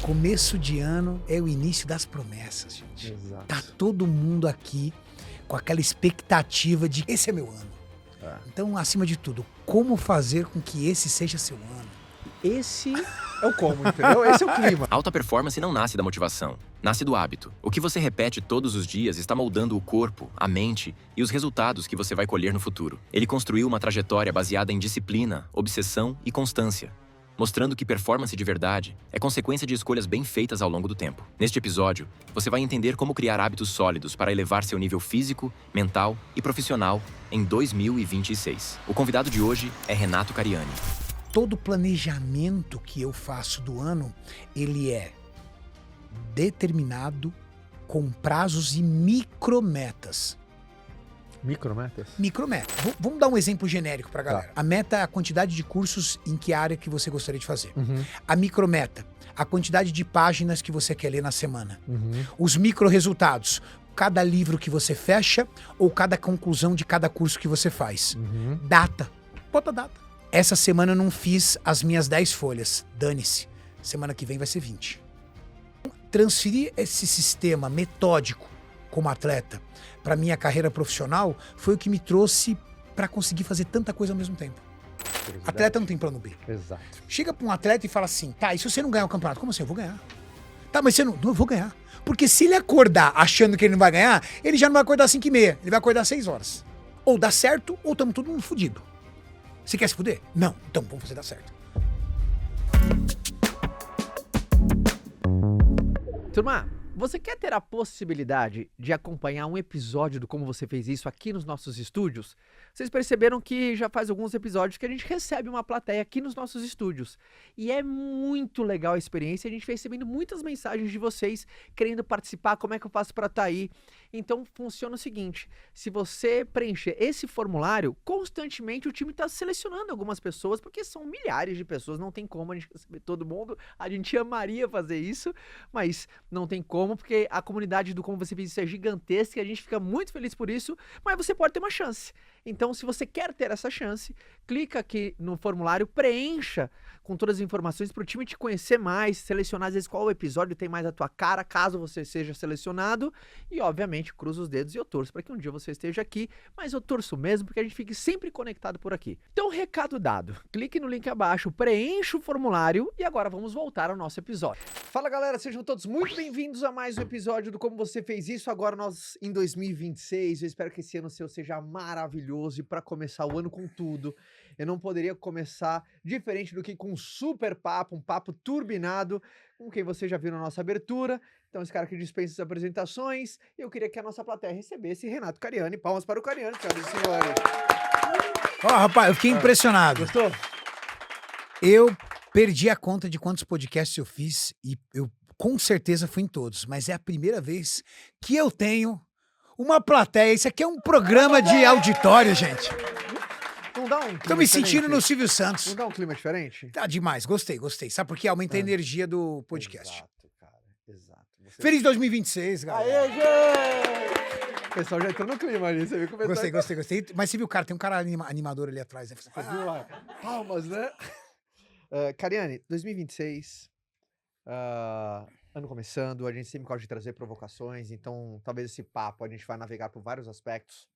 Começo de ano é o início das promessas, gente. Exato. Tá todo mundo aqui com aquela expectativa de esse é meu ano. Então, acima de tudo, como fazer com que esse seja seu ano? Esse é o como, entendeu? Esse é o clima. Alta performance não nasce da motivação, nasce do hábito. O que você repete todos os dias está moldando o corpo, a mente e os resultados que você vai colher no futuro. Ele construiu uma trajetória baseada em disciplina, obsessão e constância, mostrando que performance de verdade é consequência de escolhas bem feitas ao longo do tempo. Neste episódio, você vai entender como criar hábitos sólidos para elevar seu nível físico, mental e profissional em 2026. O convidado de hoje é Renato Cariani. Todo planejamento que eu faço do ano, ele é determinado com prazos e micrometas. Micrometas? Micrometa. Vamos dar um exemplo genérico pra galera. Tá. A meta é a quantidade de cursos em que área que você gostaria de fazer. Uhum. A micrometa, a quantidade de páginas que você quer ler na semana. Uhum. Os micro-resultados, cada livro que você fecha ou cada conclusão de cada curso que você faz. Uhum. Data. Bota data. Essa semana eu não fiz as minhas 10 folhas. Dane-se. Semana que vem vai ser 20. Transferir esse sistema metódico como atleta para minha carreira profissional foi o que me trouxe para conseguir fazer tanta coisa ao mesmo tempo. Atleta não tem plano B. Exato. Chega para um atleta e fala assim, tá, e se você não ganhar o campeonato? Como assim? Eu vou ganhar. Tá, mas você não eu vou ganhar. Porque se ele acordar achando que ele não vai ganhar, ele já não vai acordar às 5h30, ele vai acordar às 6 horas. Ou dá certo, ou estamos todo mundo fudido. Você quer se fuder? Não, então vamos fazer dar certo. Turma, você quer ter a possibilidade de acompanhar um episódio do Como Você Fez Isso aqui nos nossos estúdios? Vocês perceberam que já faz alguns episódios que a gente recebe uma plateia aqui nos nossos estúdios. E é muito legal a experiência, a gente vem recebendo muitas mensagens de vocês querendo participar, como é que eu faço para estar aí? Então funciona o seguinte, se você preencher esse formulário, constantemente o time está selecionando algumas pessoas, porque são milhares de pessoas, não tem como a gente receber todo mundo, a gente amaria fazer isso, mas não tem como, porque a comunidade do Como Você Fez Isso é gigantesca e a gente fica muito feliz por isso, mas você pode ter uma chance. Então, se você quer ter essa chance, clica aqui no formulário, preencha com todas as informações para o time te conhecer mais, selecionar às vezes qual episódio tem mais a tua cara, caso você seja selecionado. E, obviamente, cruza os dedos e eu torço para que um dia você esteja aqui, mas eu torço mesmo porque a gente fique sempre conectado por aqui. Então, recado dado. Clique no link abaixo, preencha o formulário e agora vamos voltar ao nosso episódio. Fala, galera, sejam todos muito bem-vindos a mais um episódio do Como Você Fez Isso. Agora nós em 2026, eu espero que esse ano seu seja maravilhoso e para começar o ano com tudo, eu não poderia começar diferente do que com um super papo, um papo turbinado, com quem você já viu na nossa abertura. Então, esse cara que dispensa as apresentações, e eu queria que a nossa plateia recebesse Renato Cariani. Palmas para o Cariani, senhoras e senhores. Ó, rapaz, eu fiquei impressionado. Gostou? Eu perdi a conta de quantos podcasts eu fiz e eu com certeza fui em todos, mas é a primeira vez que eu tenho uma plateia. Isso aqui é um programa de auditório, gente. Não dá um clima Tô me sentindo diferente? no Silvio Santos. Não dá um clima diferente? Tá demais, gostei. Sabe por quê? Aumenta a energia do podcast. Exato, cara. Exato. Você... Feliz 2026, galera. Aê, gente! O pessoal já entrou no clima ali, você viu como Gostei. Mas você viu, cara, tem um cara animador ali atrás. Né? Você viu lá? Palmas, né? Cariani, 2026, ano começando, a gente sempre gosta de trazer provocações, então talvez esse papo a gente vai navegar por vários aspectos.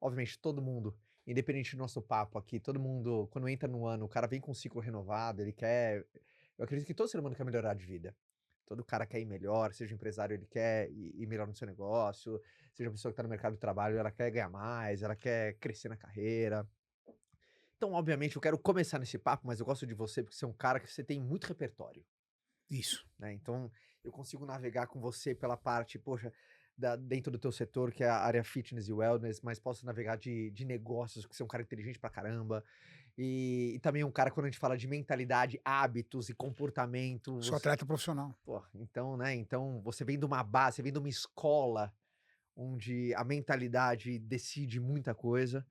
Obviamente, todo mundo, independente do nosso papo aqui, todo mundo, quando entra no ano, o cara vem com um ciclo renovado, ele quer... Eu acredito que todo ser humano quer melhorar de vida. Todo cara quer ir melhor, seja empresário, ele quer ir melhor no seu negócio, seja a pessoa que está no mercado de trabalho, ela quer ganhar mais, ela quer crescer na carreira. Então, obviamente, eu quero começar nesse papo, mas eu gosto de você porque você é um cara que você tem muito repertório. Isso. Né? Então, eu consigo navegar com você pela parte, poxa, dentro do teu setor, que é a área fitness e wellness, mas posso navegar de negócios, porque você é um cara inteligente pra caramba. E também um cara, quando a gente fala de mentalidade, hábitos e comportamento. Sou atleta profissional. Pô, então, né? Então, você vem de uma base, você vem de uma escola onde a mentalidade decide muita coisa.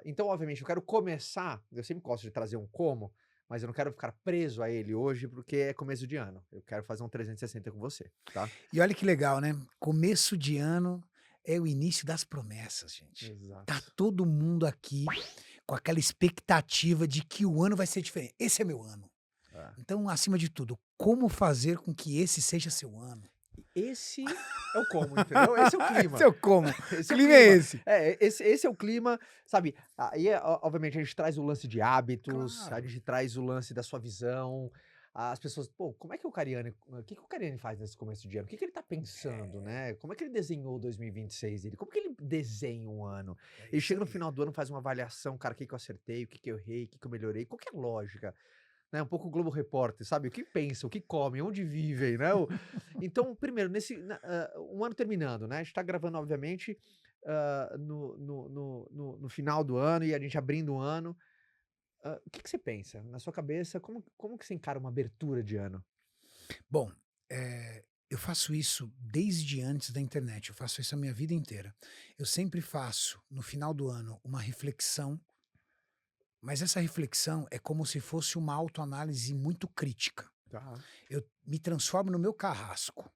Então, obviamente, eu quero começar, eu sempre gosto de trazer um como, mas eu não quero ficar preso a ele hoje porque é começo de ano. Eu quero fazer um 360 com você, tá? E olha que legal, né? Começo de ano é o início das promessas, gente. Exato. Tá todo mundo aqui com aquela expectativa de que o ano vai ser diferente. Esse é meu ano. Então, acima de tudo, como fazer com que esse seja seu ano? Esse é o como, entendeu? Esse é o clima. Esse é o como. Esse clima é esse? Esse é o clima, sabe? Aí, obviamente, a gente traz o lance de hábitos, a Claro. gente traz o lance da sua visão. As pessoas, pô, como é que o Cariani, o que o Cariani faz nesse começo de ano? O que ele tá pensando, né? Como é que ele desenhou 2026 dele? Como que ele desenha um ano? Ele chega no final do ano, faz uma avaliação, cara, o que eu acertei, o que eu errei, o que eu melhorei, qual que é a lógica? Né, um pouco o Globo Repórter, sabe? O que pensa, o que come, onde vivem, né? Então, primeiro, um ano terminando, né? A gente tá gravando, obviamente, no final do ano e a gente abrindo o ano. O que você pensa? Na sua cabeça, como que você encara uma abertura de ano? Bom, eu faço isso desde antes da internet, eu faço isso a minha vida inteira. Eu sempre faço, no final do ano, uma reflexão, mas essa reflexão é como se fosse uma autoanálise muito crítica. Tá. Eu me transformo no meu carrasco, Opa.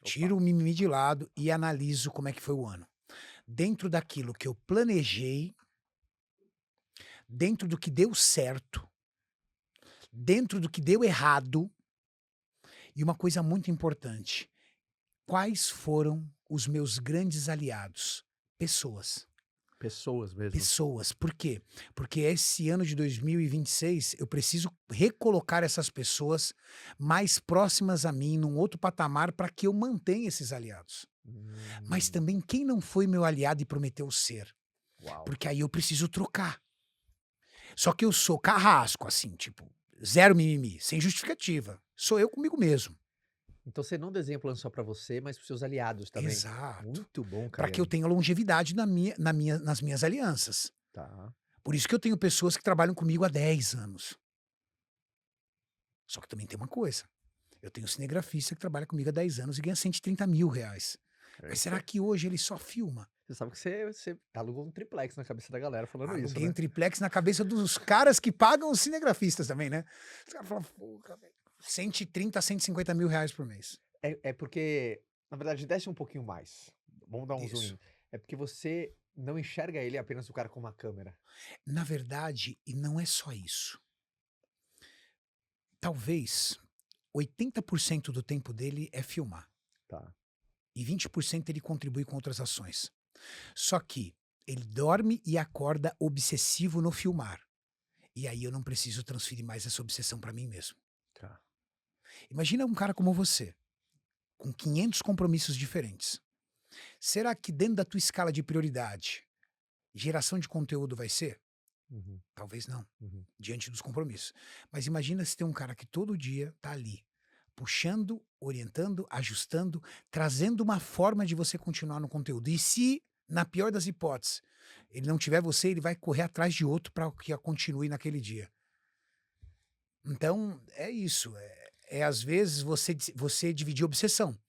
tiro o mimimi de lado e analiso como é que foi o ano. Dentro daquilo que eu planejei, dentro do que deu certo, dentro do que deu errado, e uma coisa muito importante, quais foram os meus grandes aliados? Pessoas. Pessoas mesmo. Pessoas. Por quê? Porque esse ano de 2026 eu preciso recolocar essas pessoas mais próximas a mim, num outro patamar, para que eu mantenha esses aliados. Mas também quem não foi meu aliado e prometeu ser? Uau. Porque aí eu preciso trocar. Só que eu sou carrasco, assim, tipo, zero mimimi, sem justificativa. Sou eu comigo mesmo. Então você não desenha plano só pra você, mas pros seus aliados também. Exato. Muito bom, Para cara. que eu tenha longevidade nas minhas alianças. Tá. Por isso que eu tenho pessoas que trabalham comigo há 10 anos. Só que também tem uma coisa. Eu tenho um cinegrafista que trabalha comigo há 10 anos e ganha 130 mil reais. Mas será que hoje ele só filma? Você sabe que você alugou um triplex na cabeça da galera falando isso, Aluguei né? um triplex na cabeça dos caras que pagam os cinegrafistas também, né? Os caras falam, porra, velho. 130 a 150 mil reais por mês. É porque, na verdade, desce um pouquinho mais. Vamos dar um zoom Isso. in. É porque você não enxerga ele apenas o cara com uma câmera. Na verdade, e não é só isso. Talvez 80% do tempo dele é filmar. Tá. E 20% ele contribui com outras ações. Só que ele dorme e acorda obsessivo no filmar. E aí eu não preciso transferir mais essa obsessão para mim mesmo. Tá. Imagina um cara como você, com 500 compromissos diferentes. Será que dentro da tua escala de prioridade, geração de conteúdo vai ser? Uhum. Talvez não, Uhum. diante dos compromissos. Mas imagina se tem um cara que todo dia tá ali, puxando, orientando, ajustando, trazendo uma forma de você continuar no conteúdo. E se, na pior das hipóteses, ele não tiver você, ele vai correr atrás de outro para que continue naquele dia. Então, é isso. Às vezes você dividir obsessão.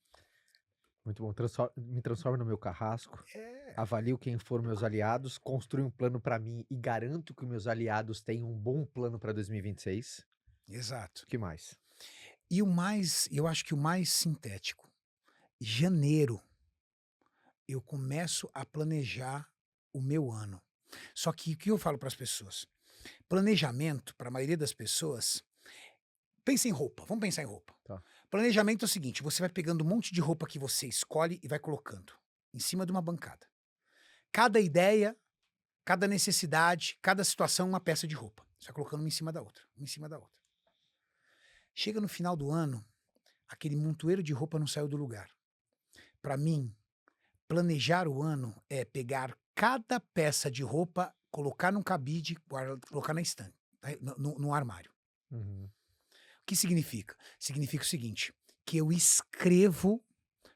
Muito bom. Me transforma no meu carrasco, É, avalio quem foram meus aliados, construo um plano pra mim e garanto que meus aliados tenham um bom plano pra 2026. exato. O que mais? E o mais, eu acho que o mais sintético, janeiro, eu começo a planejar o meu ano. Só que o que eu falo para as pessoas? Planejamento, para a maioria das pessoas, pensa em roupa, vamos pensar em roupa. Tá. Planejamento é o seguinte, você vai pegando um monte de roupa que você escolhe e vai colocando em cima de uma bancada. Cada ideia, cada necessidade, cada situação, uma peça de roupa. Você vai colocando uma em cima da outra, uma em cima da outra. Chega no final do ano, aquele montoeiro de roupa não saiu do lugar. Para mim, planejar o ano é pegar cada peça de roupa, colocar num cabide, colocar na estante, no armário. Uhum. O que significa? Significa o seguinte, que eu escrevo,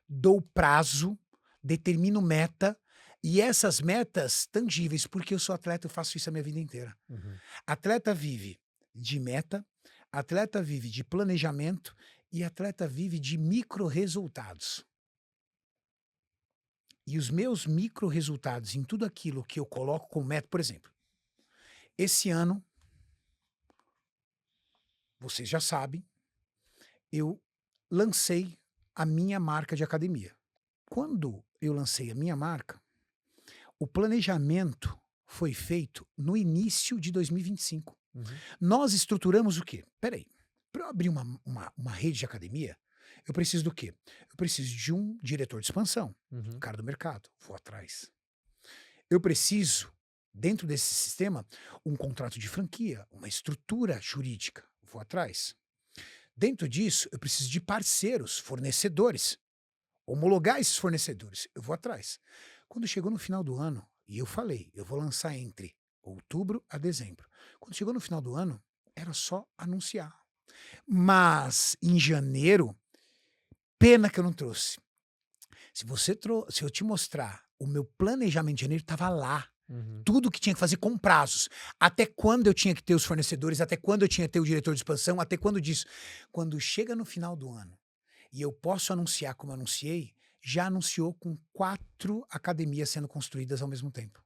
dou prazo, determino meta, e essas metas tangíveis, porque eu sou atleta, eu faço isso a minha vida inteira. Uhum. Atleta vive de meta, atleta vive de planejamento e atleta vive de micro-resultados. E os meus micro-resultados em tudo aquilo que eu coloco como meta, por exemplo, esse ano, vocês já sabem, eu lancei a minha marca de academia. Quando eu lancei a minha marca, o planejamento foi feito no início de 2025. Uhum. Nós estruturamos o quê? Peraí. Para eu abrir uma rede de academia, eu preciso do quê? Eu preciso de um diretor de expansão, Uhum. cara do mercado, vou atrás. Eu preciso, dentro desse sistema, um contrato de franquia, uma estrutura jurídica, vou atrás. Dentro disso, eu preciso de parceiros, fornecedores, homologar esses fornecedores, eu vou atrás. Quando chegou no final do ano, e eu falei, eu vou lançar entre outubro a dezembro. Quando chegou no final do ano, era só anunciar. Mas em janeiro, pena que eu não trouxe. Se eu te mostrar o meu planejamento de janeiro, estava lá. Uhum. Tudo que tinha que fazer com prazos. Até quando eu tinha que ter os fornecedores, até quando eu tinha que ter o diretor de expansão, até quando disso. Quando chega no final do ano e eu posso anunciar como eu anunciei, já anunciou com 4 academias sendo construídas ao mesmo tempo.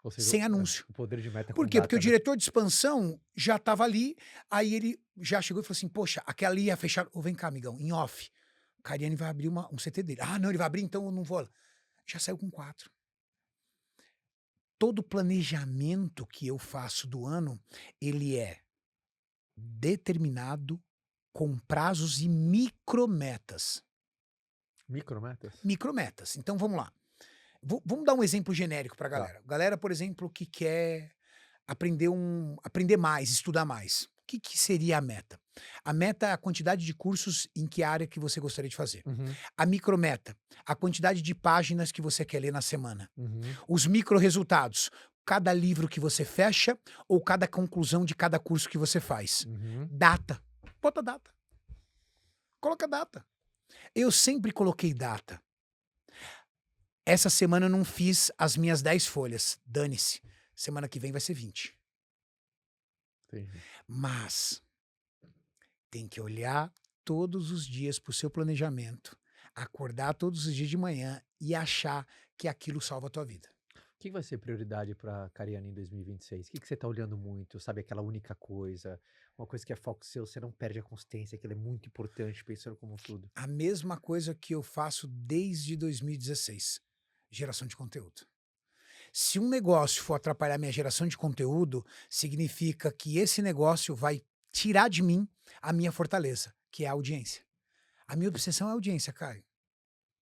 Ou seja, Sem anúncio. o poder de meta Por com quê? Porque o data, né? diretor de expansão já estava ali, aí ele já chegou e falou assim, poxa, aquela ali ia fechar, vem cá, amigão, em off. O Cariani vai abrir um CT dele. Ah, não, ele vai abrir, então eu não vou. Já saiu com 4. Todo planejamento que eu faço do ano, ele é determinado com prazos e micrometas. Micrometas? Micrometas. Então vamos lá. Vamos dar um exemplo genérico para a Tá. galera. Galera, por exemplo, que quer aprender mais, estudar mais. O que seria a meta? A meta é a quantidade de cursos em que área que você gostaria de fazer. Uhum. A micrometa, a quantidade de páginas que você quer ler na semana. Uhum. Os micro-resultados, cada livro que você fecha ou cada conclusão de cada curso que você faz. Uhum. Data. Bota data. Coloca data. Eu sempre coloquei data. Essa semana eu não fiz as minhas 10 folhas. Dane-se. Semana que vem vai ser 20. Entendi. Mas tem que olhar todos os dias para o seu planejamento, acordar todos os dias de manhã e achar que aquilo salva a tua vida. O que vai ser prioridade para Cariani em 2026? O que você está olhando muito? Sabe aquela única coisa? Uma coisa que é foco seu, você não perde a consistência, que ele é muito importante, pensando como tudo. A mesma coisa que eu faço desde 2016. Geração de conteúdo. Se um negócio for atrapalhar minha geração de conteúdo, significa que esse negócio vai tirar de mim a minha fortaleza, que é a audiência. A minha obsessão é a audiência, Caio.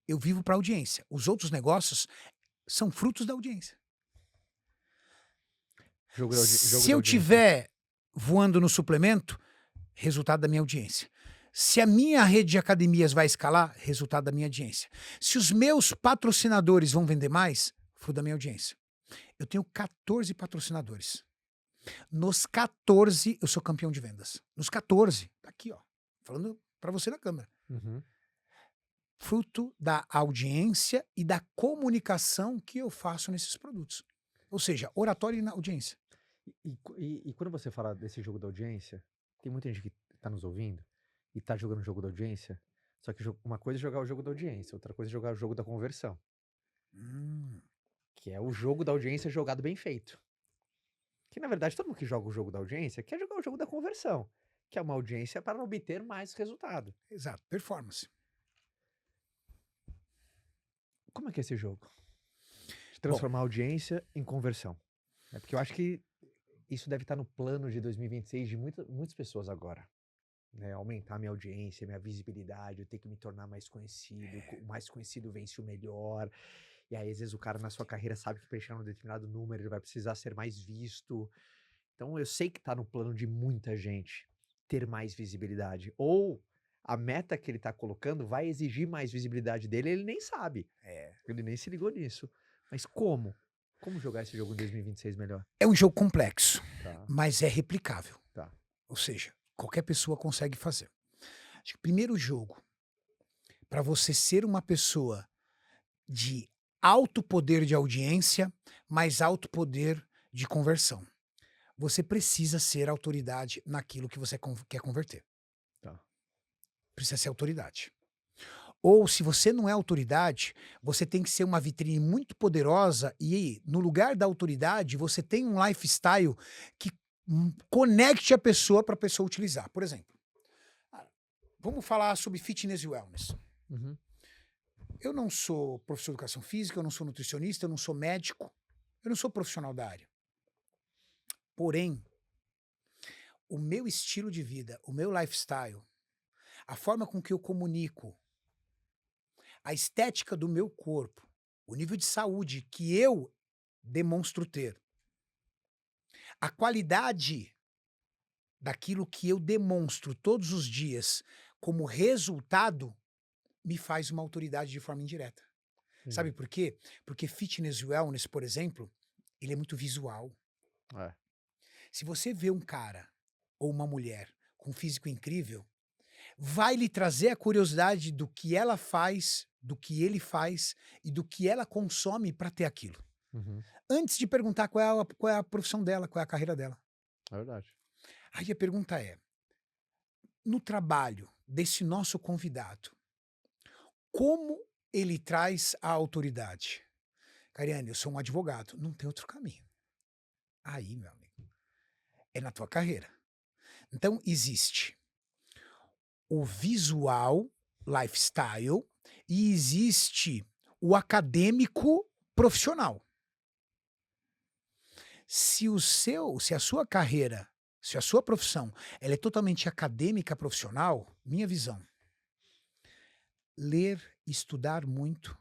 Eu vivo para audiência. Os outros negócios são frutos da audiência. Se eu tiver voando no suplemento, resultado da minha audiência. Se a minha rede de academias vai escalar, resultado da minha audiência. Se os meus patrocinadores vão vender mais, fruto da minha audiência. Eu tenho 14 patrocinadores. Nos 14, eu sou campeão de vendas. Nos 14, tá aqui, ó, falando para você na câmera. Uhum. Fruto da audiência e da comunicação que eu faço nesses produtos. Ou seja, oratório e na audiência. E quando você fala desse jogo da audiência, tem muita gente que tá nos ouvindo e tá jogando o jogo da audiência, só que uma coisa é jogar o jogo da audiência, outra coisa é jogar o jogo da conversão, que é o jogo da audiência jogado bem feito. Que na verdade todo mundo que joga o jogo da audiência quer jogar o jogo da conversão, que é uma audiência para obter mais resultado. Exato, performance. Como é que é esse jogo? De transformar a audiência em conversão. É porque eu acho que isso deve estar no plano de 2026 de muitas pessoas agora. Né? Aumentar minha audiência, minha visibilidade, eu ter que me tornar mais conhecido, o mais conhecido vence o melhor. E aí, às vezes, o cara na sua carreira sabe que para chegar num determinado número ele vai precisar ser mais visto. Então, eu sei que tá no plano de muita gente ter mais visibilidade. Ou a meta que ele tá colocando vai exigir mais visibilidade dele, ele nem sabe. Ele nem se ligou nisso. Mas como? Como jogar esse jogo em 2026 melhor? É um jogo complexo, Tá. mas é replicável. Tá. Ou seja, qualquer pessoa consegue fazer. Acho que o primeiro jogo, para você ser uma pessoa de alto poder de audiência, mas alto poder de conversão, você precisa ser autoridade naquilo que você quer converter. Tá. Precisa ser autoridade. Ou se você não é autoridade, você tem que ser uma vitrine muito poderosa e no lugar da autoridade você tem um lifestyle que conecte a pessoa para a pessoa utilizar. Por exemplo, vamos falar sobre fitness e wellness. Uhum. Eu não sou professor de educação física, eu não sou nutricionista, eu não sou médico, eu não sou profissional da área. Porém, o meu estilo de vida, o meu lifestyle, a forma com que eu comunico, a estética do meu corpo, o nível de saúde que eu demonstro ter, a qualidade daquilo que eu demonstro todos os dias como resultado, me faz uma autoridade de forma indireta. Sabe Entendi. por quê? Porque fitness e wellness, por exemplo, ele é muito visual. É. Se você vê um cara ou uma mulher com um físico incrível, vai lhe trazer a curiosidade do que ela faz, do que ele faz e do que ela consome para ter aquilo. Uhum. Antes de perguntar qual é a profissão dela, qual é a carreira dela. É verdade. Aí a pergunta é: no trabalho desse nosso convidado, como ele traz a autoridade? Cariane, eu sou um advogado, não tem outro caminho. Aí, meu amigo, é na tua carreira. Então, existe o visual, lifestyle, e existe o acadêmico profissional. Se a sua carreira, se a sua profissão, ela é totalmente acadêmica profissional, minha visão, ler, estudar muito,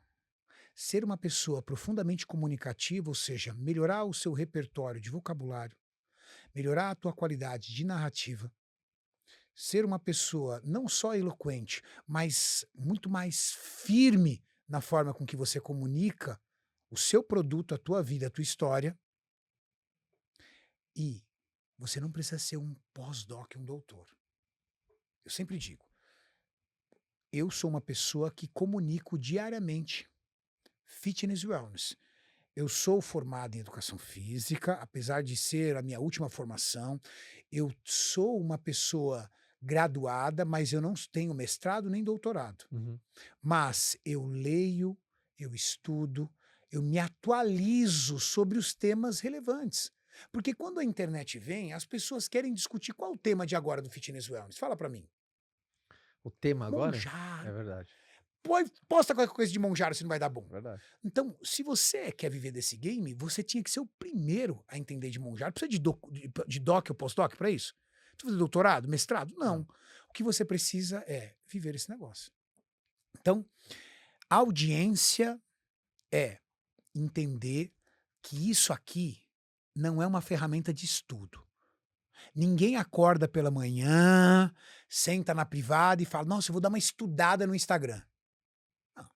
ser uma pessoa profundamente comunicativa, ou seja, melhorar o seu repertório de vocabulário, melhorar a tua qualidade de narrativa, ser uma pessoa não só eloquente, mas muito mais firme na forma com que você comunica o seu produto, a tua vida, a tua história. E você não precisa ser um pós-doc, um doutor. Eu sempre digo, eu sou uma pessoa que comunico diariamente fitness e wellness. Eu sou formado em educação física, apesar de ser a minha última formação. Eu sou uma pessoa graduada, mas eu não tenho mestrado nem doutorado. Uhum. Mas eu leio, eu estudo, eu me atualizo sobre os temas relevantes. Porque quando a internet vem, as pessoas querem discutir qual o tema de agora do Fitness Wellness. Fala pra mim. O tema agora? É Monjaro. verdade. Posta qualquer coisa de Monjaro, se não vai dar bom. É verdade. Então, se você quer viver desse game, você tinha que ser o primeiro a entender de Monjaro. Precisa de doc ou pós-doc pra isso? Precisa fazer doutorado, mestrado? Não. Não. O que você precisa é viver esse negócio. Então, a audiência é entender que isso aqui não é uma ferramenta de estudo. Ninguém acorda pela manhã, senta na privada e fala: nossa, eu vou dar uma estudada no Instagram. Não.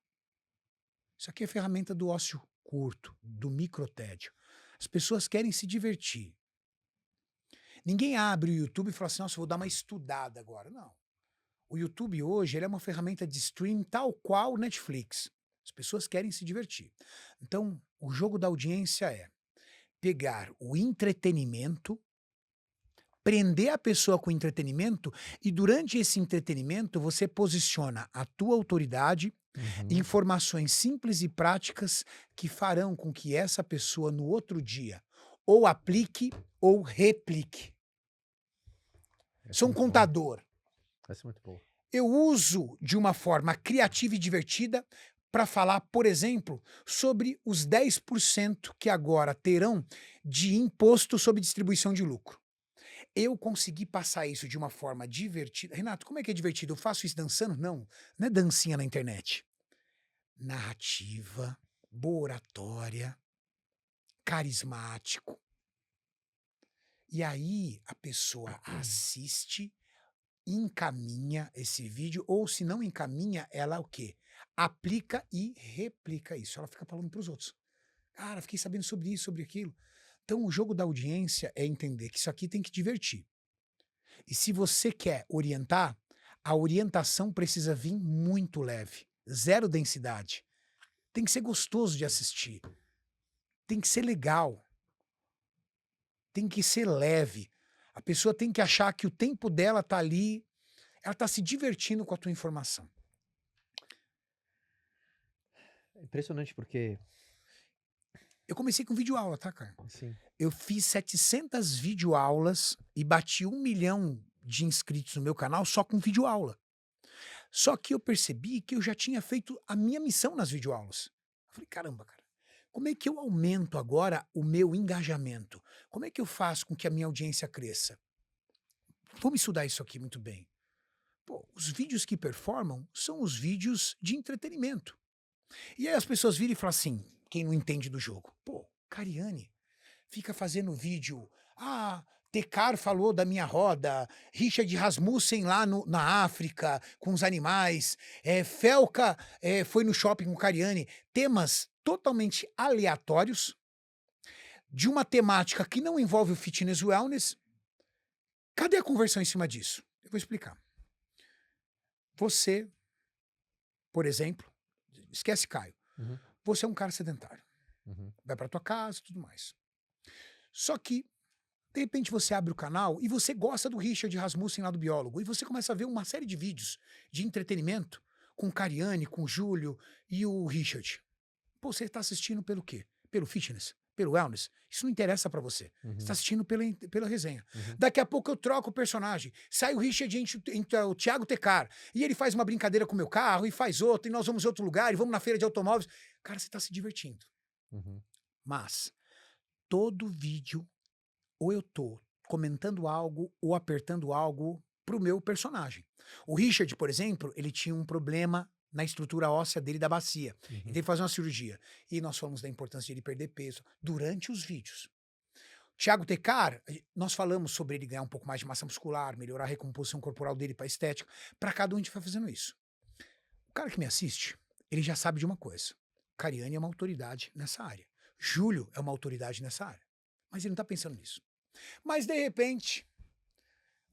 Isso aqui é ferramenta do ócio curto, do microtédio. As pessoas querem se divertir. Ninguém abre o YouTube e fala assim: nossa, eu vou dar uma estudada agora. Não. O YouTube hoje ele é uma ferramenta de stream tal qual o Netflix. As pessoas querem se divertir. Então, o jogo da audiência é pegar o entretenimento, prender a pessoa com entretenimento e durante esse entretenimento você posiciona a tua autoridade, informações simples e práticas que farão com que essa pessoa no outro dia ou aplique ou replique. Essa Sou é um muito boa. contador. Essa é muito boa. Eu uso de uma forma criativa e divertida para falar, por exemplo, sobre os 10% que agora terão de imposto sobre distribuição de lucro. Eu consegui passar isso de uma forma divertida. Renato, como é que é divertido? Eu faço isso dançando? Não, não é dancinha na internet. Narrativa, boa oratória, carismático. E aí a pessoa assiste, encaminha esse vídeo, ou se não encaminha, ela o quê? Aplica e replica isso. Ela fica falando para os outros. Cara, fiquei sabendo sobre isso, sobre aquilo. Então, o jogo da audiência é entender que isso aqui tem que divertir. E se você quer orientar, a orientação precisa vir muito leve. Zero densidade. Tem que ser gostoso de assistir. Tem que ser legal. Tem que ser leve. A pessoa tem que achar que o tempo dela tá ali, ela tá se divertindo com a tua informação. É impressionante porque, Eu comecei com videoaula, tá, cara? assim, Eu fiz 700 videoaulas e bati 1 milhão de inscritos no meu canal só com videoaula. Só que eu percebi que eu já tinha feito a minha missão nas videoaulas. Eu falei, caramba, cara, como é que eu aumento agora o meu engajamento? Como é que eu faço com que a minha audiência cresça? Vamos estudar isso aqui muito bem. Pô, os vídeos que performam são os vídeos de entretenimento. E aí as pessoas viram e falam assim, quem não entende do jogo, pô, Cariani fica fazendo vídeo, Tekar falou da minha roda, Richard Rasmussen lá na África com os animais, Felca foi no shopping com Cariani, temas totalmente aleatórios, de uma temática que não envolve o fitness wellness. Cadê a conversão em cima disso? Eu vou explicar. Você, por exemplo, esquece Caio, Uhum. você é um cara sedentário, Uhum. vai pra tua casa e tudo mais. Só que, de repente, você abre o canal e você gosta do Richard Rasmussen lá do biólogo, e você começa a ver uma série de vídeos de entretenimento com o Cariani, com o Júlio e o Richard. Pô, você tá assistindo pelo quê? Pelo fitness? Pelo wellness? Isso não interessa pra você. Você tá assistindo pela resenha. Uhum. Daqui a pouco eu troco o personagem. Sai o Richard e entra o Thiago Tekar. E ele faz uma brincadeira com o meu carro e faz outra, e nós vamos em outro lugar, e vamos na feira de automóveis. Cara, você tá se divertindo. Uhum. Mas, todo vídeo, ou eu tô comentando algo, ou apertando algo pro meu personagem. O Richard, por exemplo, ele tinha um problema na estrutura óssea dele da bacia. Ele teve que fazer uma cirurgia. E nós falamos da importância de ele perder peso durante os vídeos. Thiago Tekar, nós falamos sobre ele ganhar um pouco mais de massa muscular, melhorar a recomposição corporal dele para estética. Para cada um a gente vai fazendo isso. O cara que me assiste, ele já sabe de uma coisa. Cariani é uma autoridade nessa área. Júlio é uma autoridade nessa área. Mas ele não tá pensando nisso. Mas, de repente,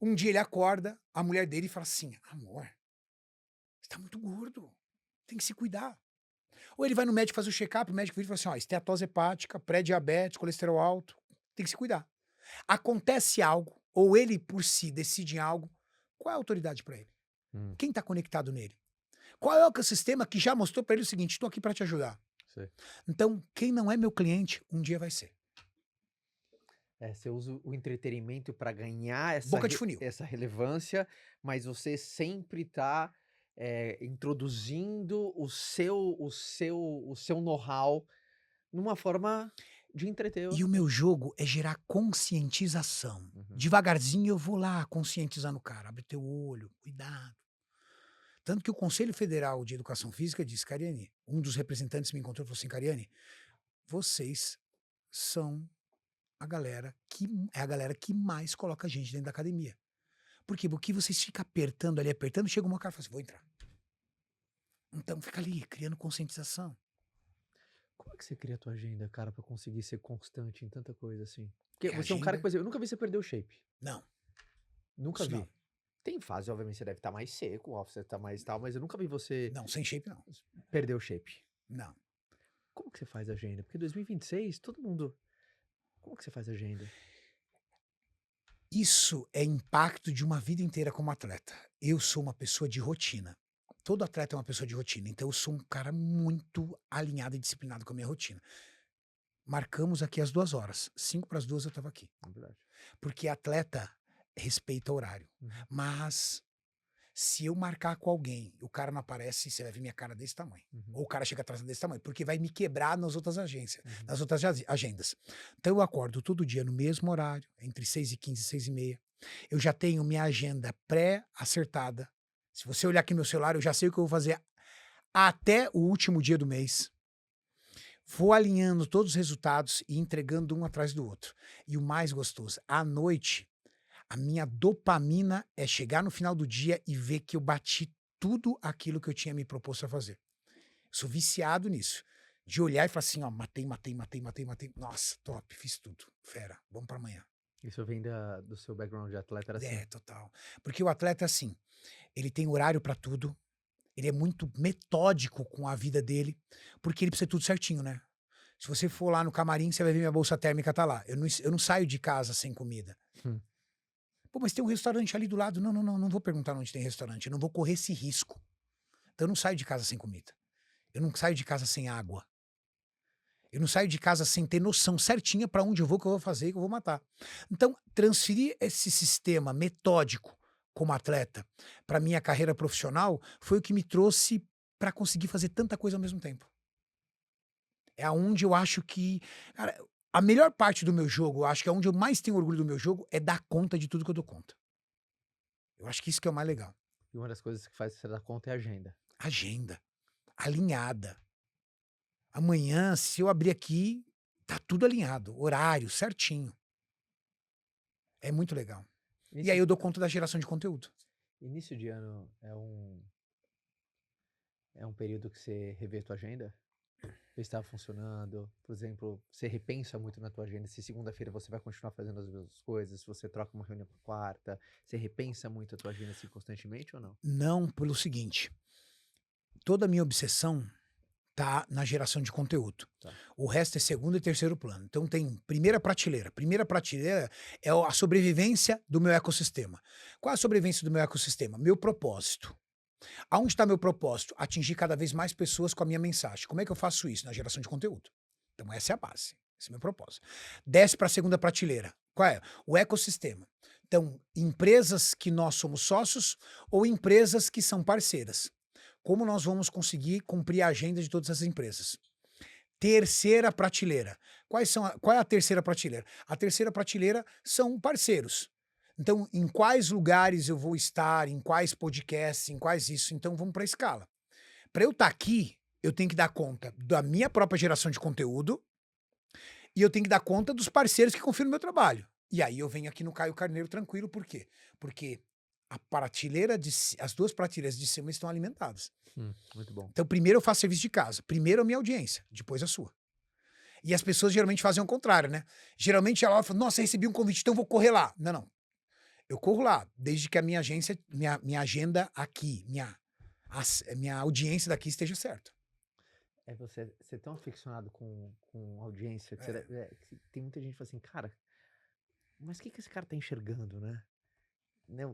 um dia ele acorda, a mulher dele fala assim, amor, você tá muito gordo, tem que se cuidar. Ou ele vai no médico fazer o check-up, o médico vira e fala assim, esteatose hepática, pré-diabetes, colesterol alto, tem que se cuidar. Acontece algo, ou ele por si decide em algo, qual é a autoridade para ele? Quem tá conectado nele? Qual é o ecossistema que já mostrou para ele o seguinte, estou aqui para te ajudar? Sei. Então, quem não é meu cliente, um dia vai ser. Você usa o entretenimento para ganhar Boca de funil. essa relevância, mas você sempre tá introduzindo o seu know-how numa forma de entreter. E o meu jogo é gerar conscientização. Uhum. Devagarzinho eu vou lá conscientizando o cara. Abre teu olho, cuidado. Tanto que o Conselho Federal de Educação Física disse, Cariani, um dos representantes me encontrou e falou assim, Cariani, vocês são a galera que mais coloca gente dentro da academia. Por quê? Porque vocês ficam apertando ali, apertando, chega uma cara e fala assim, vou entrar. Então fica ali, criando conscientização. Como é que você cria a tua agenda, cara, pra conseguir ser constante em tanta coisa assim? Porque Minha você é um cara que, agenda? por exemplo, eu nunca vi você perder o shape. Não, Nunca isso vi. não. Tem fase, obviamente, você deve estar mais seco, ó, você tá mais tal, mas eu nunca vi você Não, sem shape não. perder o shape. Não. Como que você faz a agenda? Porque 2026, todo mundo... Como que você faz a agenda? Isso é impacto de uma vida inteira como atleta. Eu sou uma pessoa de rotina. Todo atleta é uma pessoa de rotina. Então eu sou um cara muito alinhado e disciplinado com a minha rotina. Marcamos aqui as 2 horas. 5 para as 2 eu estava aqui. É verdade. Porque atleta respeita o horário. Mas se eu marcar com alguém, o cara não aparece, você vai ver minha cara desse tamanho. Ou o cara chega atrás desse tamanho, porque vai me quebrar nas outras agências, nas outras agendas. Então eu acordo todo dia no mesmo horário, entre 6h15 e 6h30. Eu já tenho minha agenda pré-acertada. Se você olhar aqui no meu celular, eu já sei o que eu vou fazer até o último dia do mês. Vou alinhando todos os resultados e entregando um atrás do outro. E o mais gostoso, à noite, a minha dopamina é chegar no final do dia e ver que eu bati tudo aquilo que eu tinha me proposto a fazer. Sou viciado nisso. De olhar e falar assim, ó, matei. Nossa, top, fiz tudo. Fera, vamos pra amanhã. Isso vem do seu background de atleta, era assim? É, total. Porque o atleta é assim, ele tem horário pra tudo, ele é muito metódico com a vida dele, porque ele precisa tudo certinho, né? Se você for lá no camarim, você vai ver minha bolsa térmica tá lá. Eu não saio de casa sem comida. Pô, mas tem um restaurante ali do lado. Não vou perguntar onde tem restaurante. Eu não vou correr esse risco. Então eu não saio de casa sem comida. Eu não saio de casa sem água. Eu não saio de casa sem ter noção certinha para onde eu vou, o que eu vou fazer e que eu vou matar. Então, transferir esse sistema metódico como atleta para minha carreira profissional foi o que me trouxe para conseguir fazer tanta coisa ao mesmo tempo. É aonde eu acho que... Cara, a melhor parte do meu jogo, eu acho que é onde eu mais tenho orgulho do meu jogo, é dar conta de tudo que eu dou conta. Eu acho que isso que é o mais legal. E uma das coisas que faz você dar conta é a agenda. Agenda. Alinhada. Amanhã, se eu abrir aqui, tá tudo alinhado. Horário, certinho. É muito legal. E aí Início, eu dou conta da geração de conteúdo. início de ano é um período que você revê a tua agenda? Ver se estava funcionando. Por exemplo, você repensa muito na tua agenda se segunda-feira você vai continuar fazendo as mesmas coisas, se você troca uma reunião para quarta. Você repensa muito a tua agenda assim constantemente ou não? Não pelo seguinte, toda a minha obsessão tá na geração de conteúdo. Tá. O resto é segundo e terceiro plano. Então tem primeira prateleira. Primeira prateleira é a sobrevivência do meu ecossistema. Qual é a sobrevivência do meu ecossistema? Meu propósito. Aonde está meu propósito? Atingir cada vez mais pessoas com a minha mensagem. Como é que eu faço isso? Na geração de conteúdo. Então essa é a base. Esse é o meu propósito. Desce para a segunda prateleira. Qual é? O ecossistema. Então, empresas que nós somos sócios ou empresas que são parceiras. Como nós vamos conseguir cumprir a agenda de todas as empresas? Terceira prateleira. Qual é a terceira prateleira? A terceira prateleira são parceiros. Então, em quais lugares eu vou estar, em quais podcasts, em quais isso? Então, vamos para a escala. Para eu estar aqui, eu tenho que dar conta da minha própria geração de conteúdo e eu tenho que dar conta dos parceiros que confiam no meu trabalho. E aí eu venho aqui no Caio Carneiro tranquilo, por quê? Porque as duas prateleiras de cima estão alimentadas. Muito bom. Então, primeiro eu faço serviço de casa. Primeiro a minha audiência, depois a sua. E as pessoas geralmente fazem o contrário, né? Geralmente ela fala, nossa, recebi um convite, então eu vou correr lá. Não, não. Eu corro lá, desde que a minha agência, minha agenda aqui, minha audiência daqui esteja certa. É você ser tão aficionado com audiência, que que tem muita gente que fala assim, cara, mas o que esse cara tá enxergando, né?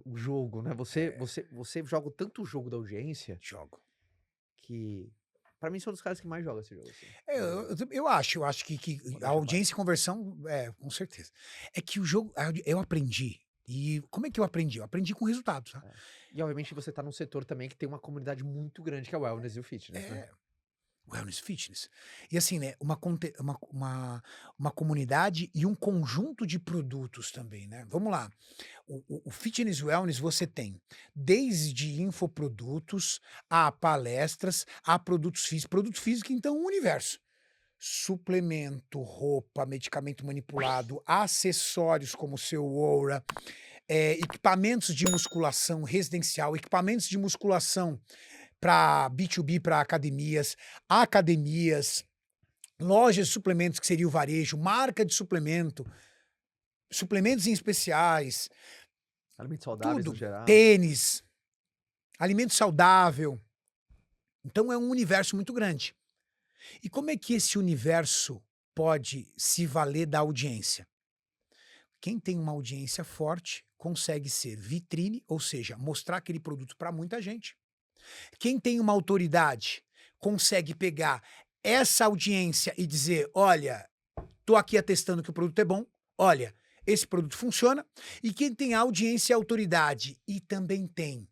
O jogo, né? Você joga tanto o jogo da audiência Jogo. que, pra mim, sou um dos caras que mais joga esse jogo. Assim. Eu acho que a audiência e conversão, com certeza. É que o jogo, eu aprendi. E como é que eu aprendi? Eu aprendi com resultados, tá? E obviamente você tá num setor também que tem uma comunidade muito grande, que é o wellness e o fitness, né? Wellness Fitness. E assim, né, uma comunidade e um conjunto de produtos também, né? Vamos lá. O Fitness Wellness você tem desde infoprodutos, a palestras, a produtos físicos. Produto físico, então, um universo. Suplemento, roupa, medicamento manipulado, acessórios como o seu Oura, equipamentos de musculação residencial, equipamentos de musculação para B2B, para academias, lojas de suplementos, que seria o varejo, marca de suplemento, suplementos em especiais, Alimentos saudáveis tudo, no geral. tênis, alimento saudável. Então é um universo muito grande. E como é que esse universo pode se valer da audiência? Quem tem uma audiência forte consegue ser vitrine, ou seja, mostrar aquele produto para muita gente. Quem tem uma autoridade consegue pegar essa audiência e dizer, olha, tô aqui atestando que o produto é bom, olha, esse produto funciona. E quem tem audiência e autoridade e também tem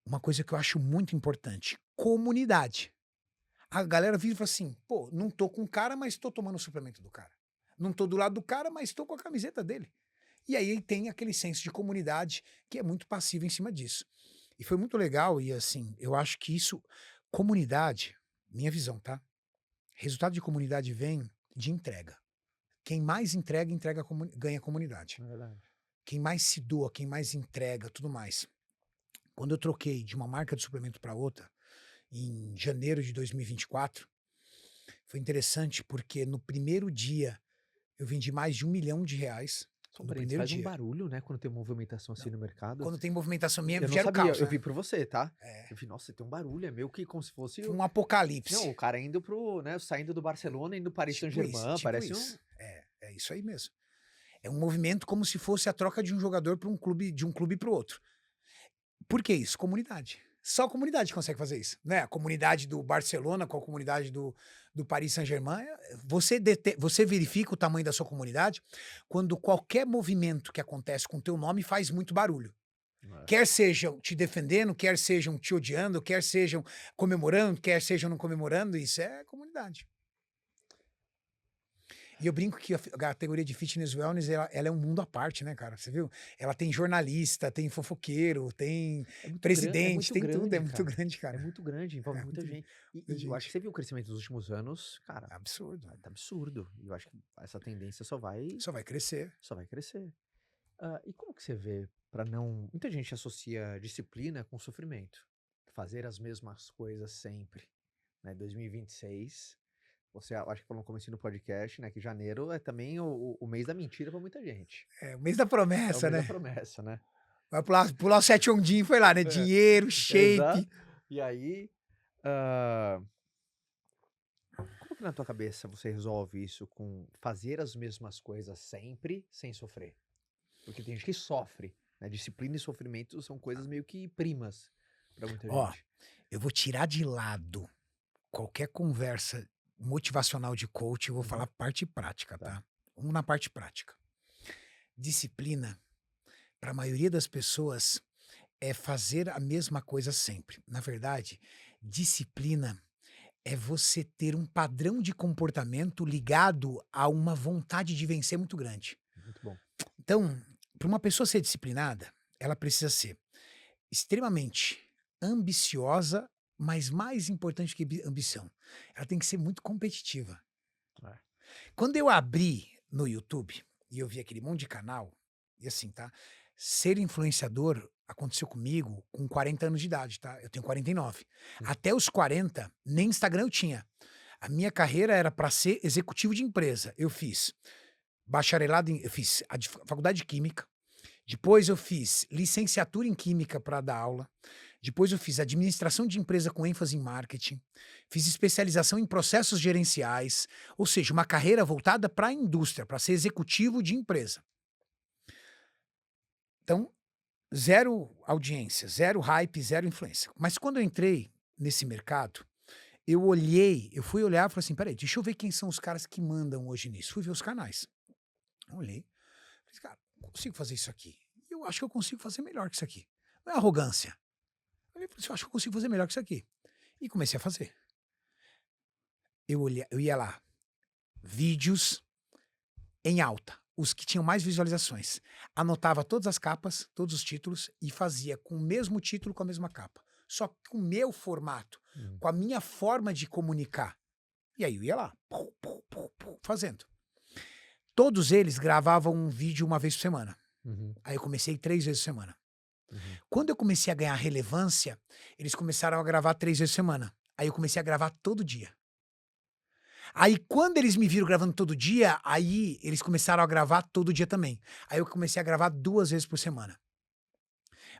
uma coisa que eu acho muito importante, comunidade. A galera vira e fala assim, pô, não tô com o cara, mas tô tomando o suplemento do cara. Não tô do lado do cara, mas tô com a camiseta dele. E aí tem aquele senso de comunidade que é muito passivo em cima disso. E foi muito legal e assim, eu acho que isso, comunidade, minha visão, tá? Resultado de comunidade vem de entrega. Quem mais entrega, ganha comunidade. É verdade. Quem mais se doa, quem mais entrega, tudo mais. Quando eu troquei de uma marca de suplemento para outra, em janeiro de 2024, foi interessante porque no primeiro dia eu vendi mais de R$1 milhão. Só No faz primeiro um dia. barulho, né, quando tem movimentação assim no mercado. Quando tem movimentação minha, Eu não gera sabia, caos, eu né? vi por você, tá? É. Eu vi, nossa, tem um barulho, é meio que como se fosse... Foi um apocalipse. Não, o cara indo pro, né, saindo do Barcelona, indo do Paris Saint-Germain, tipo parece isso. um... É isso aí mesmo. É um movimento como se fosse a troca de um jogador para um clube, de um clube para o outro. Por que isso? Comunidade. Só a comunidade consegue fazer isso, né? A comunidade do Barcelona com a comunidade do Paris Saint-Germain, você verifica o tamanho da sua comunidade quando qualquer movimento que acontece com o teu nome faz muito barulho. Quer sejam te defendendo, quer sejam te odiando, quer sejam comemorando, quer sejam não comemorando, isso é comunidade. E eu brinco que a categoria de fitness wellness, ela é um mundo à parte, né, cara? Você viu? Ela tem jornalista, tem fofoqueiro, tem presidente, tem tudo. É muito grande, É cara. muito grande, envolve É muita muito gente. muita E eu acho que gente. você viu o crescimento dos últimos anos, cara, Absurdo. tá absurdo. E eu acho que essa tendência só vai Só vai crescer. crescer. E como que você vê para não. Muita gente associa disciplina com sofrimento. Fazer as mesmas coisas sempre. Né? 2026. Você acho que falou no começo do podcast, né? Que janeiro é também o mês da mentira para muita gente. É o mês da É o promessa, mês da né? promessa, né? Vai pular o 7 ondinho, foi lá, né? É, Dinheiro, exato. shape. E aí, ah, como que na tua cabeça você resolve isso com fazer as mesmas coisas sempre sem sofrer? Porque tem gente que sofre, né? Disciplina e sofrimento são coisas meio que primas para muita Ó, gente. eu vou tirar de lado qualquer conversa motivacional de coach, eu vou Uhum. falar parte prática, Tá. tá? Vamos na parte prática. Disciplina, para a maioria das pessoas, é fazer a mesma coisa sempre. Na verdade, disciplina é você ter um padrão de comportamento ligado a uma vontade de vencer muito grande. Muito bom. Então, para uma pessoa ser disciplinada, ela precisa ser extremamente ambiciosa, mas mais importante que ambição, ela tem que ser muito competitiva. É. Quando eu abri no YouTube e eu vi aquele monte de canal, e assim, tá? Ser influenciador aconteceu comigo com 40 anos de idade, tá? Eu tenho 49. Até os 40, nem Instagram eu tinha. A minha carreira era para ser executivo de empresa. Eu fiz bacharelado eu fiz a faculdade de Química, depois eu fiz licenciatura em Química para dar aula, depois eu fiz administração de empresa com ênfase em marketing, fiz especialização em processos gerenciais, ou seja, uma carreira voltada para a indústria, para ser executivo de empresa. Então, zero audiência, zero hype, zero influência. Mas quando eu entrei nesse mercado, eu fui olhar e falei assim, peraí, deixa eu ver quem são os caras que mandam hoje nisso. Fui ver os canais. Eu olhei, falei, cara, não consigo fazer isso aqui. Eu acho que eu consigo fazer melhor que isso aqui. Não é arrogância. Eu falei assim, eu acho que eu consigo fazer melhor que isso aqui. E comecei a fazer. Eu ia lá, vídeos em alta, os que tinham mais visualizações. Anotava todas as capas, todos os títulos e fazia com o mesmo título, com a mesma capa. Só que com o meu formato, com a minha forma de comunicar. E aí eu ia lá, fazendo. Todos eles gravavam um vídeo uma vez por semana. Aí eu comecei 3 vezes por semana. Quando eu comecei a ganhar relevância, eles começaram a gravar 3 vezes por semana. Aí eu comecei a gravar todo dia. Aí quando eles me viram gravando todo dia, aí eles começaram a gravar todo dia também. Aí eu comecei a gravar 2 vezes por semana.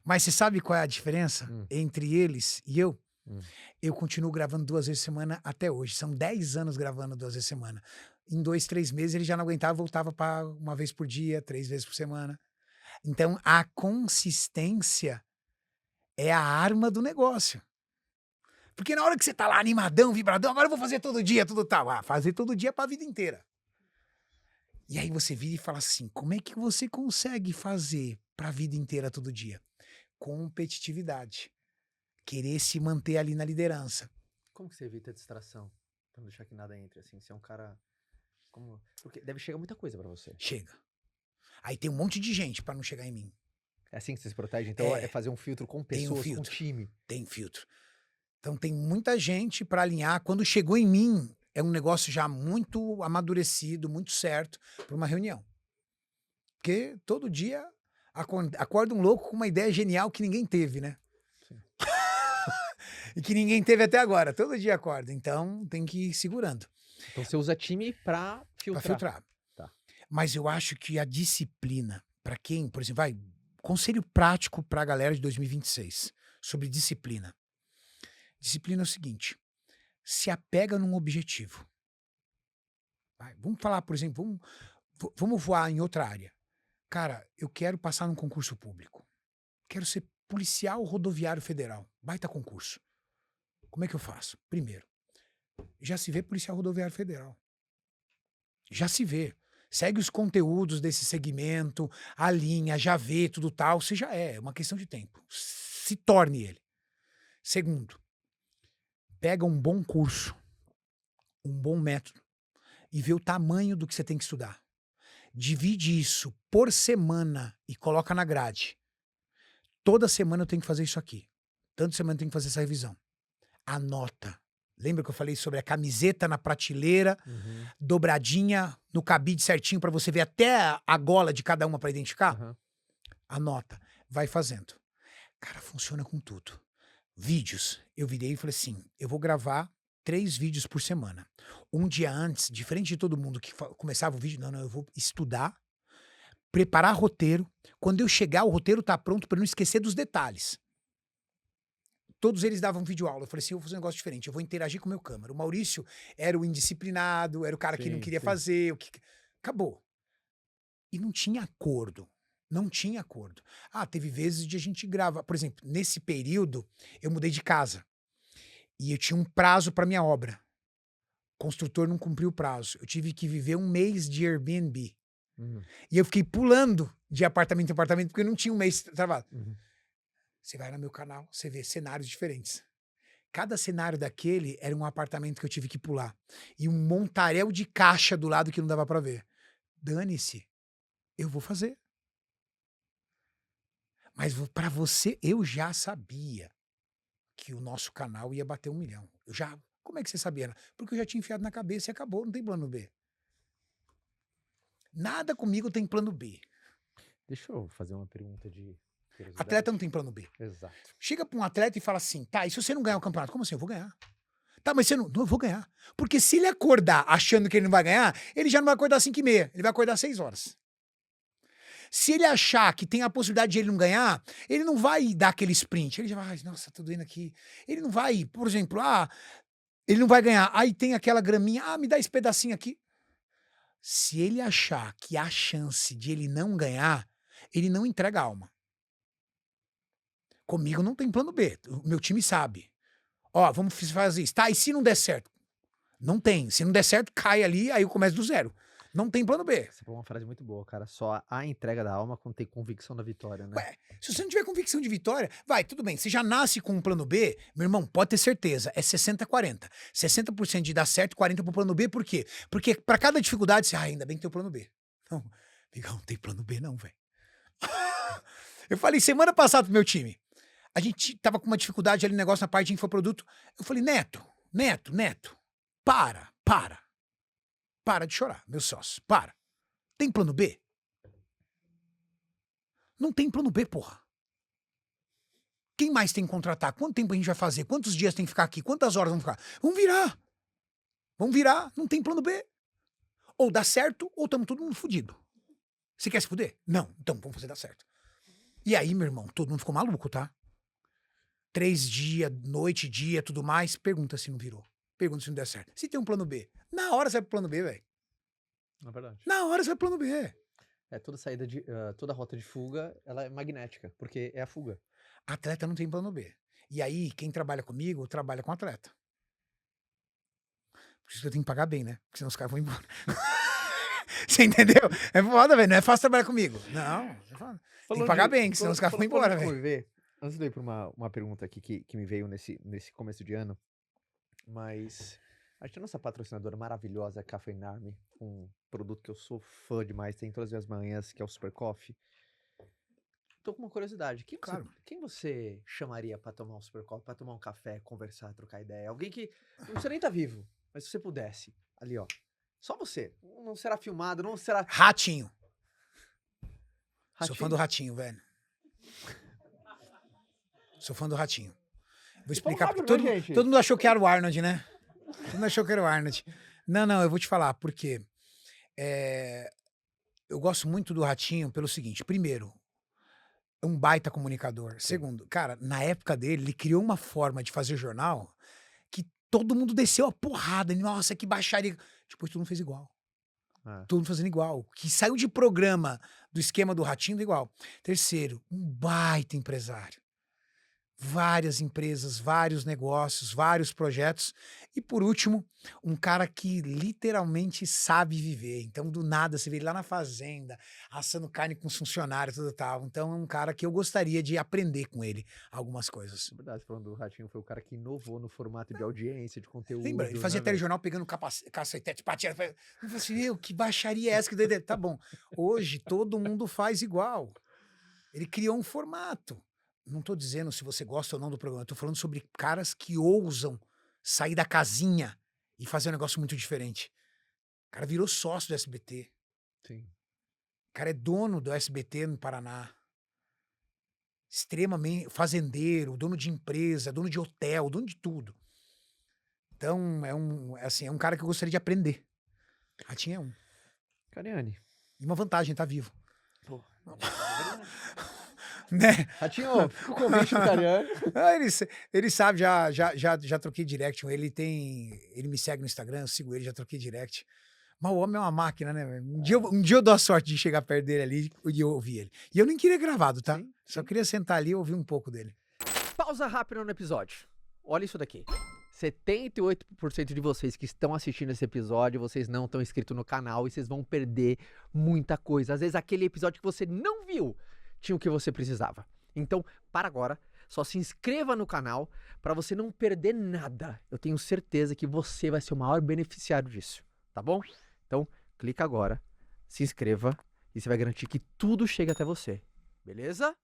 Mas você sabe qual é a diferença entre eles e eu? Eu continuo gravando 2 vezes por semana até hoje. São 10 anos gravando 2 vezes por semana. Em 2, 3 meses ele já não aguentava, voltava para 1 vez por dia, 3 vezes por semana. Então a consistência é a arma do negócio. Porque na hora que você tá lá animadão, vibradão, agora eu vou fazer todo dia, tudo tal. Fazer todo dia pra vida inteira. E aí você vira e fala assim, como é que você consegue fazer pra vida inteira todo dia? Competitividade. Querer se manter ali na liderança. Como que você evita a distração? Pra não deixar que nada entre, assim. Você é um cara... Porque deve chegar muita coisa pra você. Chega. Aí tem um monte de gente pra não chegar em mim. É assim que você se protege? Então é fazer um filtro com pessoas, com time. Tem filtro. Então tem muita gente pra alinhar. Quando chegou em mim, é um negócio já muito amadurecido, muito certo, pra uma reunião. Porque todo dia acorda um louco com uma ideia genial que ninguém teve, né? E que ninguém teve até agora. Todo dia acorda. Então tem que ir segurando. Então você usa time pra filtrar. Pra filtrar. Tá. Mas eu acho que a disciplina, pra quem, por exemplo, conselho prático pra galera de 2026 sobre disciplina. Disciplina é o seguinte: se apega num objetivo. Vamos falar, por exemplo, vamos voar em outra área. Cara, eu quero passar num concurso público. Quero ser policial rodoviário federal. Baita concurso. Como é que eu faço? Primeiro, já se vê policial rodoviário federal. Já se vê. Segue os conteúdos desse segmento, alinha, já vê tudo tal. Você já é uma questão de tempo. Se torne ele. Segundo, pega um bom curso, um bom método e vê o tamanho do que você tem que estudar. Divide isso por semana e coloca na grade. Toda semana eu tenho que fazer isso aqui. Tanto semana eu tenho que fazer essa revisão. Anota. Lembra que eu falei sobre a camiseta na prateleira, dobradinha no cabide certinho pra você ver até a gola de cada uma pra identificar? Anota. Vai fazendo. Cara, funciona com tudo. Vídeos. Eu virei e falei assim, eu vou gravar 3 vídeos por semana. Um dia antes, diferente de todo mundo que começava o vídeo, não, eu vou estudar, preparar roteiro. Quando eu chegar, o roteiro tá pronto pra eu não esquecer dos detalhes. Todos eles davam vídeo aula. Eu falei assim, eu vou fazer um negócio diferente, eu vou interagir com o meu câmera. O Maurício era o indisciplinado, era o cara que não queria fazer. Acabou. E não tinha acordo. Não tinha acordo. Ah, teve vezes de a gente gravar. Por exemplo, nesse período, eu mudei de casa. E eu tinha um prazo para minha obra. O construtor não cumpriu o prazo. Eu tive que viver 1 mês de Airbnb. E eu fiquei pulando de apartamento em apartamento, porque eu não tinha 1 mês travado. Você vai no meu canal, você vê cenários diferentes. Cada cenário daquele era um apartamento que eu tive que pular. E um montaréu de caixa do lado que não dava pra ver. Dane-se. Eu vou fazer. Mas pra você, eu já sabia que o nosso canal ia bater 1 milhão. Eu já... Como é que você sabia? Né? Porque eu já tinha enfiado na cabeça e acabou, não tem plano B. Nada comigo tem plano B. Deixa eu fazer uma pergunta de curiosidade. Atleta não tem plano B. Exato. Chega pra um atleta e fala assim, tá, e se você não ganhar o campeonato? Como assim? Eu vou ganhar. Tá, mas você não... Não, eu vou ganhar. Porque se ele acordar achando que ele não vai ganhar, ele já não vai acordar às 5h30, ele vai acordar às 6 horas. Se ele achar que tem a possibilidade de ele não ganhar, ele não vai dar aquele sprint. Ele já vai, nossa, tô doendo aqui. Ele não vai, por exemplo, ele não vai ganhar. Aí tem aquela graminha, me dá esse pedacinho aqui. Se ele achar que há chance de ele não ganhar, ele não entrega a alma. Comigo não tem plano B. O meu time sabe. Ó, vamos fazer isso. Tá, e se não der certo? Não tem. Se não der certo, cai ali, aí eu começo do zero. Não tem plano B. Você falou uma frase muito boa, cara. Só a entrega da alma quando tem convicção da vitória, né? Ué, se você não tiver convicção de vitória, vai, tudo bem. Você já nasce com um plano B, meu irmão, pode ter certeza. É 60-40. 60% de dar certo, 40% pro plano B. Por quê? Porque pra cada dificuldade, você, ainda bem que tem o plano B. Não, Migão, não tem plano B não, velho. Eu falei semana passada pro meu time. A gente tava com uma dificuldade ali no negócio na parte de infoproduto. Eu falei, Neto, para de chorar, meu sócio, para. Tem plano B? Não tem plano B, porra. Quem mais tem que contratar? Quanto tempo a gente vai fazer? Quantos dias tem que ficar aqui? Quantas horas vamos ficar? Vamos virar, não tem plano B. Ou dá certo, ou estamos todo mundo fudido. Você quer se fuder? Não, então vamos fazer dar certo. E aí, meu irmão, todo mundo ficou maluco, tá? 3 dias, noite, dia, tudo mais, pergunta se não virou. Pergunta se não der certo. Se tem um plano B, na hora você vai pro plano B, velho. É verdade. Na hora você vai pro plano B. Toda saída de, toda rota de fuga, ela é magnética, porque é a fuga. Atleta não tem plano B. E aí, quem trabalha comigo, trabalha com atleta. Por isso que eu tenho que pagar bem, né? Porque senão os caras vão embora. Você entendeu? É foda, velho. Não é fácil trabalhar comigo. Não, é foda. Tem que pagar bem, que senão os caras vão embora, velho. Antes de eu ir pra uma pergunta aqui que me veio nesse começo de ano, mas a gente tem a nossa patrocinadora maravilhosa, Café Army, um produto que eu sou fã demais, tem todas as minhas manhãs, que é o Super Coffee. Tô com uma curiosidade, quem você chamaria pra tomar um Super Coffee, pra tomar um café, conversar, trocar ideia? Alguém que não precisa nem tá vivo, mas se você pudesse, ali ó, só você, não será filmado, não será... Ratinho. Sou fã do Ratinho, velho. Sou fã do Ratinho. Vou explicar, porque todo mundo achou que era o Arnold, né? Todo mundo achou que era o Arnold. Não, eu vou te falar, porque eu gosto muito do Ratinho pelo seguinte, primeiro, é um baita comunicador. Sim. Segundo, cara, na época dele, ele criou uma forma de fazer jornal que todo mundo desceu a porrada. Nossa, que baixaria. Depois todo mundo fez igual. Todo mundo fazendo igual. Que saiu de programa do esquema do Ratinho igual. Terceiro, um baita empresário. várias empresas, vários negócios, vários projetos. E por último, um cara que literalmente sabe viver. Então, do nada, você vê ele lá na fazenda, assando carne com os funcionários, tudo tal. Então, é um cara que eu gostaria de aprender com ele algumas coisas. Na verdade, falando do Ratinho, foi o cara que inovou no formato de audiência, de conteúdo. Lembra? Ele fazia né, velho? telejornal pegando cacetete, batia. Eu falei assim, meu, que baixaria é essa? Que doideira. Tá bom. Hoje, todo mundo faz igual. Ele criou um formato. Não tô dizendo se você gosta ou não do programa. Eu tô falando sobre caras que ousam sair da casinha e fazer um negócio muito diferente. O cara virou sócio do SBT. Sim. O cara é dono do SBT no Paraná. Extremamente fazendeiro, dono de empresa, dono de hotel, dono de tudo. Então, é um cara que eu gostaria de aprender. Ratinho é um. Cariani. E uma vantagem, tá vivo. Pô. Né? Ratinho, fica o convite do Cariani. Ah, ele sabe, já troquei direct com ele. Ele me segue no Instagram, eu sigo ele, já troquei direct. Mas o homem é uma máquina, né? Velho? Um dia eu dou a sorte de chegar perto dele ali e eu ouvir ele. E eu nem queria gravado, tá? Sim, Só queria sentar ali e ouvir um pouco dele. Pausa rápida no episódio. Olha isso daqui. 78% de vocês que estão assistindo esse episódio, vocês não estão inscritos no canal e vocês vão perder muita coisa. Às vezes aquele episódio que você não viu tinha o que você precisava. Então, para agora, só se inscreva no canal para você não perder nada. Eu tenho certeza que você vai ser o maior beneficiário disso, tá bom? Então, clica agora, se inscreva e você vai garantir que tudo chegue até você, beleza?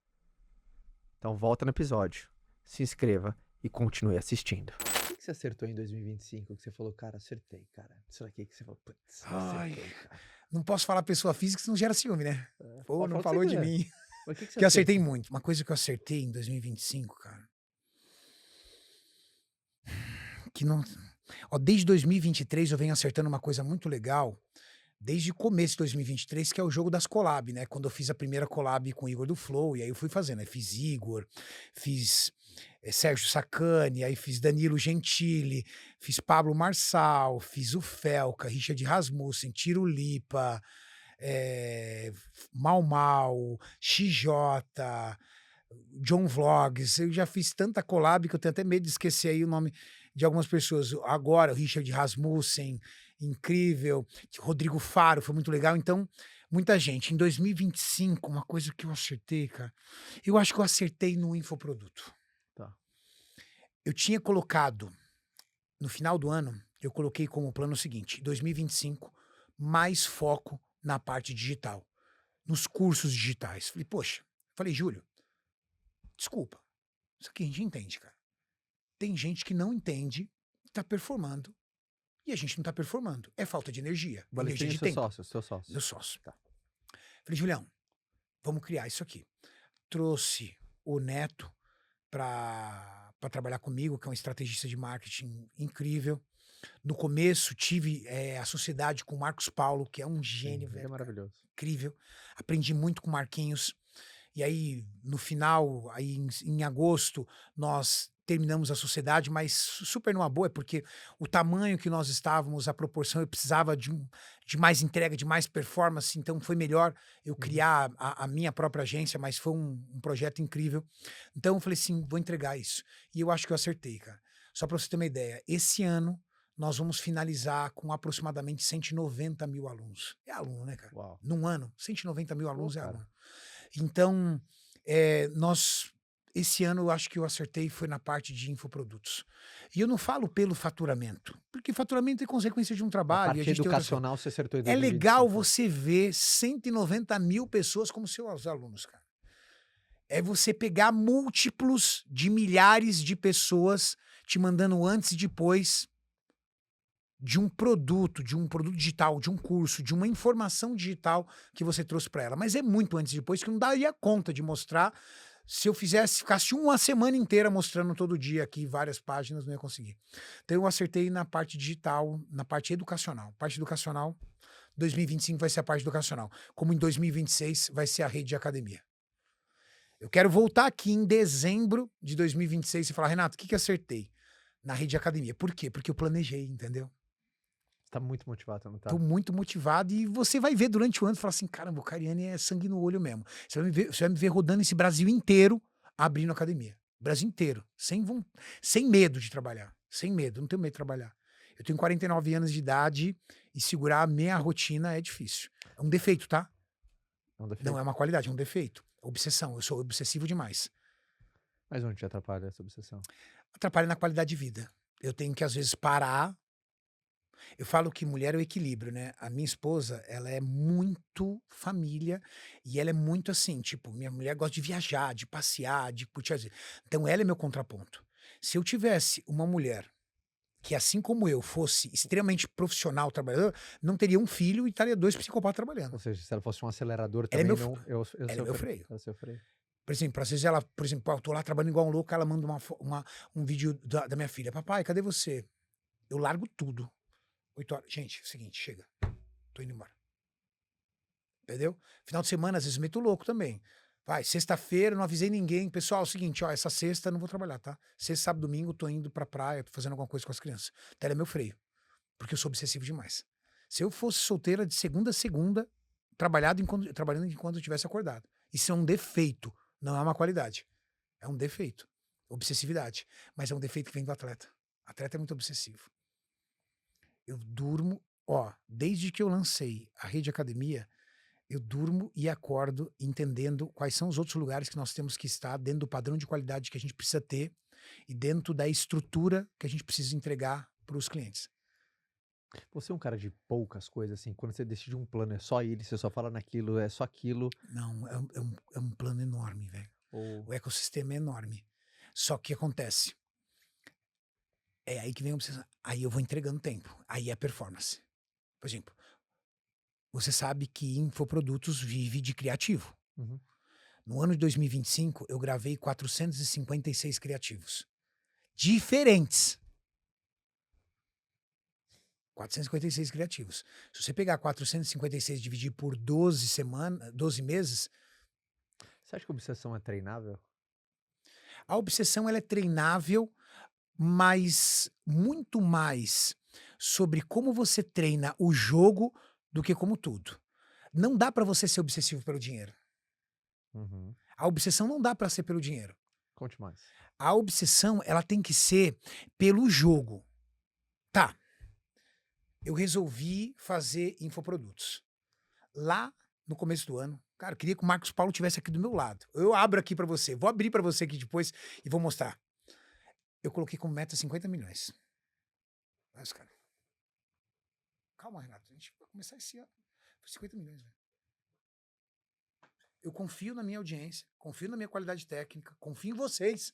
Então volta no episódio, se inscreva e continue assistindo. O que você acertou em 2025 que você falou, cara, acertei, cara? Isso aqui que você falou, putz, Ai, acertei, cara. não posso falar pessoa física, senão gera ciúme, né? Pô, Pode não falar o que falou você de quiser. mim. Mas o que você Que eu acertei acertou? muito. Uma coisa que eu acertei em 2025, cara. Que não. Ó, desde 2023 eu venho acertando uma coisa muito legal. Desde o começo de 2023, que é o jogo das collab, né? Quando eu fiz a primeira collab com o Igor do Flow, e aí eu fui fazendo. Aí fiz Igor, fiz Sérgio Sacani, aí fiz Danilo Gentili, fiz Pablo Marçal, fiz o Felca, Richard Rasmussen, Tiro Lipa, Mal Mal, XJ, John Vlogs. Eu já fiz tanta collab que eu tenho até medo de esquecer aí o nome de algumas pessoas. Agora, o Richard Rasmussen, incrível. Rodrigo Faro, foi muito legal. Então, muita gente. Em 2025, uma coisa que eu acertei, cara. Eu acho que eu acertei no infoproduto. Tá. Eu tinha colocado, no final do ano, eu coloquei como plano o seguinte: 2025, mais foco na parte digital, nos cursos digitais. Falei, Júlio, desculpa, isso aqui a gente entende, cara. Tem gente que não entende, tá performando, e a gente não tá performando. É falta de energia, energia de seu tempo. sócio, seu sócio. Meu sócio. Tá. Falei, Julião, vamos criar isso aqui. Trouxe o Neto para trabalhar comigo, que é um estrategista de marketing incrível. No começo, tive a sociedade com o Marcos Paulo, que é um gênio, Sim, velho. é maravilhoso. Incrível. Aprendi muito com o Marquinhos. E aí, no final, aí em agosto, nós terminamos a sociedade, mas super numa boa, porque o tamanho que nós estávamos, a proporção, eu precisava de mais entrega, de mais performance, então foi melhor eu criar a minha própria agência, mas foi um projeto incrível. Então eu falei assim, vou entregar isso. E eu acho que eu acertei, cara. Só para você ter uma ideia, esse ano nós vamos finalizar com aproximadamente 190 mil alunos. É aluno, né, cara? Uau. Num ano, 190 mil alunos é cara. aluno. Então, esse ano eu acho que eu acertei foi na parte de infoprodutos. E eu não falo pelo faturamento, porque faturamento é consequência de um A trabalho. parte e a gente tem outras educacional você acertou em coisas. É 2025. legal você ver 190 mil pessoas como seus alunos, cara. É você pegar múltiplos de milhares de pessoas te mandando antes e depois de um produto digital, de um curso, de uma informação digital que você trouxe para ela. Mas é muito antes e depois que não daria conta de mostrar. Se eu ficasse uma semana inteira mostrando todo dia aqui várias páginas, não ia conseguir. Então eu acertei na parte digital, na parte educacional. Parte educacional, 2025 vai ser a parte educacional. Como em 2026 vai ser a rede de academia. Eu quero voltar aqui em dezembro de 2026 e falar, Renato, o que acertei na rede de academia? Por quê? Porque eu planejei, entendeu? Tá muito motivado, não tá? Tô muito motivado e você vai ver durante o ano e falar assim, caramba, o Cariani é sangue no olho mesmo. Você vai me ver rodando esse Brasil inteiro abrindo academia. Brasil inteiro. Sem medo de trabalhar. Sem medo, não tenho medo de trabalhar. Eu tenho 49 anos de idade e segurar a minha rotina é difícil. É um defeito, tá? Não é uma qualidade, é um defeito. Obsessão, eu sou obsessivo demais. Mas onde te atrapalha essa obsessão? Atrapalha na qualidade de vida. Eu tenho que, às vezes, parar. Eu falo que mulher é o equilíbrio, né? A minha esposa, ela é muito família e ela é muito assim, tipo, minha mulher gosta de viajar, de passear, de curtir a vida. Então ela é meu contraponto. Se eu tivesse uma mulher que, assim como eu, fosse extremamente profissional, trabalhador, não teria um filho e estaria 2 psicopatas trabalhando. Ou seja, se ela fosse um acelerador Ela é também, meu não, eu Ela é meu freio. É o seu freio. Por exemplo, às vezes ela, por exemplo, eu tô lá trabalhando igual um louco, ela manda um vídeo da minha filha. Papai, cadê você? Eu largo tudo. 8 horas. Gente, é o seguinte, chega. Tô indo embora. Entendeu? Final de semana, às vezes, meto louco também. Vai, sexta-feira, não avisei ninguém. Pessoal, é o seguinte, ó, essa sexta eu não vou trabalhar, tá? Sexta, sábado, domingo, tô indo pra praia, tô fazendo alguma coisa com as crianças. Então, ela é meu freio. Porque eu sou obsessivo demais. Se eu fosse solteira de segunda a segunda, trabalhando enquanto eu tivesse acordado. Isso é um defeito, não é uma qualidade. É um defeito. Obsessividade. Mas é um defeito que vem do atleta. O atleta é muito obsessivo. Eu durmo, ó, desde que eu lancei a Rede Academia, eu durmo e acordo entendendo quais são os outros lugares que nós temos que estar dentro do padrão de qualidade que a gente precisa ter e dentro da estrutura que a gente precisa entregar para os clientes. Você é um cara de poucas coisas, assim, quando você decide um plano, é só ele, você só fala naquilo, é só aquilo. Não, é um plano enorme, velho. Ou... O ecossistema é enorme. Só que acontece. É aí que vem a obsessão. Aí eu vou entregando tempo. Aí é performance. Por exemplo, você sabe que Infoprodutos vive de criativo. Uhum. No ano de 2025, eu gravei 456 criativos. Diferentes. 456 criativos. Se você pegar 456 e dividir por 12 meses, Você acha que a obsessão é treinável? a obsessão ela é treinável, mas muito mais sobre como você treina o jogo do que como tudo. Não dá pra você ser obsessivo pelo dinheiro. Uhum. A obsessão não dá pra ser pelo dinheiro. Conte mais. A obsessão, ela tem que ser pelo jogo. Tá. Eu resolvi fazer infoprodutos. Lá no começo do ano, cara, eu queria que o Marcos Paulo estivesse aqui do meu lado. Eu abro aqui pra você. Vou abrir pra você aqui depois e vou mostrar. Eu coloquei como meta 50 milhões. Mas, cara. Calma, Renato. A gente vai começar esse ano. 50 milhões, velho. Eu confio na minha audiência, confio na minha qualidade técnica, confio em vocês,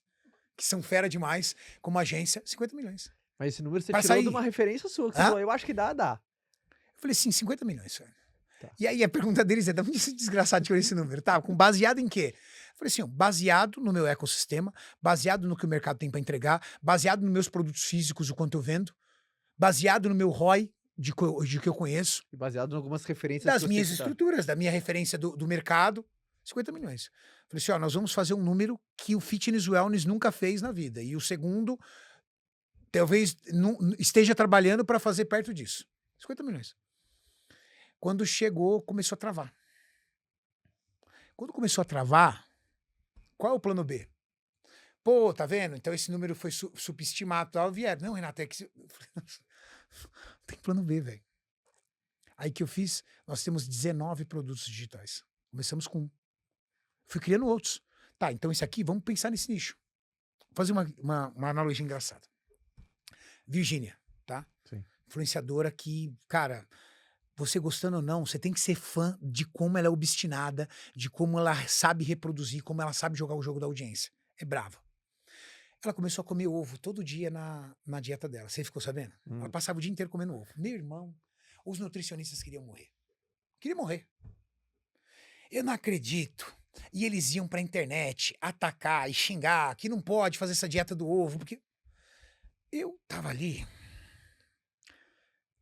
que são fera demais, como agência, 50 milhões. Mas esse número você Vai tirou sair. de uma referência sua, que você Hã? falou, eu acho que dá. Eu falei assim, 50 milhões, velho. Tá. E aí a pergunta deles é, de onde esse desgraçado tirou esse número? Tá, baseado em quê? Eu falei assim, ó, baseado no meu ecossistema, baseado no que o mercado tem para entregar, baseado nos meus produtos físicos, o quanto eu vendo, baseado no meu ROI, de que eu conheço, E baseado em algumas referências das que você minhas citar. estruturas, da minha referência do mercado, 50 milhões. Falei assim, ó, nós vamos fazer um número que o Fitness Wellness nunca fez na vida. E o segundo, talvez não esteja trabalhando para fazer perto disso. 50 milhões. Quando chegou, começou a travar. Quando começou a travar, qual é o plano B? Pô, tá vendo? Então esse número foi subestimado. Tal, vieram. Não, Renato, é que... Tem plano B, velho. Aí que eu fiz, nós temos 19 produtos digitais. Começamos com um. Fui criando outros. Tá, então esse aqui, vamos pensar nesse nicho. Vou fazer uma analogia engraçada. Virgínia, tá? Sim. Influenciadora que, cara, você gostando ou não, você tem que ser fã de como ela é obstinada, de como ela sabe reproduzir, como ela sabe jogar o jogo da audiência. É brava. Ela começou a comer ovo todo dia na dieta dela. Você ficou sabendo? Ela passava o dia inteiro comendo ovo. Meu irmão, os nutricionistas queriam morrer. Queriam morrer. Eu não acredito. E eles iam pra internet atacar e xingar que não pode fazer essa dieta do ovo, porque eu tava ali.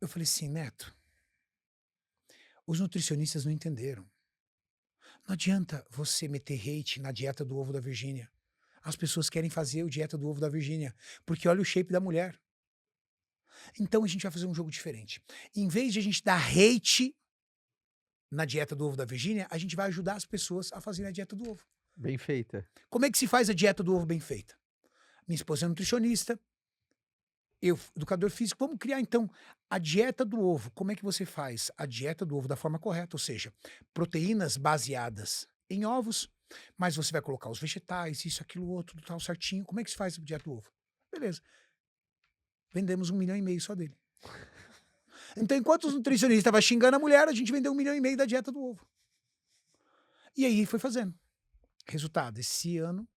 Eu falei assim, Neto, os nutricionistas não entenderam. Não adianta você meter hate na dieta do ovo da Virgínia. As pessoas querem fazer a dieta do ovo da Virgínia, porque olha o shape da mulher. Então a gente vai fazer um jogo diferente. Em vez de a gente dar hate na dieta do ovo da Virgínia, a gente vai ajudar as pessoas a fazerem a dieta do ovo. Bem feita. Como é que se faz a dieta do ovo bem feita? Minha esposa é nutricionista, eu, educador físico, vamos criar então a dieta do ovo. Como é que você faz a dieta do ovo da forma correta? Ou seja, proteínas baseadas em ovos, mas você vai colocar os vegetais, isso, aquilo, outro, tal, certinho. Como é que se faz a dieta do ovo? Beleza. Vendemos 1,5 milhão só dele. Então, enquanto os nutricionistas estavam xingando a mulher, a gente vendeu 1,5 milhão da dieta do ovo. E aí foi fazendo. Resultado, esse ano,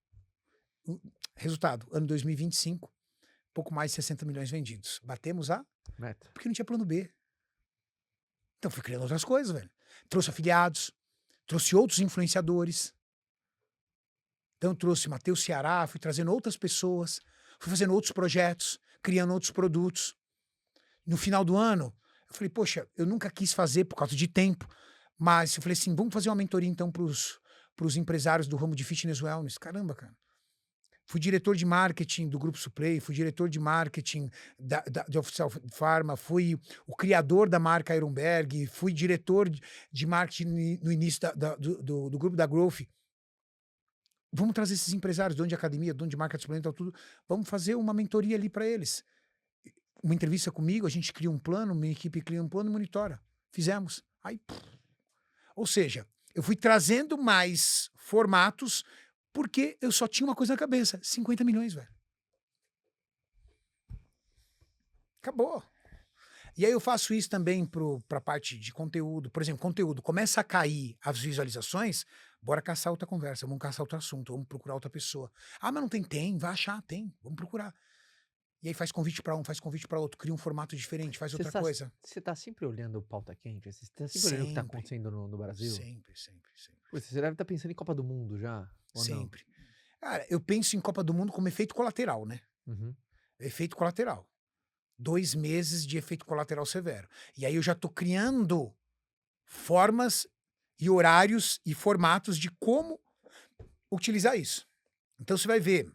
ano 2025, pouco mais de 60 milhões vendidos. Batemos a? Meta. Porque não tinha plano B. Então fui criando outras coisas, velho. Trouxe afiliados, trouxe outros influenciadores. Então trouxe Matheus Ceará, fui trazendo outras pessoas, fui fazendo outros projetos, criando outros produtos. No final do ano, eu falei, poxa, eu nunca quis fazer por causa de tempo, mas eu falei assim, vamos fazer uma mentoria então pros empresários do ramo de fitness wellness. Caramba, cara. Fui diretor de marketing do Grupo Suplay, fui diretor de marketing de Oficial Pharma, fui o criador da marca Ironberg, fui diretor de marketing no início do grupo da Growth. Vamos trazer esses empresários, dono de academia, dono de marca de suplemento, tudo. Vamos fazer uma mentoria ali para eles. Uma entrevista comigo, a gente cria um plano, minha equipe cria um plano e monitora. Fizemos. Aí, ou seja, eu fui trazendo mais formatos porque eu só tinha uma coisa na cabeça. 50 milhões, velho. Acabou. E aí eu faço isso também pra parte de conteúdo. Por exemplo, conteúdo. Começa a cair as visualizações, bora caçar outra conversa, vamos caçar outro assunto, vamos procurar outra pessoa. Ah, mas não tem? Tem, vai achar, tem. Vamos procurar. E aí faz convite pra um, faz convite pra outro, cria um formato diferente, faz outra coisa. Você tá sempre olhando o pauta quente? Você tá sempre olhando o que tá acontecendo no Brasil? Sempre. Pô, você deve estar pensando em Copa do Mundo já? Ou Sempre. Não? Cara, eu penso em Copa do Mundo como efeito colateral, né? Uhum. Efeito colateral. 2 meses de efeito colateral severo. E aí eu já tô criando formas e horários e formatos de como utilizar isso. Então você vai ver,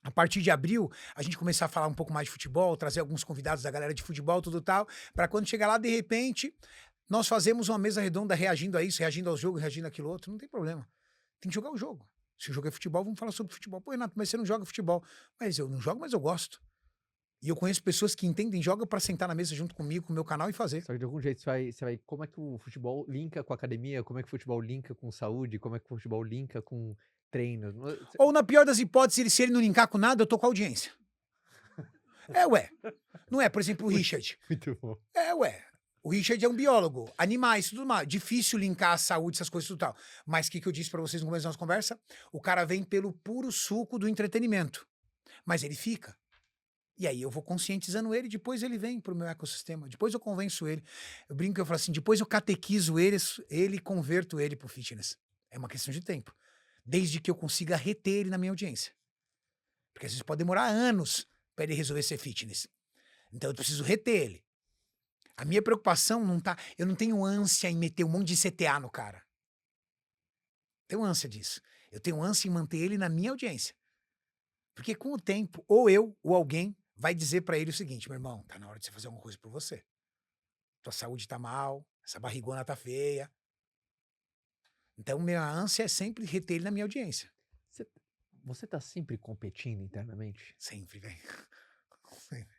a partir de abril, a gente começar a falar um pouco mais de futebol, trazer alguns convidados da galera de futebol, tudo tal, para quando chegar lá, de repente, nós fazemos uma mesa redonda reagindo a isso, reagindo ao jogo, reagindo àquilo outro, não tem problema. Tem que jogar o jogo. Se o jogo é futebol, vamos falar sobre futebol. Pô, Renato, mas você não joga futebol. Mas eu não jogo, mas eu gosto. E eu conheço pessoas que entendem, jogam pra sentar na mesa junto comigo, com o meu canal e fazer. Só que de algum jeito você vai. Como é que o futebol linka com a academia? Como é que o futebol linka com saúde? Como é que o futebol linka com treino? Ou, na pior das hipóteses, se ele não linkar com nada, eu tô com a audiência. Ué. Não é, por exemplo, o Richard. Muito bom. Ué. O Richard é um biólogo, animais, tudo mais. Difícil linkar a saúde, essas coisas e tudo tal. Mas o que eu disse pra vocês no começo da nossa conversa? O cara vem pelo puro suco do entretenimento. Mas ele fica. E aí eu vou conscientizando ele, depois ele vem pro meu ecossistema, depois eu convenço ele. Eu brinco que eu falo assim, depois eu catequizo ele e converto ele pro fitness. É uma questão de tempo. Desde que eu consiga reter ele na minha audiência. Porque às vezes pode demorar anos para ele resolver ser fitness. Então eu preciso reter ele. A minha preocupação não tá... Eu não tenho ânsia em meter um monte de CTA no cara. Tenho ânsia disso. Eu tenho ânsia em manter ele na minha audiência. Porque com o tempo, ou eu, ou alguém, vai dizer pra ele o seguinte, meu irmão, tá na hora de você fazer alguma coisa por você. Tua saúde tá mal, essa barrigona tá feia. Então, minha ânsia é sempre reter ele na minha audiência. Você tá sempre competindo internamente? Sempre, velho.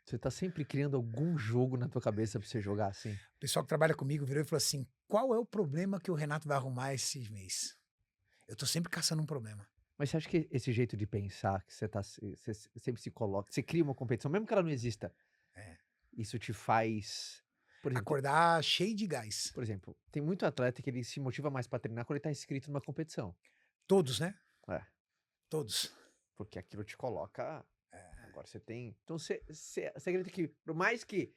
Você tá sempre criando algum jogo na tua cabeça pra você jogar assim? O pessoal que trabalha comigo virou e falou assim, qual é o problema que o Renato vai arrumar esse mês? Eu tô sempre caçando um problema. Mas você acha que esse jeito de pensar, que você sempre se coloca, você cria uma competição, mesmo que ela não exista, isso te faz, por exemplo, acordar cheio de gás. Por exemplo, tem muito atleta que ele se motiva mais pra treinar quando ele tá inscrito numa competição. Todos, né? Todos. Porque aquilo te coloca... Agora você tem... Então você acredita que, por mais que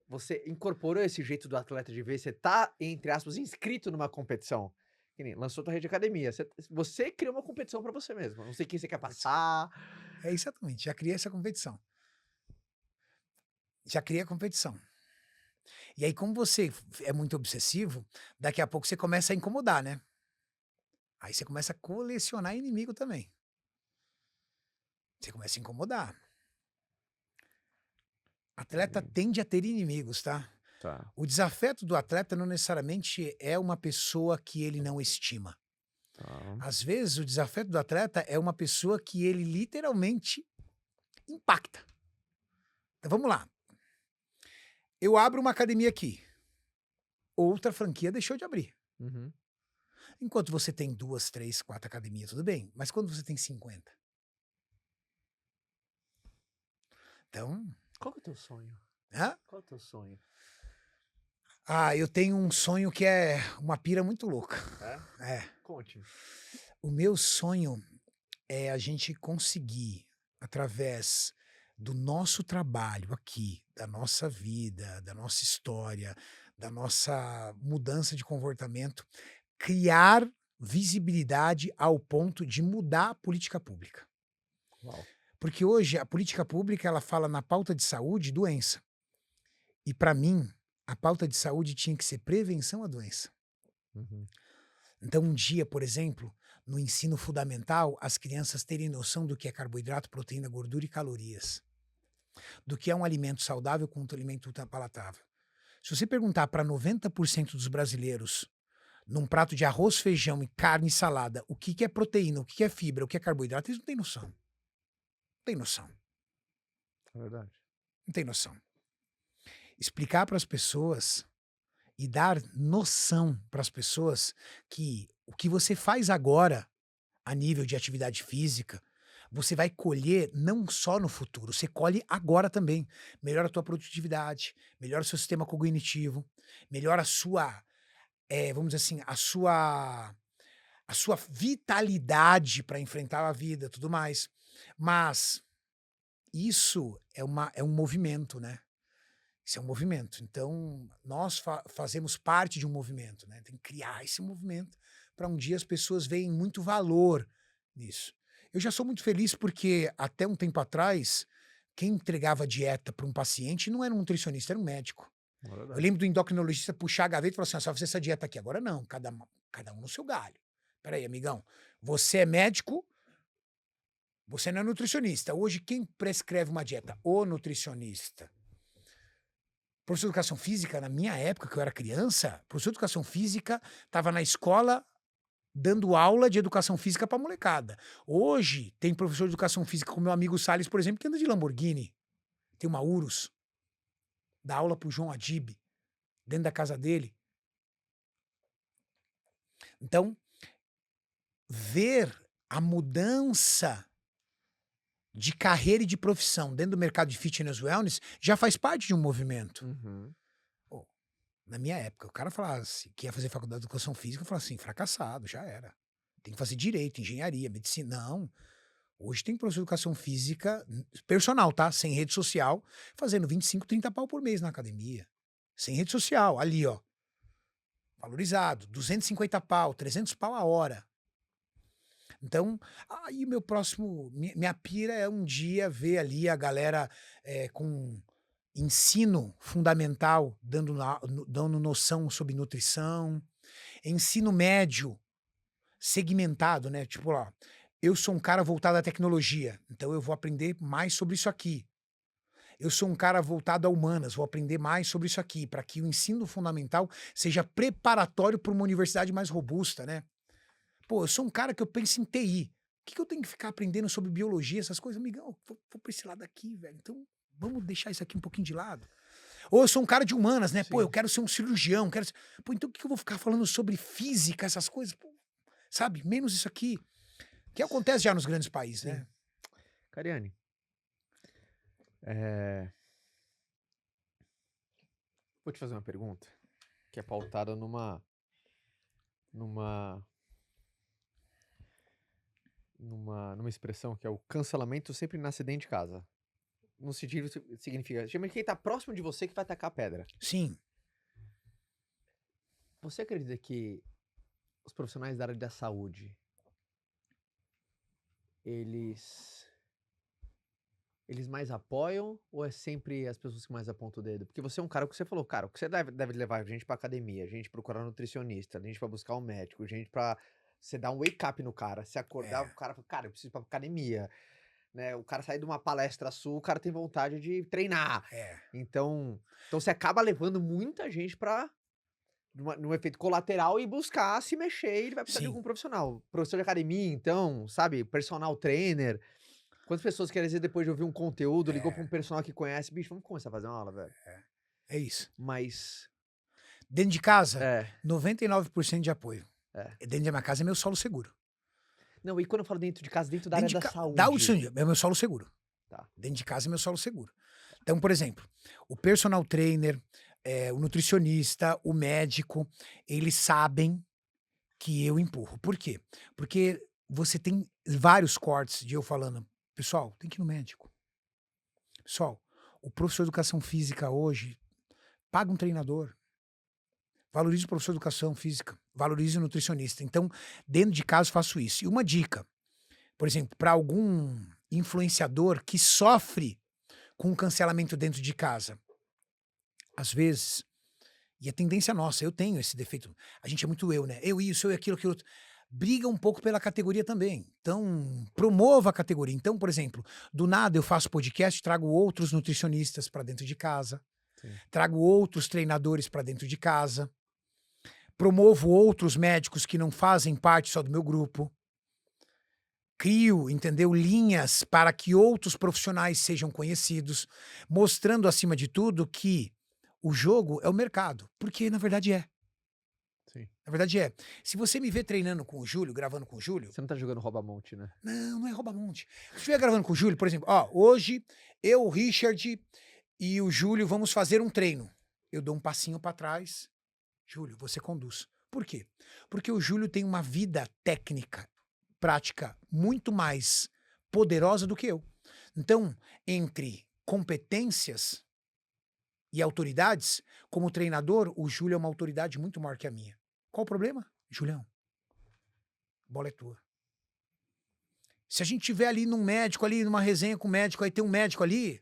você incorporou esse jeito do atleta de ver, você tá, entre aspas, inscrito numa competição, que nem lançou tua rede de academia, você criou uma competição pra você mesmo. Não sei quem você quer passar. Exatamente, já criei essa competição. Já criei a competição. E aí, como você é muito obsessivo, daqui a pouco você começa a incomodar, né? Aí você começa a colecionar inimigo também. Você começa a incomodar. Atleta tende a ter inimigos, tá? O desafeto do atleta não necessariamente é uma pessoa que ele não estima. Tá. Às vezes, o desafeto do atleta é uma pessoa que ele literalmente impacta. Então, vamos lá. Eu abro uma academia aqui. Outra franquia deixou de abrir. Uhum. Enquanto você tem 2, 3, 4 academias, tudo bem. Mas quando você tem 50? Então, Qual que é o teu sonho? hã? Qual é o teu sonho? Eu tenho um sonho que é uma pira muito louca. É? É. Conte. O meu sonho é a gente conseguir, através do nosso trabalho aqui, da nossa vida, da nossa história, da nossa mudança de comportamento, criar visibilidade ao ponto de mudar a política pública. Uau. Porque hoje a política pública ela fala na pauta de saúde doença. E para mim, a pauta de saúde tinha que ser prevenção à doença. Uhum. Então, um dia, por exemplo, no ensino fundamental, as crianças terem noção do que é carboidrato, proteína, gordura e calorias. Do que é um alimento saudável com um alimento ultrapalatável. Se você perguntar para 90% dos brasileiros, num prato de arroz, feijão e carne e salada, o que que é proteína, o que que é fibra, o que é carboidrato, eles não têm noção. Não tem noção. É verdade. Não tem noção. Explicar para as pessoas e dar noção para as pessoas que o que você faz agora, a nível de atividade física, você vai colher não só no futuro, você colhe agora também. Melhora a tua produtividade, melhora o seu sistema cognitivo, melhora a sua, vamos dizer assim, a sua vitalidade para enfrentar a vida, tudo mais. Mas isso é um movimento, né? Isso é um movimento. Então, nós fazemos parte de um movimento, né? Tem que criar esse movimento para um dia as pessoas veem muito valor nisso. Eu já sou muito feliz porque até um tempo atrás, quem entregava dieta para um paciente não era um nutricionista, era um médico. É Eu verdade. lembro do endocrinologista puxar a gaveta e falar assim: "Ó, só fazer essa dieta aqui". Agora não, cada um no seu galho. Peraí, amigão, você é médico, você não é nutricionista. Hoje, quem prescreve uma dieta? O nutricionista. Professor de educação física, na minha época, que eu era criança, professor de educação física estava na escola dando aula de educação física para molecada. Hoje, tem professor de educação física, como meu amigo Salles, por exemplo, que anda de Lamborghini. Tem uma Urus. Dá aula pro João Adib, dentro da casa dele. Então, ver a mudança de carreira e de profissão dentro do mercado de fitness wellness já faz parte de um movimento. Uhum. Pô, na minha época, o cara falava assim, que ia fazer faculdade de educação física, eu falava assim, fracassado, já era. Tem que fazer direito, engenharia, medicina. Não. Hoje tem professor de educação física, personal, tá? Sem rede social, fazendo 25, 30 pau por mês na academia. Sem rede social, ali, ó. Valorizado. 250 pau, 300 pau a hora. Então, aí meu próximo, minha pira é um dia ver ali a galera com ensino fundamental, dando noção sobre nutrição, ensino médio segmentado, né? Tipo, ó, eu sou um cara voltado à tecnologia, então eu vou aprender mais sobre isso aqui. Eu sou um cara voltado a humanas, vou aprender mais sobre isso aqui, para que o ensino fundamental seja preparatório para uma universidade mais robusta, né? Pô, eu sou um cara que eu penso em TI. O que eu tenho que ficar aprendendo sobre biologia, essas coisas? Amigão, vou pra esse lado aqui, velho. Então, vamos deixar isso aqui um pouquinho de lado. Ou eu sou um cara de humanas, né? Pô, eu Sim. quero ser um cirurgião, quero ser... Pô, então o que eu vou ficar falando sobre física, essas coisas? Pô, sabe? Menos isso aqui. Que acontece já nos grandes países, Sim. né? Cariane, vou te fazer uma pergunta que é pautada numa expressão que é o cancelamento sempre nasce dentro de casa. No sentido significa, chama quem tá próximo de você que vai tacar a pedra. Sim. Você acredita que os profissionais da área da saúde, eles mais apoiam ou é sempre as pessoas que mais apontam o dedo? Porque você é um cara, o que você falou, cara, o que você deve levar a gente pra academia, gente procurar nutricionista, gente pra buscar um médico, gente pra você dar um wake up no cara, se acordar, É. o cara fala, cara, eu preciso ir pra academia, né? O cara sai de uma palestra sua, o cara tem vontade de treinar. É. Então você acaba levando muita gente pra num efeito colateral e buscar se mexer, e ele vai precisar de Sim. algum profissional. Professor de academia, então, sabe? Personal trainer. Quantas pessoas querem dizer, depois de ouvir um conteúdo, ligou pra um personal que conhece, bicho, vamos começar a fazer uma aula, velho. É isso. Mas, Dentro de casa, é, 99% de apoio. é. Dentro da minha casa é meu solo seguro. Não, e quando eu falo dentro de casa, dentro da área Dentro da de saúde. é meu solo seguro. Tá. Dentro de casa é meu solo seguro. Então, por exemplo, o personal trainer, o nutricionista, o médico, eles sabem que eu empurro. Por quê? Porque você tem vários cortes de eu falando, pessoal, tem que ir no médico. Pessoal, o professor de educação física hoje paga um treinador. Valorize o professor de educação física, valorize o nutricionista. Então, dentro de casa, eu faço isso. E uma dica, por exemplo, para algum influenciador que sofre com o cancelamento dentro de casa, às vezes, e a tendência nossa, eu tenho esse defeito, a gente é muito eu, né? Eu isso, eu aquilo, aquilo outro. Briga um pouco pela categoria também. Então, promova a categoria. Então, por exemplo, do nada eu faço podcast, trago outros nutricionistas para dentro de casa, trago outros treinadores para dentro de casa, promovo outros médicos que não fazem parte só do meu grupo. Crio, entendeu? Linhas para que outros profissionais sejam conhecidos, mostrando acima de tudo que o jogo é o mercado, porque na verdade é. Sim. Na verdade é. Se você me vê treinando com o Júlio, gravando com o Júlio, Você não tá jogando rouba-monte, né? não é rouba-monte. Se eu estiver gravando com o Júlio, por exemplo, ó, hoje eu, o Richard e o Júlio vamos fazer um treino. Eu dou um passinho para trás. Júlio, você conduz. Por quê? Porque o Júlio tem uma vida técnica, prática, muito mais poderosa do que eu. Então, entre competências e autoridades, como treinador, o Júlio é uma autoridade muito maior que a minha. Qual o problema? Julião, bola é tua. Se a gente tiver ali num médico, ali numa resenha com o médico, aí tem um médico ali,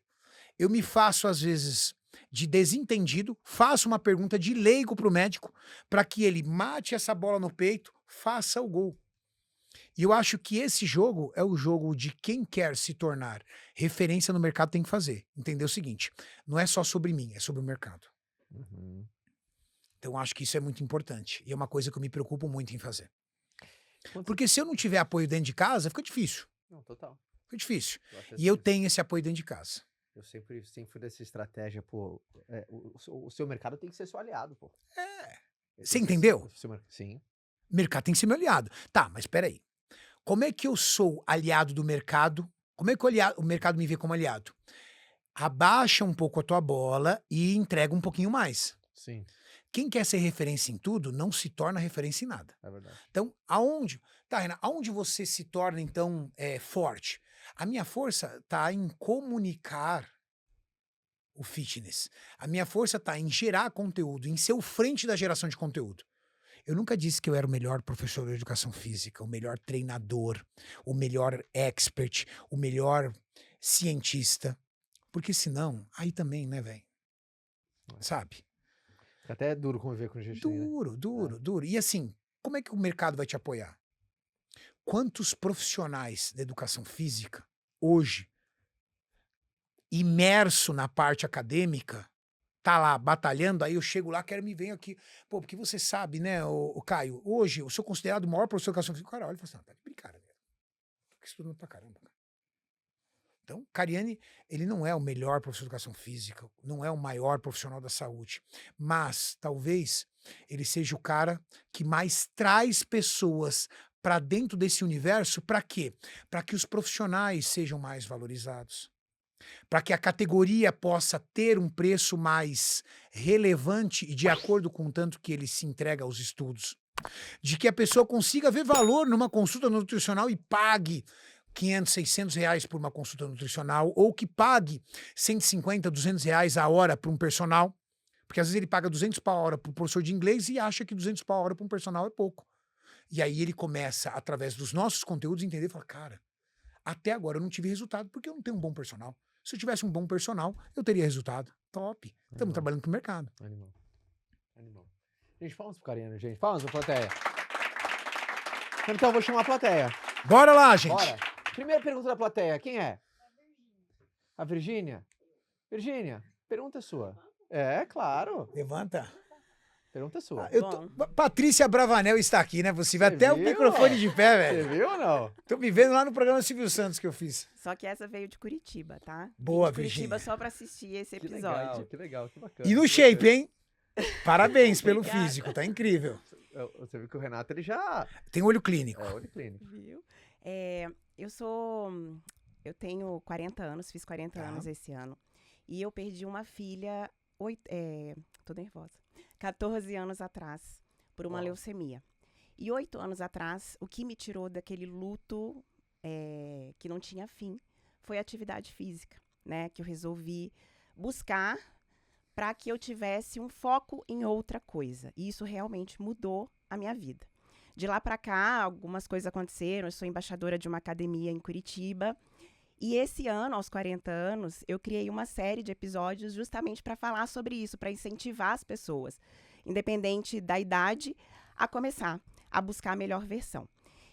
eu me faço às vezes de desentendido, faço uma pergunta de leigo pro médico, para que ele mate essa bola no peito, faça o gol. E eu acho que esse jogo é o jogo de quem quer se tornar referência no mercado tem que fazer. Entender o seguinte, não é só sobre mim, é sobre o mercado. Uhum. Então eu acho que isso é muito importante. E é uma coisa que eu me preocupo muito em fazer. Quando Porque se eu não tiver apoio dentro de casa, fica difícil. Não, total. Fica difícil. Eu acho E eu assim, tenho esse apoio dentro de casa. eu sempre fui dessa estratégia, pô. O seu mercado tem que ser seu aliado, pô. Ele Você tem que ser entendeu? Sim. Mercado tem que ser meu aliado. Tá, mas peraí. Como é que eu sou aliado do mercado? Como é que o mercado me vê como aliado? Abaixa um pouco a tua bola e entrega um pouquinho mais. Sim, Quem quer ser referência em tudo não se torna referência em nada. é verdade. Então, aonde? Tá, Renan, aonde você se torna, então, forte? A minha força tá em comunicar o fitness. A minha força tá em gerar conteúdo, em ser o frente da geração de conteúdo. Eu nunca disse que eu era o melhor professor de educação física, o melhor treinador, o melhor expert, o melhor cientista. Porque senão, aí também, né, velho? Sabe? Fica até duro conviver com gente assim, né? Duro. E assim, como é que o mercado vai te apoiar? Quantos profissionais da educação física, hoje, imerso na parte acadêmica, tá lá batalhando, aí eu chego lá, quero me ver aqui. Pô, porque você sabe, né, o Caio, hoje eu sou considerado o maior professor de educação física. O cara olha e fala assim, não, tá de brincadeira. Tô estudando pra caramba, cara. Então, Cariani, ele não é o melhor professor de educação física, não é o maior profissional da saúde, mas talvez ele seja o cara que mais traz pessoas para dentro desse universo, para quê? Para que os profissionais sejam mais valorizados, para que a categoria possa ter um preço mais relevante e de acordo com o tanto que ele se entrega aos estudos, de que a pessoa consiga ver valor numa consulta nutricional e pague 500, 600 reais por uma consulta nutricional, ou que pague 150, 200 reais a hora para um personal, porque às vezes ele paga 200 por hora para um professor de inglês e acha que 200 por hora para um personal é pouco. E aí ele começa, através dos nossos conteúdos, a entender e fala, cara, até agora eu não tive resultado porque eu não tenho um bom personal. Se eu tivesse um bom personal, eu teria resultado. Top. Estamos trabalhando pro mercado. Animal. Gente, palmas pro Cariani, gente. Palmas pra plateia. Então eu vou chamar a plateia. Bora lá, gente. Bora. Primeira pergunta da plateia, quem é? A Virgínia. Virgínia, pergunta sua. É, claro. Levanta. Pergunta sua. Patrícia Bravanel está aqui, né? Você vai Você até o viu? microfone de pé, Você velho. viu ou não? Tô me vendo lá no programa Silvio Santos que eu fiz. Só que essa veio de Curitiba, tá? Vim Boa, de Curitiba Virgínia. só pra assistir esse Que episódio. legal, que bacana. E no que shape, bacana. hein? Parabéns pelo Obrigada. físico, tá incrível. Você viu que o Renato, ele já... Tem olho clínico. É, olho clínico. Viu? Eu tenho 40 anos, fiz 40 Tá. anos esse ano. E eu perdi uma filha, tô nervosa, 14 anos atrás, por uma Uau. leucemia. E 8 anos atrás, o que me tirou daquele luto que não tinha fim foi a atividade física, né? Que eu resolvi buscar para que eu tivesse um foco em outra coisa. E isso realmente mudou a minha vida. De lá para cá, algumas coisas aconteceram. Eu sou embaixadora de uma academia em Curitiba. E esse ano, aos 40 anos, eu criei uma série de episódios justamente para falar sobre isso, para incentivar as pessoas, independente da idade, a começar a buscar a melhor versão.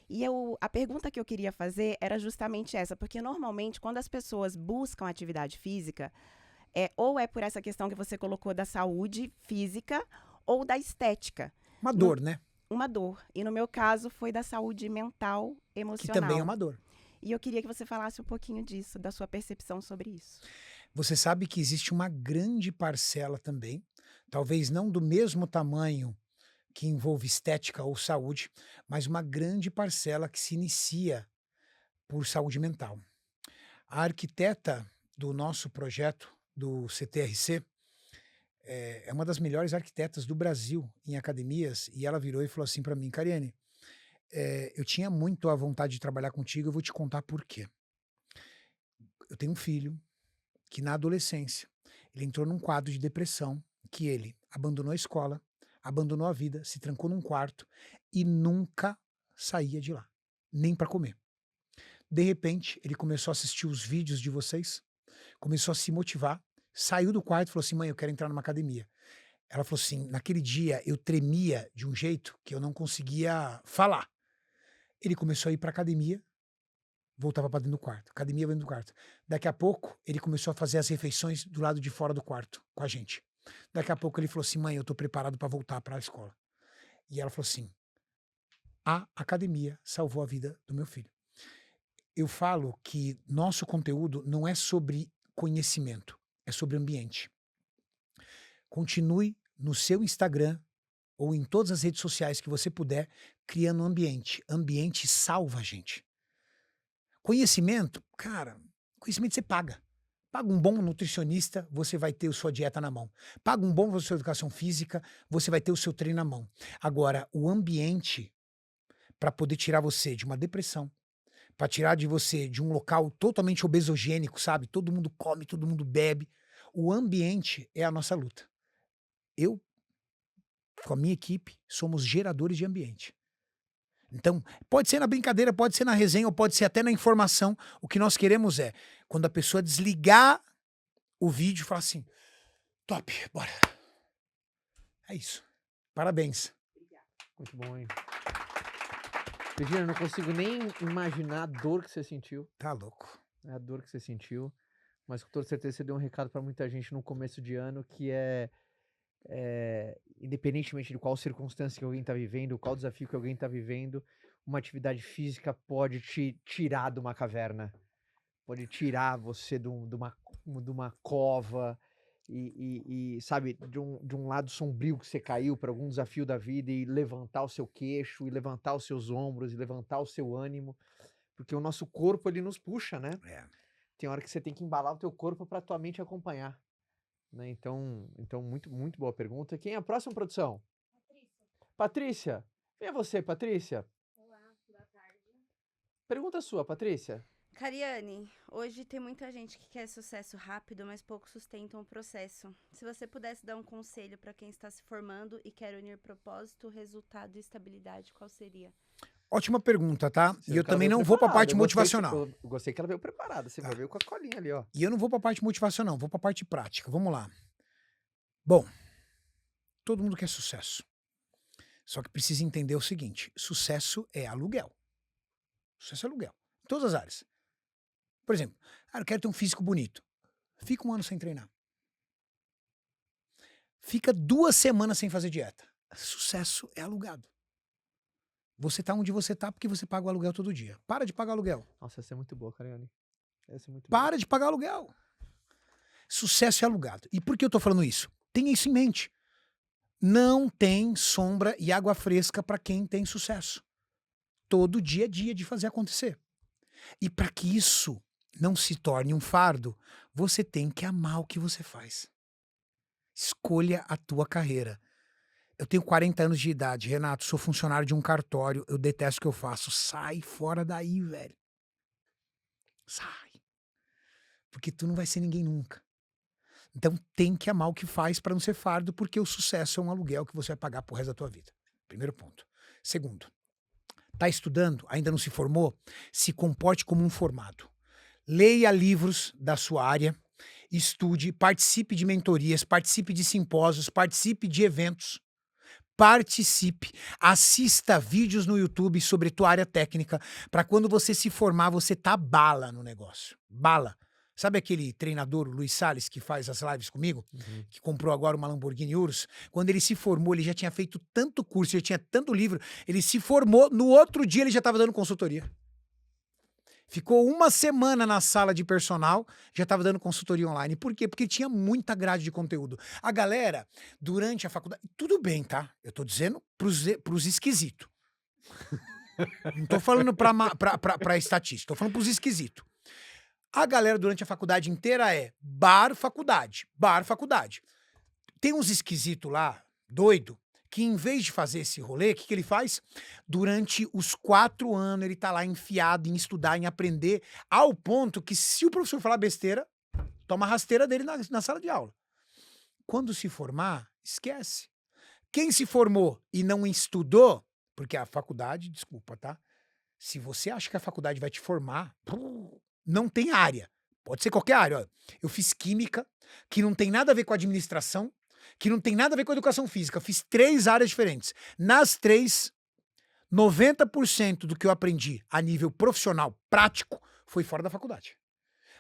E a pergunta que eu queria fazer era justamente essa, porque normalmente quando as pessoas buscam atividade física, ou é por essa questão que você colocou da saúde física ou da estética. Uma dor, né? Uma dor. E no meu caso foi da saúde mental, Que emocional. também é uma dor. E eu queria que você falasse um pouquinho disso, da sua percepção sobre isso. Você sabe que existe uma grande parcela também, talvez não do mesmo tamanho que envolve estética ou saúde, mas uma grande parcela que se inicia por saúde mental. A arquiteta do nosso projeto, do CTRC, é uma das melhores arquitetas do Brasil em academias, e ela virou e falou assim para mim: Cariane, eu tinha muito a vontade de trabalhar contigo, eu vou te contar por quê. Eu tenho um filho que na adolescência, ele entrou num quadro de depressão, que ele abandonou a escola, abandonou a vida, se trancou num quarto e nunca saía de lá, nem para comer. De repente, ele começou a assistir os vídeos de vocês, começou a se motivar, saiu do quarto e falou assim: mãe, eu quero entrar numa academia. Ela falou assim: naquele dia eu tremia de um jeito que eu não conseguia falar. Ele começou a ir para academia, voltava para dentro do quarto, academia dentro do quarto. Daqui a pouco, ele começou a fazer as refeições do lado de fora do quarto com a gente. Daqui a pouco ele falou assim: mãe, eu tô preparado para voltar para a escola. E ela falou assim: a academia salvou a vida do meu filho. Eu falo que nosso conteúdo não é sobre conhecimento, é sobre ambiente. Continue no seu Instagram ou em todas as redes sociais que você puder, criando um ambiente. Ambiente salva a gente. Conhecimento, cara, conhecimento você paga. Paga um bom nutricionista, você vai ter a sua dieta na mão. Paga um bom professor de educação física, você vai ter o seu treino na mão. Agora, o ambiente, para poder tirar você de uma depressão, para tirar de você de um local totalmente obesogênico, sabe? Todo mundo come, todo mundo bebe. O ambiente é a nossa luta. Eu, com a minha equipe, somos geradores de ambiente. Então, pode ser na brincadeira, pode ser na resenha, ou pode ser até na informação. O que nós queremos é, quando a pessoa desligar o vídeo, falar assim: top, bora. É isso. Parabéns. Muito bom, hein? Virgínia, eu não consigo nem imaginar a dor que você sentiu. Tá louco. A dor que você sentiu. Mas com toda certeza você deu um recado para muita gente no começo de ano, que independentemente de qual circunstância que alguém está vivendo, qual desafio que alguém está vivendo, uma atividade física pode te tirar de uma caverna, pode tirar você de uma cova e sabe, de um lado sombrio que você caiu para algum desafio da vida e levantar o seu queixo, e levantar os seus ombros, e levantar o seu ânimo, porque o nosso corpo, ele nos puxa, né? Tem hora que você tem que embalar o teu corpo para tua mente acompanhar. Né? Então, muito, muito boa pergunta. Quem é a próxima, produção? Patrícia. Quem é você, Patrícia? Olá, boa tarde. Pergunta sua, Patrícia. Cariane, hoje tem muita gente que quer sucesso rápido, mas pouco sustentam o processo. Se você pudesse dar um conselho para quem está se formando e quer unir propósito, resultado e estabilidade, qual seria? Ótima pergunta, tá? Você E viu eu que ela também veio não vou pra preparada. parte Eu gostei motivacional. eu gostei que ela veio preparada. Você veio com a colinha ali, ó. E eu não vou pra parte motivacional, vou pra parte prática. Vamos lá. Bom, todo mundo quer sucesso. Só que precisa entender o seguinte: sucesso é aluguel. Sucesso é aluguel. Em todas as áreas. Por exemplo, eu quero ter um físico bonito. Fica um ano sem treinar. Fica 2 semanas sem fazer dieta. Sucesso é alugado. Você tá onde você tá porque você paga o aluguel todo dia. Para de pagar aluguel. Nossa, essa é muito boa, Cariani. Essa é muito boa. Para de pagar aluguel. Sucesso é alugado. E por que eu tô falando isso? Tenha isso em mente. Não tem sombra e água fresca para quem tem sucesso. Todo dia é dia de fazer acontecer. E para que isso não se torne um fardo, você tem que amar o que você faz. Escolha a tua carreira. Eu tenho 40 anos de idade, Renato, sou funcionário de um cartório, eu detesto o que eu faço. Sai fora daí, velho. Sai. Porque tu não vai ser ninguém nunca. Então tem que amar o que faz para não ser fardo, porque o sucesso é um aluguel que você vai pagar pro resto da tua vida. Primeiro ponto. Segundo, tá estudando, ainda não se formou? Se comporte como um formado. Leia livros da sua área, estude, participe de mentorias, participe de simpósios, participe de eventos. Participe, assista vídeos no YouTube sobre tua área técnica, para quando você se formar, você tá bala no negócio. Bala. Sabe aquele treinador, o Luiz Salles, que faz as lives comigo? Que comprou agora uma Lamborghini Urus? Quando ele se formou, ele já tinha feito tanto curso, já tinha tanto livro, ele se formou, no outro dia ele já estava dando consultoria. Ficou 1 semana na sala de personal, já estava dando consultoria online. Por quê? Porque tinha muita grade de conteúdo. A galera, durante a faculdade... Tudo bem, tá? Eu tô dizendo pros esquisitos. Não tô falando pra estatística, tô falando pros esquisitos. A galera durante a faculdade inteira é bar, faculdade, bar, faculdade. Tem uns esquisitos lá, doido, que em vez de fazer esse rolê, o que ele faz? Durante os 4 anos ele tá lá enfiado em estudar, em aprender, ao ponto que se o professor falar besteira, toma a rasteira dele na sala de aula. Quando se formar, esquece. Quem se formou e não estudou, porque a faculdade, desculpa, tá? Se você acha que a faculdade vai te formar, não tem área. Pode ser qualquer área. Ó. Eu fiz química, que não tem nada a ver com administração, que não tem nada a ver com educação física. Eu fiz 3 áreas diferentes. Nas 3, 90% do que eu aprendi a nível profissional, prático, foi fora da faculdade.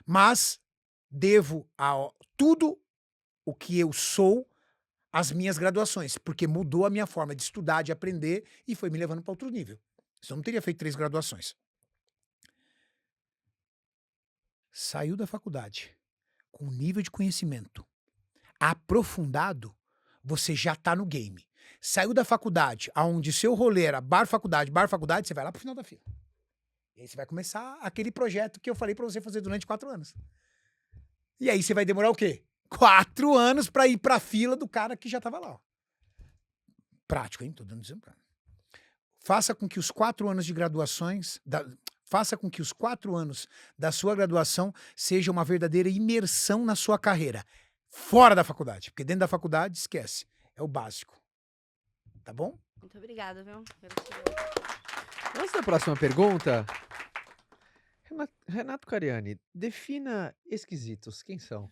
Mas devo a tudo o que eu sou às minhas graduações, porque mudou a minha forma de estudar, de aprender e foi me levando para outro nível. Senão eu não teria feito 3 graduações. Saiu da faculdade com um nível de conhecimento aprofundado, você já tá no game. Saiu da faculdade, aonde seu rolê era bar, faculdade, você vai lá pro final da fila. E aí você vai começar aquele projeto que eu falei pra você fazer durante 4 anos. E aí você vai demorar o quê? 4 anos pra ir pra fila do cara que já tava lá. Ó. Prático, hein? Tô dando exemplo. Faça com que os 4 anos de graduações... Faça com que os 4 anos da sua graduação seja uma verdadeira imersão na sua carreira. Fora da faculdade. Porque dentro da faculdade, esquece. É o básico. Tá bom? Muito obrigada, viu? Antes da próxima pergunta, Renato Cariani, defina esquisitos. Quem são?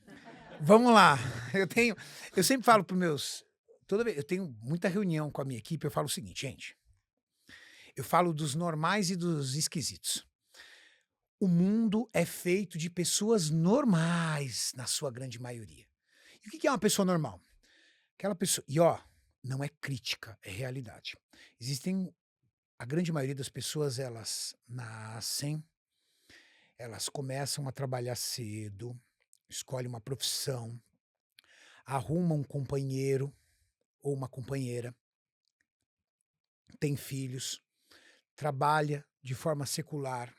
Vamos lá. Eu sempre falo pros meus... Toda vez, eu tenho muita reunião com a minha equipe, eu falo o seguinte, gente. Eu falo dos normais e dos esquisitos. O mundo é feito de pessoas normais, na sua grande maioria. E o que é uma pessoa normal? Aquela pessoa... E ó, não é crítica, é realidade. Existem... A grande maioria das pessoas, elas nascem, elas começam a trabalhar cedo, escolhem uma profissão, arrumam um companheiro ou uma companheira, tem filhos, trabalha de forma secular,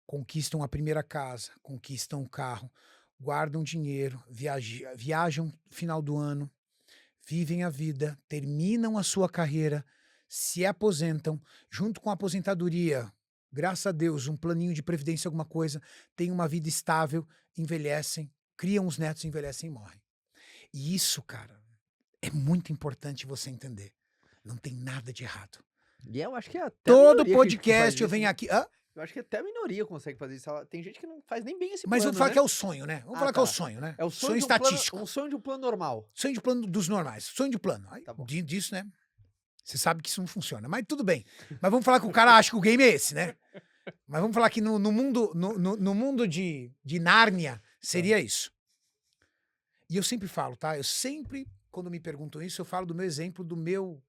conquistam a primeira casa, conquistam o carro, guardam dinheiro, viajam no final do ano, vivem a vida, terminam a sua carreira, se aposentam, junto com a aposentadoria, graças a Deus, um planinho de previdência, alguma coisa, têm uma vida estável, envelhecem, criam os netos, envelhecem e morrem. E isso, cara, é muito importante você entender. Não tem nada de errado. E eu acho que até todo podcast eu venho aqui... Hã? Eu acho que até a minoria consegue fazer isso. Tem gente que não faz nem bem esse plano, Mas vamos falar né? que é o sonho, né? Vamos falar que é o sonho, né? É o sonho estatístico. Um sonho de um plano normal. Sonho de plano dos normais. Sonho de plano. Aí, Tá bom. disso, né? Você sabe que isso não funciona. Mas tudo bem. Mas vamos falar que o cara acha que o game é esse, né? Mas vamos falar que no mundo de Nárnia seria isso. E eu sempre falo, tá? Eu sempre quando me perguntam isso, eu falo do meu exemplo do meu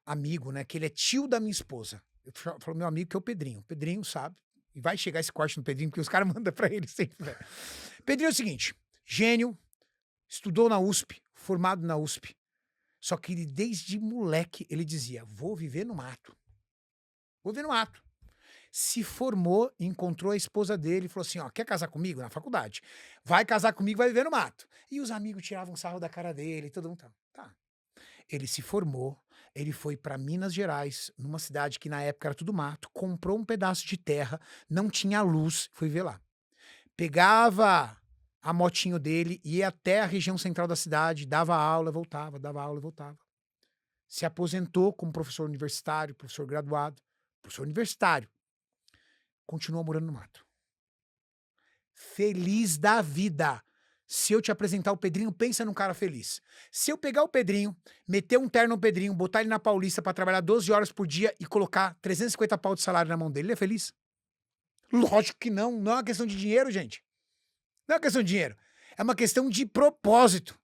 amigo, né? Que ele é tio da minha esposa. Eu falo meu amigo que é o Pedrinho. O Pedrinho sabe. E vai chegar esse corte no Pedrinho, porque os caras mandam pra ele sempre. Velho. Pedrinho é o seguinte, gênio, estudou na USP, formado na USP. Só que ele, desde moleque, ele dizia, vou viver no mato. Vou viver no mato. Se formou, encontrou a esposa dele e falou assim, ó, quer casar comigo? Na faculdade. Vai casar comigo, vai viver no mato. E os amigos tiravam sarro da cara dele, todo mundo tá. Ele se formou, ele foi para Minas Gerais, numa cidade que na época era tudo mato, comprou um pedaço de terra, não tinha luz, foi ver lá. Pegava a motinho dele, ia até a região central da cidade, dava aula, voltava, dava aula e voltava. Se aposentou como professor universitário, professor graduado, professor universitário. Continuou morando no mato. Feliz da vida. Se eu te apresentar o Pedrinho, pensa num cara feliz. Se eu pegar o Pedrinho, meter um terno no Pedrinho, botar ele na Paulista pra trabalhar 12 horas por dia e colocar 350 pau de salário na mão dele, ele é feliz? Lógico que não. Não é uma questão de dinheiro, gente. Não é uma questão de dinheiro. É uma questão de propósito.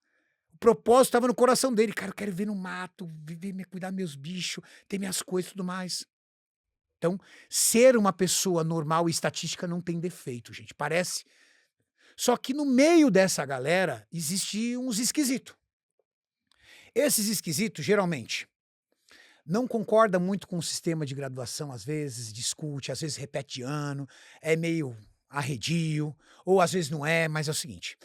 O propósito estava no coração dele. Cara, eu quero viver no mato, viver, cuidar dos meus bichos, ter minhas coisas e tudo mais. Então, ser uma pessoa normal e estatística não tem defeito, gente. Parece. Só que no meio dessa galera, existe uns esquisitos. Esses esquisitos, geralmente, não concorda muito com o sistema de graduação, às vezes discute, às vezes repete de ano, é meio arredio, ou às vezes não é, mas é o seguinte,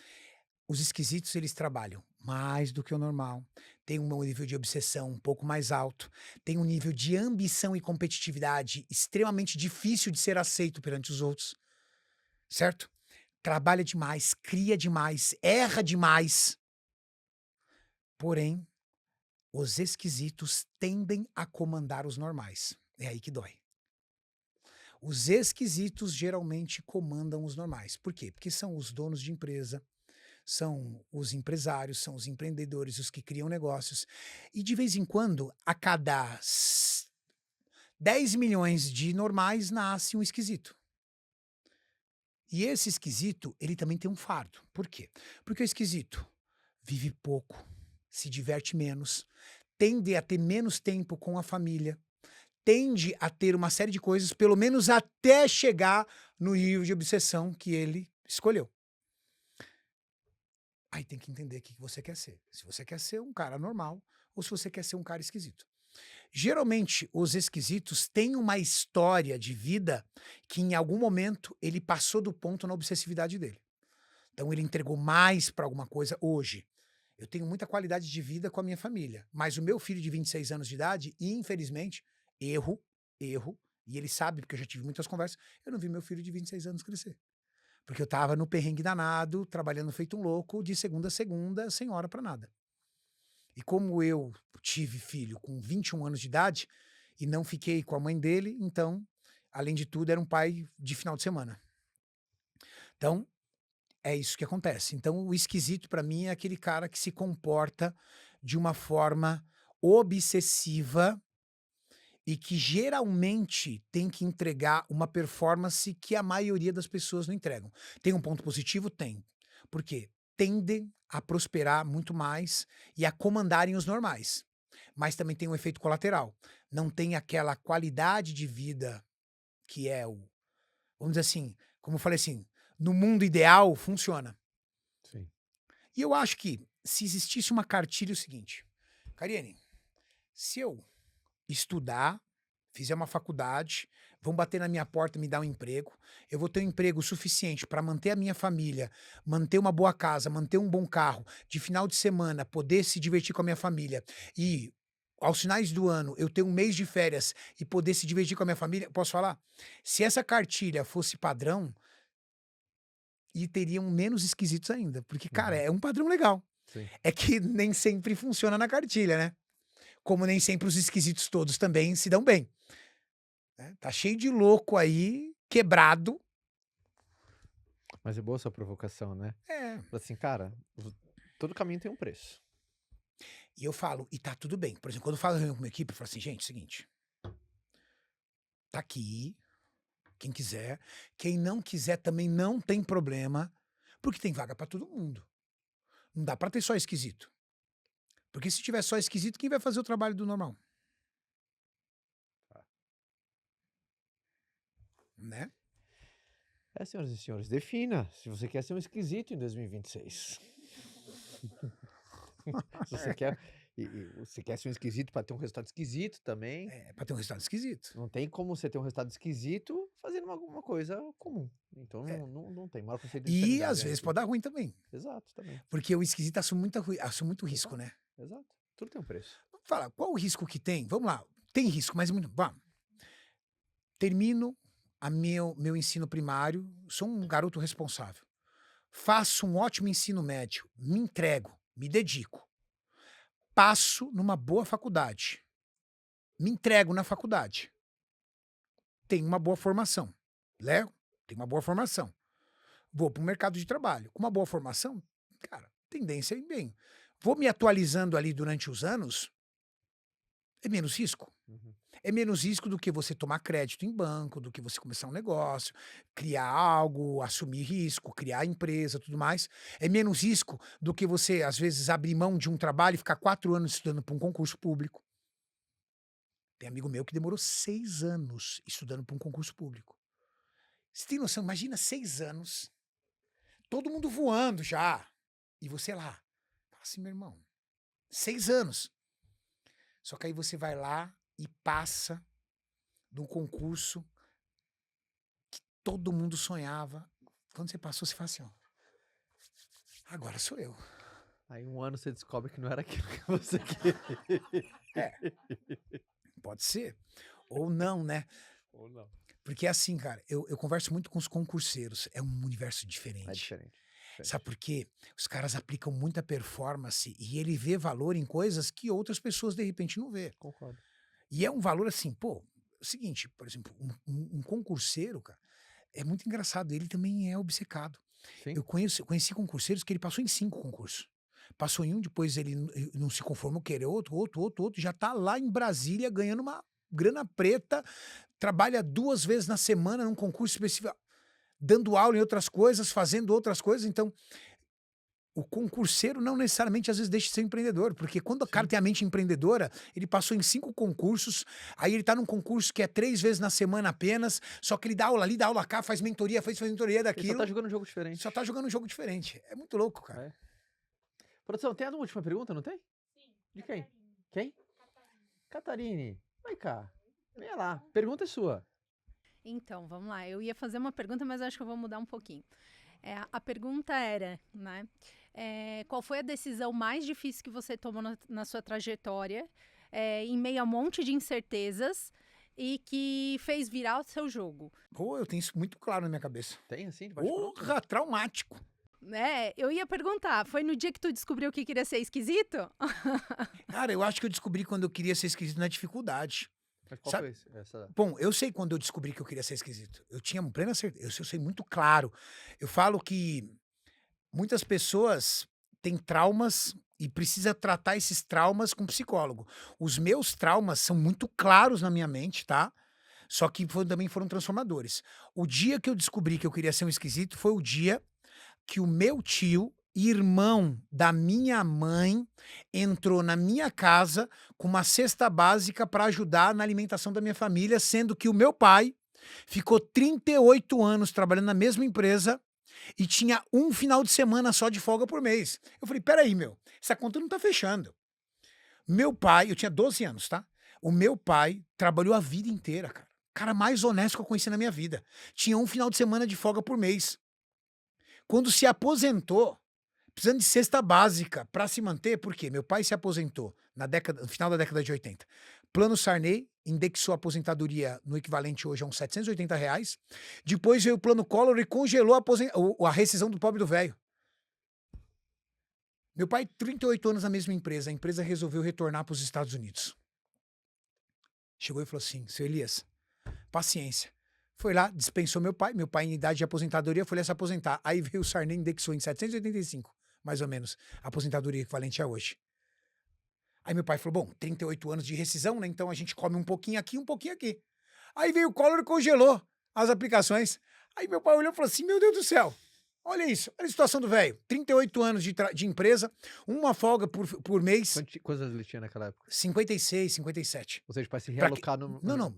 os esquisitos, eles trabalham mais do que o normal, tem um nível de obsessão um pouco mais alto, tem um nível de ambição e competitividade extremamente difícil de ser aceito perante os outros, certo? Trabalha demais, cria demais, erra demais. Porém, os esquisitos tendem a comandar os normais. É aí que dói. Os esquisitos geralmente comandam os normais. Por quê? Porque são os donos de empresa, são os empresários, são os empreendedores, os que criam negócios. E de vez em quando, a cada 10 milhões de normais, nasce um esquisito. E esse esquisito, ele também tem um fardo. Por quê? Porque o esquisito vive pouco, se diverte menos, tende a ter menos tempo com a família, tende a ter uma série de coisas, pelo menos até chegar no nível de obsessão que ele escolheu. Aí tem que entender o que você quer ser. Se você quer ser um cara normal ou se você quer ser um cara esquisito. Geralmente, os esquisitos têm uma história de vida que em algum momento ele passou do ponto na obsessividade dele. Então ele entregou mais para alguma coisa hoje. Eu tenho muita qualidade de vida com a minha família, mas o meu filho de 26 anos de idade, infelizmente, erro, e ele sabe, porque eu já tive muitas conversas, eu não vi meu filho de 26 anos crescer. Porque eu tava no perrengue danado, trabalhando feito um louco, de segunda a segunda, sem hora para nada. E como eu tive filho com 21 anos de idade e não fiquei com a mãe dele, então, além de tudo, era um pai de final de semana. Então, é isso que acontece. Então, o esquisito para mim é aquele cara que se comporta de uma forma obsessiva e que geralmente tem que entregar uma performance que a maioria das pessoas não entregam. Tem um ponto positivo? Tem. Por quê? Tendem a prosperar muito mais e a comandarem os normais. Mas também tem um efeito colateral. Não tem aquela qualidade de vida que é o... Vamos dizer assim, como eu falei assim, no mundo ideal funciona. Sim. E eu acho que se existisse uma cartilha é o seguinte, Cariane, se eu estudar, fizer uma faculdade, vão bater na minha porta e me dar um emprego, eu vou ter um emprego suficiente para manter a minha família, manter uma boa casa, manter um bom carro, de final de semana poder se divertir com a minha família e aos finais do ano eu ter um mês de férias e poder se divertir com a minha família, posso falar? Se essa cartilha fosse padrão, e teriam menos esquisitos ainda, porque, cara, é um padrão legal. Sim. É que nem sempre funciona na cartilha, né? Como nem sempre os esquisitos todos também se dão bem. Tá cheio de louco aí, quebrado. Mas é boa essa provocação, né? É. Assim, cara, todo caminho tem um preço. E eu falo, e tá tudo bem. Por exemplo, quando eu falo reunião com uma equipe, eu falo assim, gente, é o seguinte. Tá aqui, quem quiser. Quem não quiser também não tem problema, porque tem vaga pra todo mundo. Não dá pra ter só esquisito. Porque se tiver só esquisito, quem vai fazer o trabalho do normal? Né? Senhoras e senhores, defina se você quer ser um esquisito em 2026. Se você quer, você quer ser um esquisito para ter um resultado esquisito também. É, pra ter um resultado esquisito. Não tem como você ter um resultado esquisito fazendo alguma coisa comum. Então não tem. Maior conceito de E insanidade às vezes aqui. pode dar ruim também. Exato, também. Porque o esquisito assume muito risco, né? Exato. Tudo tem um preço. Vamos falar, qual o risco que tem? Vamos lá. Tem risco, mas muito. Vamos. Termino meu ensino primário, sou um garoto responsável. Faço um ótimo ensino médio, me entrego, me dedico. Passo numa boa faculdade. Me entrego na faculdade. Tenho uma boa formação. Léo, tenho uma boa formação. Vou para o mercado de trabalho. Com uma boa formação, cara, tendência é ir bem. Vou me atualizando ali durante os anos, é menos risco. É menos risco do que você tomar crédito em banco, do que você começar um negócio, criar algo, assumir risco, criar empresa, tudo mais. É menos risco do que você, às vezes, abrir mão de um trabalho e ficar 4 anos estudando para um concurso público. Tem amigo meu que demorou 6 anos estudando para um concurso público. Você tem noção? Imagina 6 anos, todo mundo voando já, e você lá. Fala assim, meu irmão, 6 anos. Só que aí você vai lá e passa de um concurso que todo mundo sonhava. Quando você passou, você fala assim, ó, agora sou eu. Aí um ano você descobre que não era aquilo que você queria. Pode ser. Ou não, né? Ou não. Porque assim, cara, eu converso muito com os concurseiros. É um universo diferente. É diferente. Sabe por quê? Os caras aplicam muita performance e ele vê valor em coisas que outras pessoas, de repente, não vê. Concordo. E é um valor assim, pô, é o seguinte, por exemplo, um concurseiro, cara, é muito engraçado, ele também é obcecado. Sim. Eu conheci concurseiros que ele passou em 5 concursos. Passou em um, depois ele não se conformou, querer outro, já tá lá em Brasília ganhando uma grana preta, trabalha 2 vezes na semana num concurso específico, dando aula em outras coisas, fazendo outras coisas, então o concurseiro não necessariamente às vezes deixa de ser empreendedor, porque quando o cara tem a mente empreendedora, ele passou em 5 concursos, aí ele tá num concurso que é 3 vezes na semana apenas, só que ele dá aula ali, dá aula cá, faz mentoria Ele daquilo. só tá jogando um jogo diferente. Só tá jogando um jogo diferente. É muito louco, cara. Produção, tem a última pergunta, não tem? Sim. De quem? Quem? Catarine. Vai cá. Venha lá. Pergunta é sua. Então, vamos lá. Eu ia fazer uma pergunta, mas acho que eu vou mudar um pouquinho. A pergunta era, né? Qual foi a decisão mais difícil que você tomou na sua trajetória, em meio a um monte de incertezas e que fez virar o seu jogo? Pô, eu tenho isso muito claro na minha cabeça. Tem assim? Debaixo de pronto? Porra, traumático. Eu ia perguntar, foi no dia que tu descobriu que queria ser esquisito? Cara, eu acho que eu descobri quando eu queria ser esquisito na dificuldade. Mas qual Sabe? foi essa? Bom, eu sei quando eu descobri que eu queria ser esquisito. Eu tinha plena certeza, eu sei muito claro. Eu falo que muitas pessoas têm traumas e precisa tratar esses traumas com psicólogo. Os meus traumas são muito claros na minha mente, tá? Só que também foram transformadores. O dia que eu descobri que eu queria ser um esquisito foi o dia que o meu tio, irmão da minha mãe, entrou na minha casa com uma cesta básica para ajudar na alimentação da minha família, sendo que o meu pai ficou 38 anos trabalhando na mesma empresa e tinha um final de semana só de folga por mês. Eu falei, peraí, essa conta não tá fechando. Meu pai, eu tinha 12 anos, tá? O meu pai trabalhou a vida inteira, cara. Cara mais honesto que eu conheci na minha vida. Tinha um final de semana de folga por mês. Quando se aposentou, precisando de cesta básica para se manter, por quê? Meu pai se aposentou no final da década de 80. Plano Sarney indexou a aposentadoria no equivalente hoje a uns R$780. Depois veio o Plano Collor e congelou a rescisão do pobre do velho. Meu pai, 38 anos na mesma empresa. A empresa resolveu retornar para os Estados Unidos. Chegou e falou assim, seu Elias, paciência. Foi lá, dispensou meu pai em idade de aposentadoria, foi lá se aposentar. Aí veio o Sarney, indexou em 785, mais ou menos, a aposentadoria equivalente a hoje. Aí meu pai falou, bom, 38 anos de rescisão, né? Então a gente come um pouquinho aqui, um pouquinho aqui. Aí veio o Collor e congelou as aplicações. Aí meu pai olhou e falou assim, meu Deus do céu, Olha isso, olha a situação do velho. 38 anos de empresa, uma folga por mês, Quantos anos ele tinha naquela época? 56, 57. Ou seja, para se Pra realocar no... Não,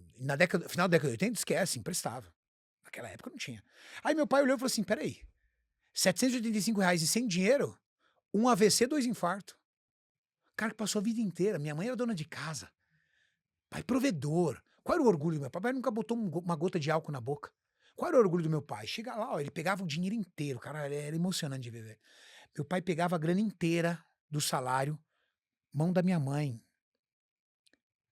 final da década de 80, esquece, emprestava. Naquela época não tinha. Aí meu pai olhou e falou assim, peraí, R$785 e sem dinheiro, um AVC, 2 infartos. Cara que passou a vida inteira, minha mãe era dona de casa, pai provedor. Qual era o orgulho do meu pai? Meu pai nunca botou uma gota de álcool na boca. Qual era o orgulho do meu pai? Chega lá, ó, ele pegava o dinheiro inteiro, cara, era emocionante de ver, velho. Meu pai pegava a grana inteira do salário, mão da minha mãe.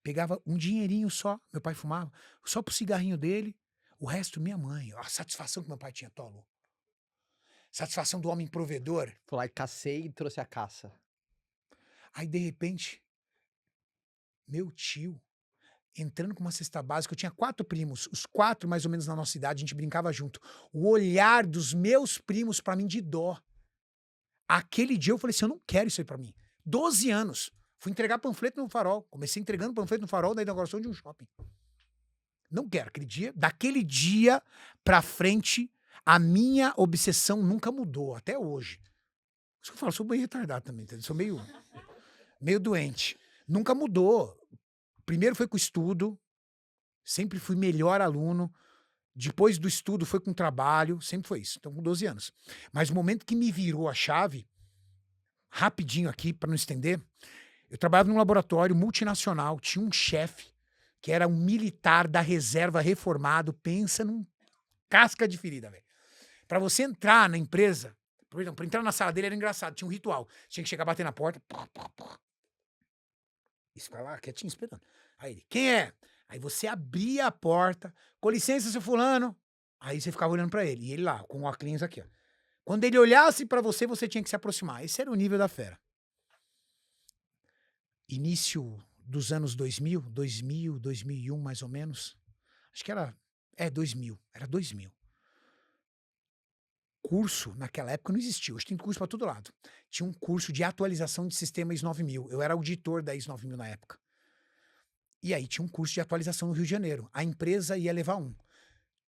Pegava um dinheirinho só, meu pai fumava, só pro cigarrinho dele, o resto minha mãe. Ó, a satisfação que meu pai tinha, tolo. Satisfação do homem provedor. Foi lá e cacei e trouxe a caça. Aí, de repente, meu tio, entrando com uma cesta básica, eu tinha 4 primos, os 4 mais ou menos na nossa idade, a gente brincava junto. O olhar dos meus primos pra mim de dó. Aquele dia eu falei assim, eu não quero isso aí pra mim. 12 anos. Fui entregar panfleto no Farol. Comecei entregando panfleto no Farol da inauguração de um shopping. Não quero. Daquele dia pra frente, a minha obsessão nunca mudou, até hoje. Isso que eu falo, sou meio retardado também, entendeu? Sou meio doente. Nunca mudou. Primeiro foi com o estudo, sempre fui melhor aluno. Depois do estudo foi com o trabalho, sempre foi isso. Então, com 12 anos. Mas o momento que me virou a chave, rapidinho aqui, para não estender, eu trabalhava num laboratório multinacional, tinha um chefe que era um militar da reserva reformado, pensa num casca de ferida, velho. Pra você entrar na empresa, por exemplo, pra entrar na sala dele era engraçado, tinha um ritual. Tinha que chegar, bater na porta, e ficar lá quietinho esperando. Aí ele, quem é? Aí você abria a porta, com licença, seu fulano. Aí você ficava olhando pra ele, e ele lá, com o óculos aqui, ó. Quando ele olhasse pra você, você tinha que se aproximar. Esse era o nível da fera. Início dos anos 2000, 2001 mais ou menos. Acho que era 2000, era 2000. Curso, naquela época não existia, hoje tem curso para todo lado. Tinha um curso de atualização de sistema ISO 9000. Eu era auditor da ISO 9000 na época. E aí tinha um curso de atualização no Rio de Janeiro. A empresa ia levar um.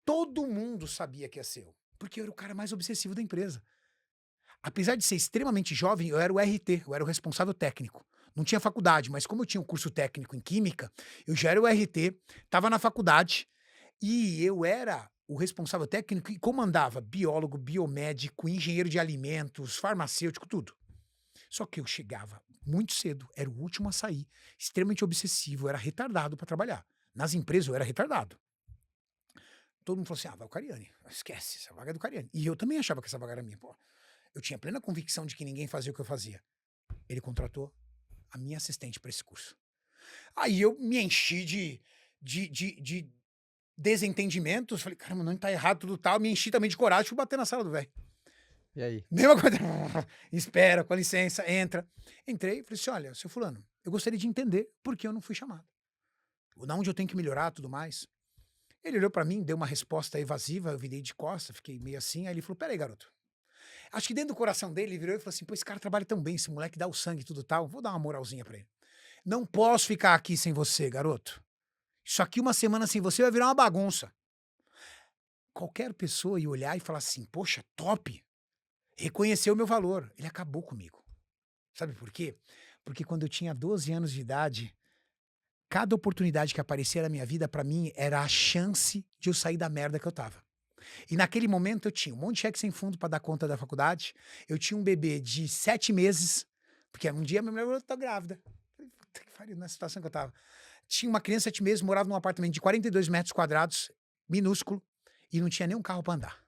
Todo mundo sabia que ia ser eu, porque eu era o cara mais obsessivo da empresa. Apesar de ser extremamente jovem, eu era o RT, eu era o responsável técnico. Não tinha faculdade, mas como eu tinha um curso técnico em química, eu já era o RT, estava na faculdade e eu era o responsável técnico e comandava biólogo, biomédico, engenheiro de alimentos, farmacêutico, tudo. Só que eu chegava muito cedo, era o último a sair, extremamente obsessivo, eu era retardado para trabalhar. Nas empresas eu era retardado. Todo mundo falou assim, vai o Cariani, esquece, essa vaga é do Cariani. E eu também achava que essa vaga era minha, pô. Eu tinha plena convicção de que ninguém fazia o que eu fazia. Ele contratou a minha assistente para esse curso. Aí eu me enchi de desentendimentos, falei, caramba, não tá errado, tudo tal, me enchi também de coragem, fui bater na sala do velho. E aí? Mesma coisa, espera, com licença, entra. Entrei e falei assim, olha, seu fulano, eu gostaria de entender por que eu não fui chamado. Da onde eu tenho que melhorar, tudo mais. Ele olhou pra mim, deu uma resposta evasiva, eu virei de costas, fiquei meio assim, aí ele falou, peraí, garoto. Acho que dentro do coração dele, ele virou e falou assim, pô, esse cara trabalha tão bem, esse moleque dá o sangue e tudo tal, vou dar uma moralzinha pra ele. Não posso ficar aqui sem você, garoto. Isso aqui, uma semana sem você, vai virar uma bagunça. Qualquer pessoa ia olhar e falar assim, poxa, top. Reconheceu o meu valor. Ele acabou comigo. Sabe por quê? Porque quando eu tinha 12 anos de idade, cada oportunidade que aparecia na minha vida, pra mim, era a chance de eu sair da merda que eu tava. E naquele momento eu tinha um monte de cheque sem fundo pra dar conta da faculdade, eu tinha um bebê de 7 meses, porque um dia minha mulher falou, eu tô grávida. Puta que pariu, na situação que eu tava. Tinha uma criança de 7 meses, morava num apartamento de 42 metros quadrados, minúsculo, e não tinha nem um carro pra andar.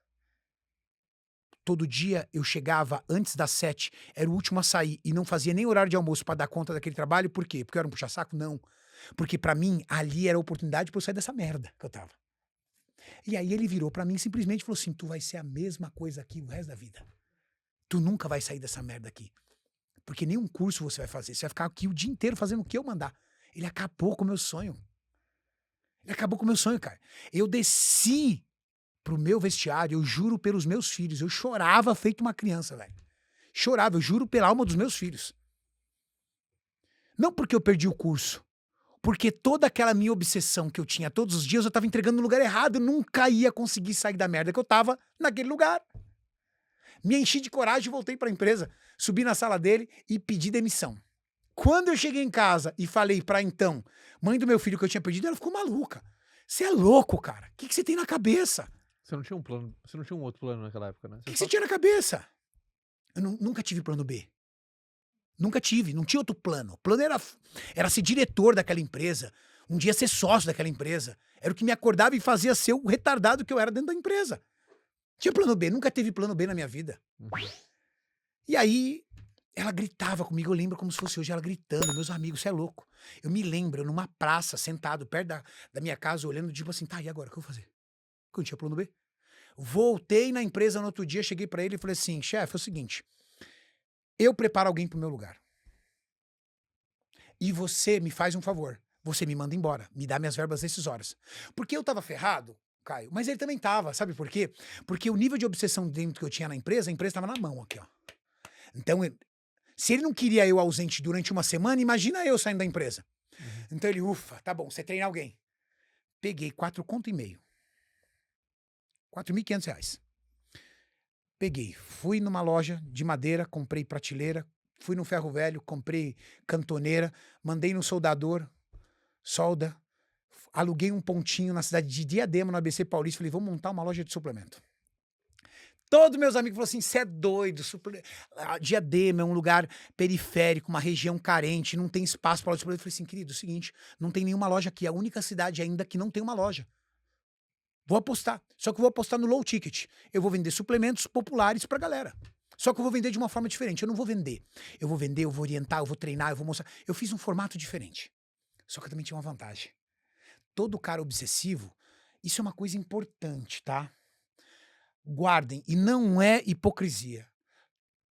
Todo dia eu chegava antes das 7, era o último a sair, e não fazia nem horário de almoço pra dar conta daquele trabalho, por quê? Porque eu era um puxa-saco? Não. Porque pra mim, ali era a oportunidade pra eu sair dessa merda que eu tava. E aí ele virou pra mim e simplesmente falou assim, tu vai ser a mesma coisa aqui o resto da vida. Tu nunca vai sair dessa merda aqui. Porque nenhum curso você vai fazer, você vai ficar aqui o dia inteiro fazendo o que eu mandar. Ele acabou com o meu sonho. Ele acabou com o meu sonho, cara. Eu desci pro meu vestiário, eu juro pelos meus filhos, eu chorava feito uma criança, velho. Chorava, eu juro pela alma dos meus filhos. Não porque eu perdi o curso, porque toda aquela minha obsessão que eu tinha todos os dias, eu tava entregando no lugar errado, eu nunca ia conseguir sair da merda que eu tava naquele lugar. Me enchi de coragem e voltei para a empresa. Subi na sala dele e pedi demissão. Quando eu cheguei em casa e falei pra então, mãe do meu filho que eu tinha perdido, ela ficou maluca. Você é louco, cara. O que você tem na cabeça? Você não tinha um plano, você não tinha um outro plano naquela época, né? O que você tinha na cabeça? Eu nunca tive plano B. Nunca tive, não tinha outro plano. O plano era ser diretor daquela empresa, um dia ser sócio daquela empresa. Era o que me acordava e fazia ser o retardado que eu era dentro da empresa. Tinha plano B, nunca teve plano B na minha vida. E aí, ela gritava comigo, eu lembro como se fosse hoje, ela gritando, meus amigos, você é louco. Eu me lembro, numa praça, sentado perto da minha casa, olhando, tipo assim, tá, e agora, o que eu vou fazer? Porque eu não tinha plano B. Voltei na empresa no outro dia, cheguei pra ele e falei assim, chefe, é o seguinte, eu preparo alguém pro meu lugar. E você me faz um favor, você me manda embora, me dá minhas verbas decisórias. Porque eu tava ferrado, Caio, mas ele também tava, sabe por quê? Porque o nível de obsessão dentro que eu tinha na empresa, a empresa tava na mão aqui, ó. Então, se ele não queria eu ausente durante uma semana, imagina eu saindo da empresa. Então ele, ufa, tá bom, você treina alguém. Peguei 4,5 conto. R$4.500. Peguei, fui numa loja de madeira, comprei prateleira, fui no ferro velho, comprei cantoneira, mandei no soldador, solda, aluguei um pontinho na cidade de Diadema, no ABC Paulista, falei, vamos montar uma loja de suplemento. Todos meus amigos falaram assim, você é doido, Diadema é um lugar periférico, uma região carente, não tem espaço para loja de suplemento. Eu falei assim, querido, é o seguinte, não tem nenhuma loja aqui, é a única cidade ainda que não tem uma loja. Vou apostar, só que eu vou apostar no low ticket. Eu vou vender suplementos populares pra galera. Só que eu vou vender de uma forma diferente, eu não vou vender. Eu vou orientar, eu vou treinar, eu vou mostrar. Eu fiz um formato diferente. Só que eu também tinha uma vantagem. Todo cara obsessivo, isso é uma coisa importante, tá? Guardem, e não é hipocrisia.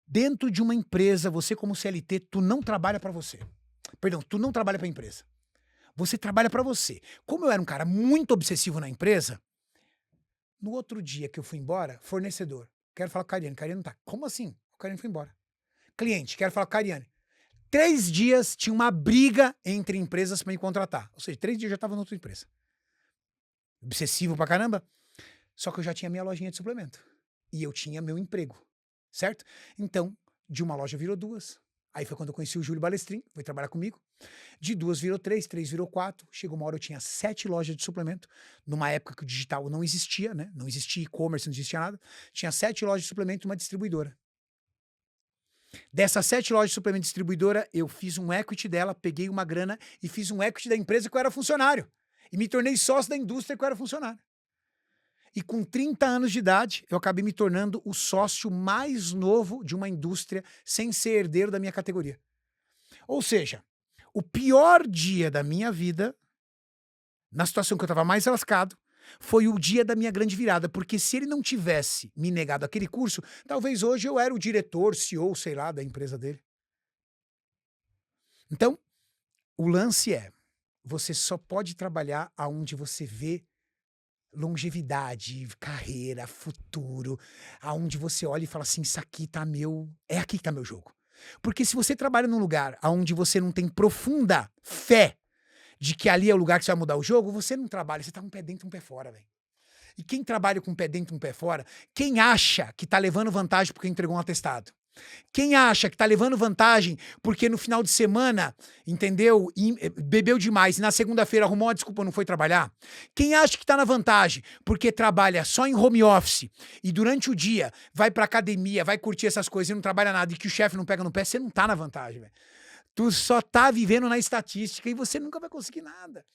Dentro de uma empresa, você como CLT, tu não trabalha pra você. Perdão, tu não trabalha pra empresa. Você trabalha pra você. Como eu era um cara muito obsessivo na empresa, no outro dia que eu fui embora, fornecedor, quero falar com a Cariane. Cariane não tá. Como assim? O Cariane foi embora. Cliente, quero falar com a Cariane. 3 dias tinha uma briga entre empresas pra me contratar. Ou seja, 3 dias eu já tava em outra empresa. Obsessivo pra caramba. Só que eu já tinha minha lojinha de suplemento. E eu tinha meu emprego. Certo? Então, de uma loja virou 2. Aí foi quando eu conheci o Júlio Balestrin, foi trabalhar comigo. De 2 virou 3, 3 virou 4. Chegou uma hora eu tinha 7 lojas de suplemento. Numa época que o digital não existia, né? Não existia e-commerce, não existia nada. Tinha 7 lojas de suplemento e uma distribuidora. Dessas 7 lojas de suplemento distribuidora, eu fiz um equity dela, peguei uma grana e fiz um equity da empresa que eu era funcionário. E me tornei sócio da indústria que eu era funcionário. E com 30 anos de idade, eu acabei me tornando o sócio mais novo de uma indústria sem ser herdeiro da minha categoria. Ou seja, o pior dia da minha vida, na situação que eu estava mais lascado, foi o dia da minha grande virada. Porque se ele não tivesse me negado aquele curso, talvez hoje eu era o diretor, CEO, sei lá, da empresa dele. Então, o lance é, você só pode trabalhar aonde você vê longevidade, carreira, futuro, aonde você olha e fala assim, isso aqui tá é aqui que tá meu jogo. Porque se você trabalha num lugar aonde você não tem profunda fé de que ali é o lugar que você vai mudar o jogo, você não trabalha, você tá um pé dentro e um pé fora, velho. E quem trabalha com um pé dentro e um pé fora, quem acha que tá levando vantagem porque entregou um atestado? Quem acha que tá levando vantagem porque no final de semana, entendeu? Bebeu demais e na segunda-feira arrumou uma desculpa e não foi trabalhar? Quem acha que tá na vantagem porque trabalha só em home office e durante o dia vai pra academia, vai curtir essas coisas e não trabalha nada e que o chefe não pega no pé, você não tá na vantagem, velho. Tu só tá vivendo na estatística e você nunca vai conseguir nada.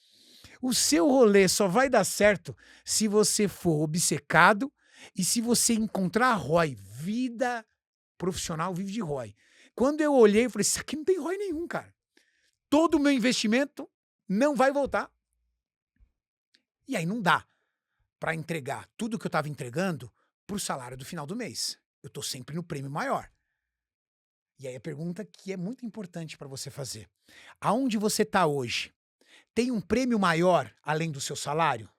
O seu rolê só vai dar certo se você for obcecado e se você encontrar ROI, vida profissional vive de ROI. Quando eu olhei, eu falei, isso aqui não tem ROI nenhum, cara. Todo o meu investimento não vai voltar. E aí não dá para entregar tudo que eu estava entregando pro salário do final do mês. Eu tô sempre no prêmio maior. E aí a pergunta que é muito importante para você fazer. Aonde você tá hoje? Tem um prêmio maior além do seu salário?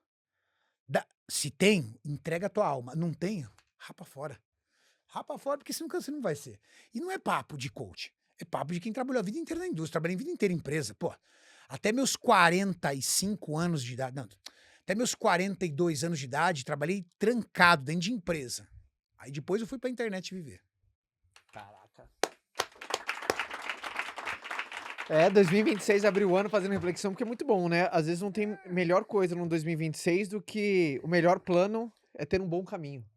Se tem, entrega a tua alma. Não tem, rapa fora. Rapa fora, porque senão você não vai ser. E não é papo de coach. É papo de quem trabalhou a vida inteira na indústria. Trabalhei a vida inteira em empresa. Pô, até meus 45 anos de idade... Não, até meus 42 anos de idade, trabalhei trancado dentro de empresa. Aí depois eu fui pra internet viver. Caraca. 2026 abriu o ano fazendo reflexão, porque é muito bom, né? Às vezes não tem melhor coisa no 2026 do que o melhor plano é ter um bom caminho.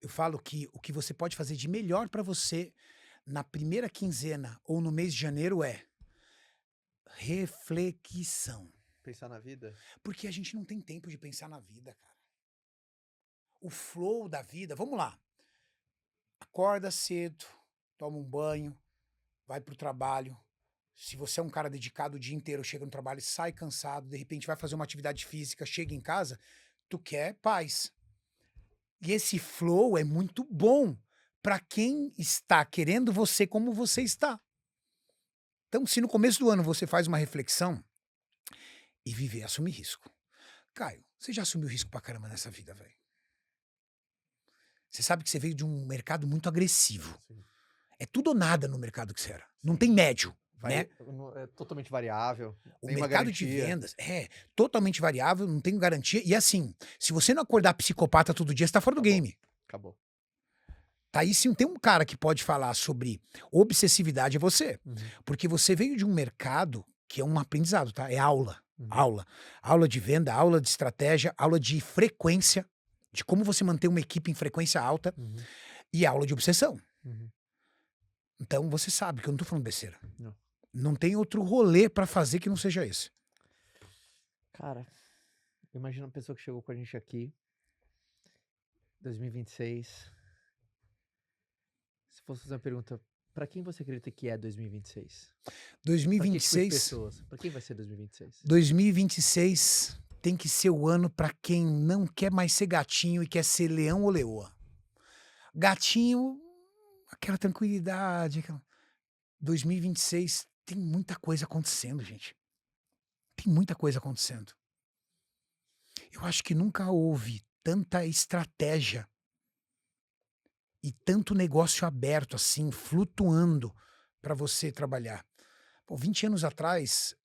Eu falo que o que você pode fazer de melhor pra você na primeira quinzena ou no mês de janeiro é reflexão. Pensar na vida. Porque a gente não tem tempo de pensar na vida, cara. O flow da vida, vamos lá. Acorda cedo, toma um banho, vai pro trabalho. Se você é um cara dedicado o dia inteiro, chega no trabalho, sai cansado, de repente vai fazer uma atividade física, chega em casa, tu quer paz. E esse flow é muito bom para quem está querendo você como você está. Então, se no começo do ano você faz uma reflexão e viver, assumir risco. Caio, você já assumiu risco pra caramba nessa vida, velho. Você sabe que você veio de um mercado muito agressivo. Sim. É tudo ou nada no mercado que você era. Não tem médio, né? É totalmente variável. O nenhuma mercado de garantia. vendas é totalmente variável, não tem garantia. E assim, se você não acordar psicopata todo dia, você tá fora do Acabou. game. Acabou. Tá aí, sim, tem um cara que pode falar sobre obsessividade, é você. Uhum. Porque você veio de um mercado que é um aprendizado, tá? É aula. Uhum. Aula. Aula de venda, aula de estratégia, aula de frequência, de como você manter uma equipe em frequência alta Uhum. e aula de obsessão. Uhum. Então você sabe que eu não tô falando besteira. Não. Não tem outro rolê pra fazer que não seja esse. Cara, imagina uma pessoa que chegou com a gente aqui, 2026. Se fosse fazer uma pergunta, pra quem você acredita que é 2026? Pra que tipo de 2026, pessoas? Pra quem vai ser 2026? 2026 tem que ser o ano pra quem não quer mais ser gatinho e quer ser leão ou leoa. Gatinho, aquela tranquilidade. 2026 tem muita coisa acontecendo, gente. Tem muita coisa acontecendo. Eu acho que nunca houve tanta estratégia e tanto negócio aberto assim, flutuando para você trabalhar. Pô, 20 anos atrás,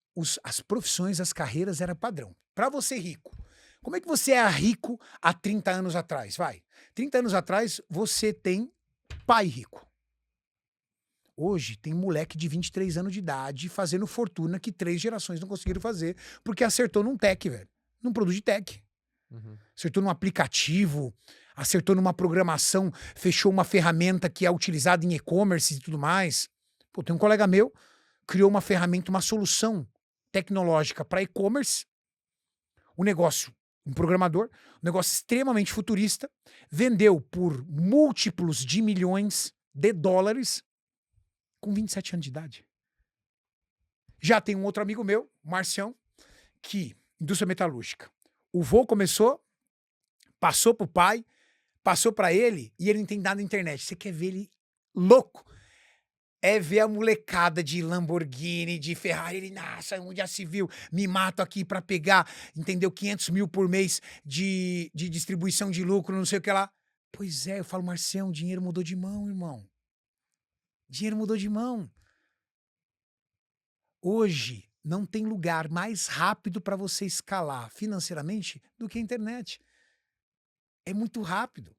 as profissões, as carreiras eram padrão. Para você rico. Como é que você era rico há 30 anos atrás? Vai. 30 anos atrás, você tem pai rico. Hoje tem moleque de 23 anos de idade fazendo fortuna que 3 gerações não conseguiram fazer porque acertou num tech, velho. Num produto de tech. Uhum. Acertou num aplicativo, acertou numa programação, fechou uma ferramenta que é utilizada em e-commerce e tudo mais. Pô, tem um colega meu, criou uma ferramenta, uma solução tecnológica para e-commerce. O negócio, um programador, um negócio extremamente futurista, vendeu por múltiplos de milhões de dólares com 27 anos de idade. Já tem um outro amigo meu, Marcião, que, indústria metalúrgica. O vô começou, passou pro pai, passou pra ele, e ele não tem nada na internet. Você quer ver ele louco? É ver a molecada de Lamborghini, de Ferrari, ele, nossa, onde já se viu? Me mato aqui pra pegar, entendeu? 500 mil por mês de distribuição de lucro, não sei o que lá. Pois é, eu falo, Marcião, o dinheiro mudou de mão, irmão. Dinheiro mudou de mão. Hoje, não tem lugar mais rápido para você escalar financeiramente do que a internet. É muito rápido.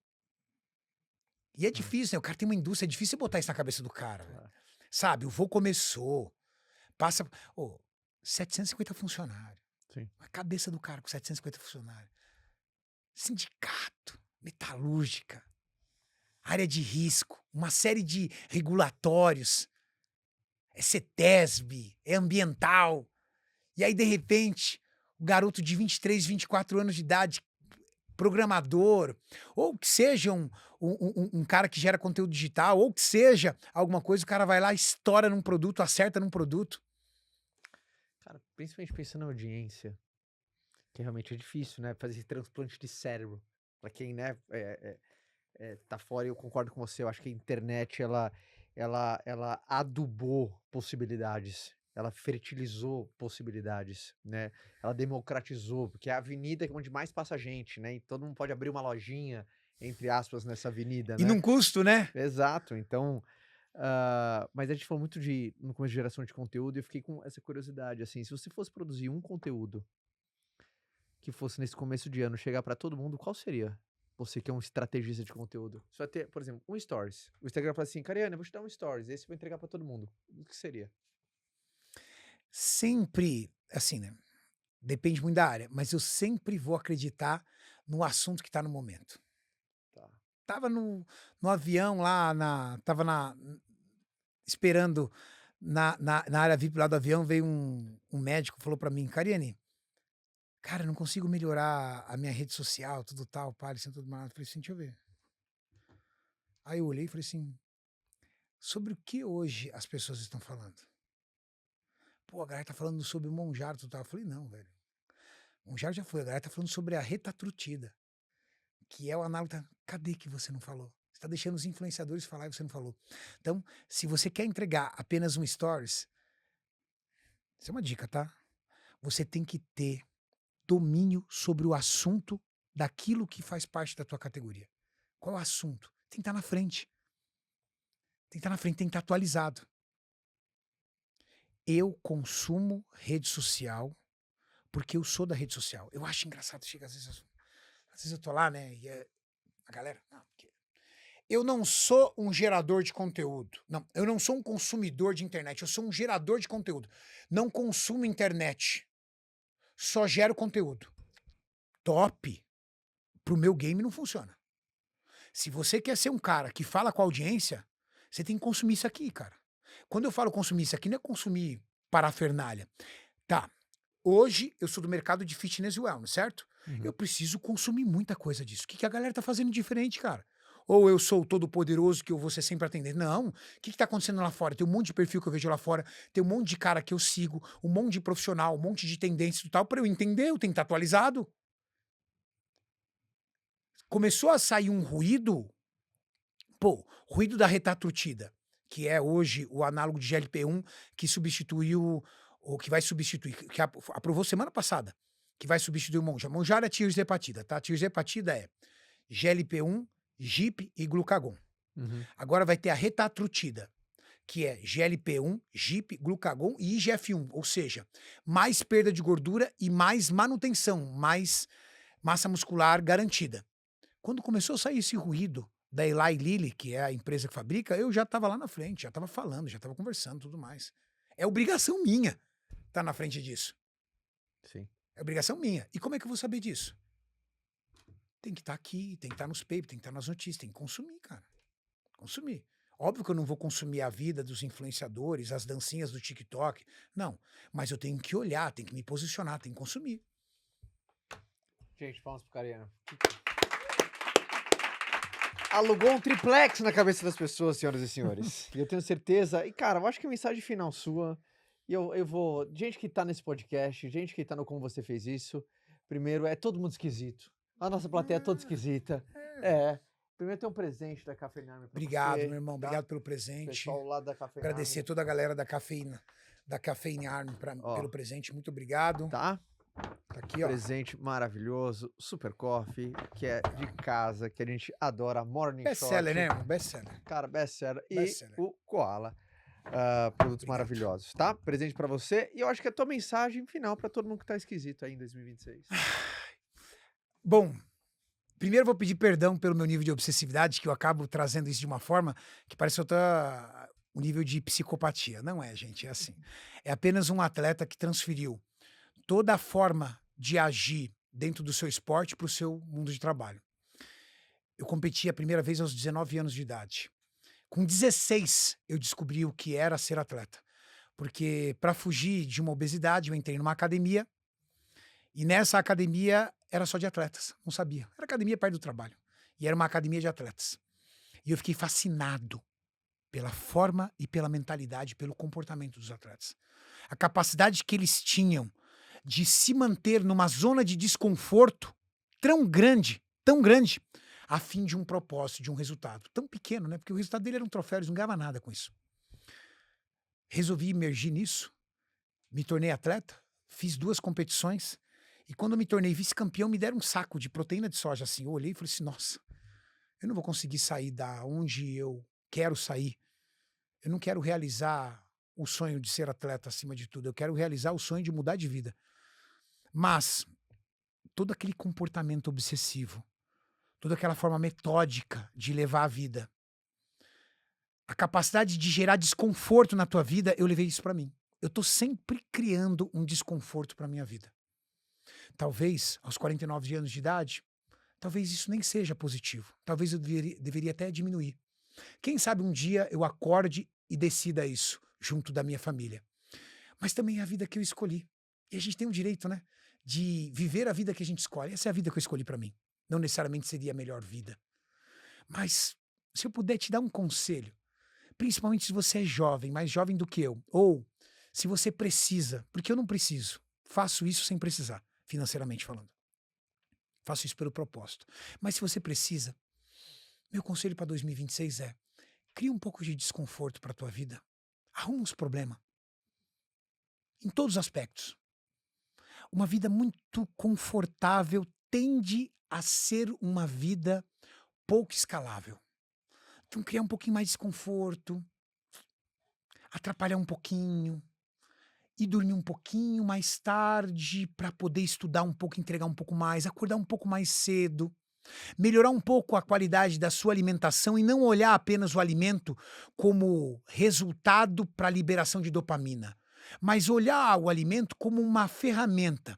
E é difícil, né? O cara tem uma indústria, é difícil botar isso na cabeça do cara. Né? Sabe, o vô começou, passa... 750 funcionários. Sim. A cabeça do cara com 750 funcionários. Sindicato, metalúrgica, área de risco, uma série de regulatórios, é CETESB, é ambiental. E aí, de repente, o garoto de 23, 24 anos de idade, programador, ou que seja um cara que gera conteúdo digital, ou que seja alguma coisa, o cara vai lá, estoura num produto, acerta num produto. Cara, principalmente pensando na audiência, que realmente é difícil, né? Fazer esse transplante de cérebro. Pra quem, né, tá fora, eu concordo com você. Eu acho que a internet, ela adubou possibilidades. Ela fertilizou possibilidades, né? Ela democratizou, porque é a avenida onde mais passa gente, né? E todo mundo pode abrir uma lojinha, entre aspas, nessa avenida, E né? num custo, né? Exato. Então, mas a gente falou muito no começo de geração de conteúdo e eu fiquei com essa curiosidade, assim, se você fosse produzir um conteúdo que fosse nesse começo de ano chegar pra todo mundo, qual seria? Você que é um estrategista de conteúdo. Você vai ter, por exemplo, um stories. O Instagram fala assim, Cariane, eu vou te dar um stories. Esse eu vou entregar pra todo mundo. O que seria? Sempre, assim, né? Depende muito da área, mas eu sempre vou acreditar no assunto que tá no momento. Tá. Tava no avião lá, esperando na área VIP lá do avião, veio um médico, falou pra mim, Cariane, cara, eu não consigo melhorar a minha rede social, tudo tal, assim, tudo mais. Eu falei assim, deixa eu ver. Aí eu olhei e falei assim, sobre o que hoje as pessoas estão falando? Pô, a galera tá falando sobre o Monjaro, tudo tal. Eu falei, não, velho. Monjaro já foi, a galera tá falando sobre a retatrutida, que é o análogo da... Cadê que você não falou? Você tá deixando os influenciadores falar e você não falou. Então, se você quer entregar apenas um stories, isso é uma dica, tá? Você tem que ter domínio sobre o assunto daquilo que faz parte da tua categoria. Qual é o assunto? Tem que estar na frente. Tem que estar na frente, tem que estar atualizado. Eu consumo rede social porque eu sou da rede social. Eu acho engraçado, chega às vezes eu tô lá, né, e a galera... Não, porque eu não sou um gerador de conteúdo. Não, eu não sou um consumidor de internet, eu sou um gerador de conteúdo. Não consumo internet. Só gero conteúdo. Top. Pro meu game não funciona. Se você quer ser um cara que fala com a audiência, você tem que consumir isso aqui, cara. Quando eu falo consumir isso aqui, não é consumir parafernália. Tá, hoje eu sou do mercado de fitness e wellness, certo? Eu preciso consumir muita coisa disso. O que a galera tá fazendo diferente, cara? Ou eu sou o todo poderoso que eu vou ser sempre atendendo? Não. O que tá acontecendo lá fora? Tem um monte de perfil que eu vejo lá fora, tem um monte de cara que eu sigo, um monte de profissional, um monte de tendência e tal. Pra eu entender, eu tenho que estar atualizado. Começou a sair um ruído, pô, ruído da retatrutida, que é hoje o análogo de GLP-1 que substituiu, ou que vai substituir, que aprovou semana passada, que vai substituir o Monjaro. Monjaro é tirzepatida, tá? Tirzepatida é GLP-1, GIP e glucagon. Agora vai ter a retatrutida, que é GLP-1, GIP, glucagon e IGF-1, ou seja, mais perda de gordura e mais manutenção, mais massa muscular garantida. Quando começou a sair esse ruído da Eli Lilly, que é a empresa que fabrica, eu já estava lá na frente, já estava falando, já estava conversando, tudo mais. É obrigação minha estar na frente disso. Sim. É obrigação minha. E como é que eu vou saber disso? Tem que estar aqui, tem que estar nos papers, tem que estar nas notícias, tem que consumir, cara. Consumir. Óbvio que eu não vou consumir a vida dos influenciadores, as dancinhas do TikTok. Não. Mas eu tenho que olhar, tenho que me posicionar, tenho que consumir. Gente, palmas pro Cariane. Alugou um triplex na cabeça das pessoas, senhoras e senhores. E eu tenho certeza... E, cara, eu acho que a mensagem final sua... E eu vou... Gente que tá nesse podcast, gente que tá no Como Você Fez Isso... Primeiro, é todo mundo esquisito. A nossa plateia é toda esquisita. Primeiro tem um presente da Cafeine Army pra Obrigado, você, meu irmão. tá? Obrigado pelo presente. Pessoal lá da Cafeine Agradecer Army. toda a galera da Cafeine Army pelo presente. Muito obrigado. Tá? Tá aqui, ó. Presente maravilhoso, Super Coffee, que é de casa, que a gente adora, Morning Best-seller, Shot. né? Best-seller. Cara, best-seller. E Best-seller. o Koala. Produtos Obrigado. maravilhosos, tá? Presente pra você. E eu acho que é a tua mensagem final pra todo mundo que tá esquisito aí em 2026. Bom, primeiro eu vou pedir perdão pelo meu nível de obsessividade, que eu acabo trazendo isso de uma forma que parece outra um nível de psicopatia. Não é, gente, é assim. É apenas um atleta que transferiu toda a forma de agir dentro do seu esporte para o seu mundo de trabalho. Eu competi a primeira vez aos 19 anos de idade. Com 16, eu descobri o que era ser atleta. Porque para fugir de uma obesidade, eu entrei numa academia e nessa academia era só de atletas. Não sabia. Era academia perto do trabalho. E era uma academia de atletas. E eu fiquei fascinado pela forma e pela mentalidade, pelo comportamento dos atletas. A capacidade que eles tinham de se manter numa zona de desconforto tão grande, a fim de um propósito, de um resultado. Tão pequeno, né? Porque o resultado dele era um troféu, eles não ganhavam nada com isso. Resolvi emergir nisso, me tornei atleta, fiz 2 competições, e quando eu me tornei vice-campeão, me deram um saco de proteína de soja, assim. Eu olhei e falei assim, nossa, eu não vou conseguir sair da onde eu quero sair. Eu não quero realizar o sonho de ser atleta acima de tudo, eu quero realizar o sonho de mudar de vida. Mas todo aquele comportamento obsessivo, toda aquela forma metódica de levar a vida. A capacidade de gerar desconforto na tua vida, eu levei isso pra mim. Eu tô sempre criando um desconforto pra minha vida. Talvez, aos 49 anos de idade, talvez isso nem seja positivo. Talvez eu deveria até diminuir. Quem sabe um dia eu acorde e decida isso, junto da minha família. Mas também é a vida que eu escolhi. E a gente tem o direito, né, de viver a vida que a gente escolhe. Essa é a vida que eu escolhi pra mim. Não necessariamente seria a melhor vida. Mas, se eu puder te dar um conselho, principalmente se você é jovem, mais jovem do que eu, ou se você precisa, porque eu não preciso, faço isso sem precisar, financeiramente falando. Faço isso pelo propósito. Mas se você precisa, meu conselho para 2026 é: cria um pouco de desconforto para tua vida. Arruma uns problemas. Em todos os aspectos. Uma vida muito confortável tende a ser uma vida pouco escalável. Então, criar um pouquinho mais de desconforto, atrapalhar um pouquinho, e dormir um pouquinho mais tarde para poder estudar um pouco, entregar um pouco mais, acordar um pouco mais cedo, melhorar um pouco a qualidade da sua alimentação e não olhar apenas o alimento como resultado para a liberação de dopamina, mas olhar o alimento como uma ferramenta,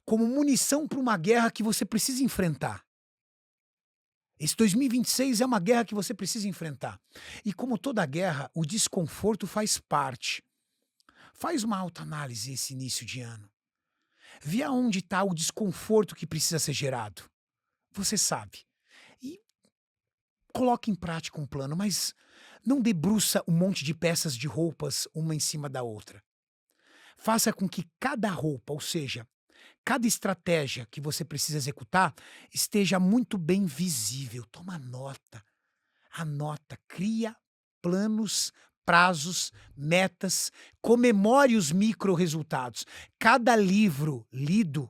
como munição para uma guerra que você precisa enfrentar. Esse 2026 é uma guerra que você precisa enfrentar. E como toda guerra, o desconforto faz parte. Faz uma autoanálise esse início de ano. Vê aonde está o desconforto que precisa ser gerado. Você sabe. E coloque em prática um plano, mas não debruça um monte de peças de roupas uma em cima da outra. Faça com que cada roupa, ou seja, cada estratégia que você precisa executar, esteja muito bem visível. Toma nota. Anota, cria planos, prazos, metas, comemore os micro-resultados. Cada livro lido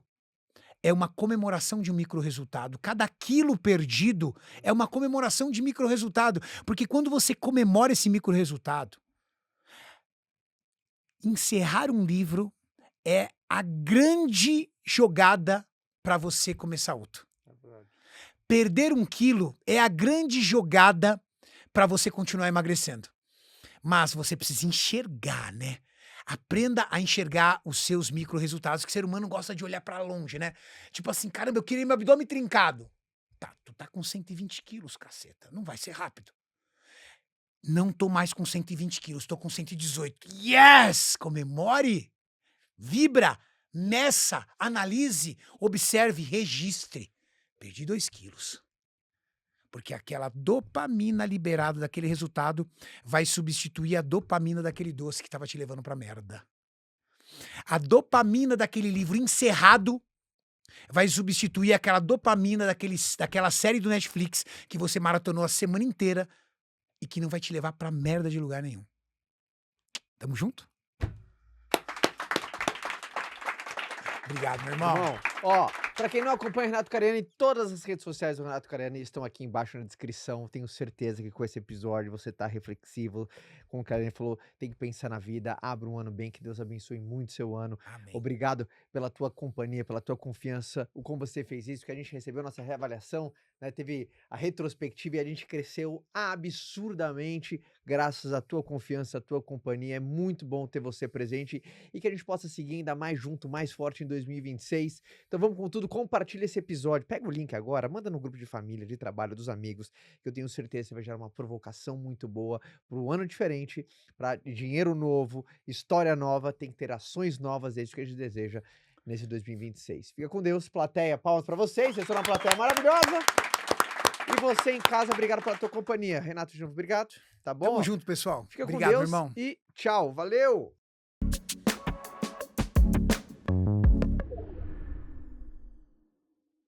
é uma comemoração de um micro-resultado. Cada quilo perdido é uma comemoração de micro-resultado. Porque quando você comemora esse micro-resultado, encerrar um livro é a grande jogada para você começar outro. Perder 1 quilo é a grande jogada para você continuar emagrecendo. Mas você precisa enxergar, né? Aprenda a enxergar os seus micro-resultados, que o ser humano gosta de olhar para longe, né? Tipo assim, caramba, eu queria meu abdômen trincado. Tá, tu tá com 120 quilos, caceta. Não vai ser rápido. Não tô mais com 120 quilos, tô com 118. Yes! Comemore! Vibra! Meça! Analise! Observe! Registre. Perdi 2 quilos. Porque aquela dopamina liberada daquele resultado vai substituir a dopamina daquele doce que estava te levando pra merda. A dopamina daquele livro encerrado vai substituir aquela dopamina daquela série do Netflix que você maratonou a semana inteira e que não vai te levar pra merda de lugar nenhum. Tamo junto? Obrigado, meu irmão. Ó, pra quem não acompanha o Renato Cariani, todas as redes sociais do Renato Cariani estão aqui embaixo na descrição. Tenho certeza que com esse episódio você tá reflexivo. Como o Cariani falou, tem que pensar na vida. Abra um ano bem, que Deus abençoe muito seu ano. Amém. Obrigado pela tua companhia, pela tua confiança. O como você fez isso, que a gente recebeu nossa reavaliação, né? Teve a retrospectiva e a gente cresceu absurdamente graças à tua confiança, à tua companhia. É muito bom ter você presente e que a gente possa seguir ainda mais junto, mais forte em 2026. Então vamos com tudo, compartilha esse episódio, pega o link agora, manda no grupo de família, de trabalho, dos amigos, que eu tenho certeza que vai gerar uma provocação muito boa para um ano diferente, para dinheiro novo, história nova, tem que ter ações novas, é isso que a gente deseja nesse 2026. Fica com Deus, plateia, palmas para vocês, vocês são uma plateia maravilhosa. E você em casa, obrigado pela tua companhia. Renato, de novo, obrigado, tá bom? Tamo junto, pessoal. Fica Obrigado, com Deus meu irmão. e tchau, valeu!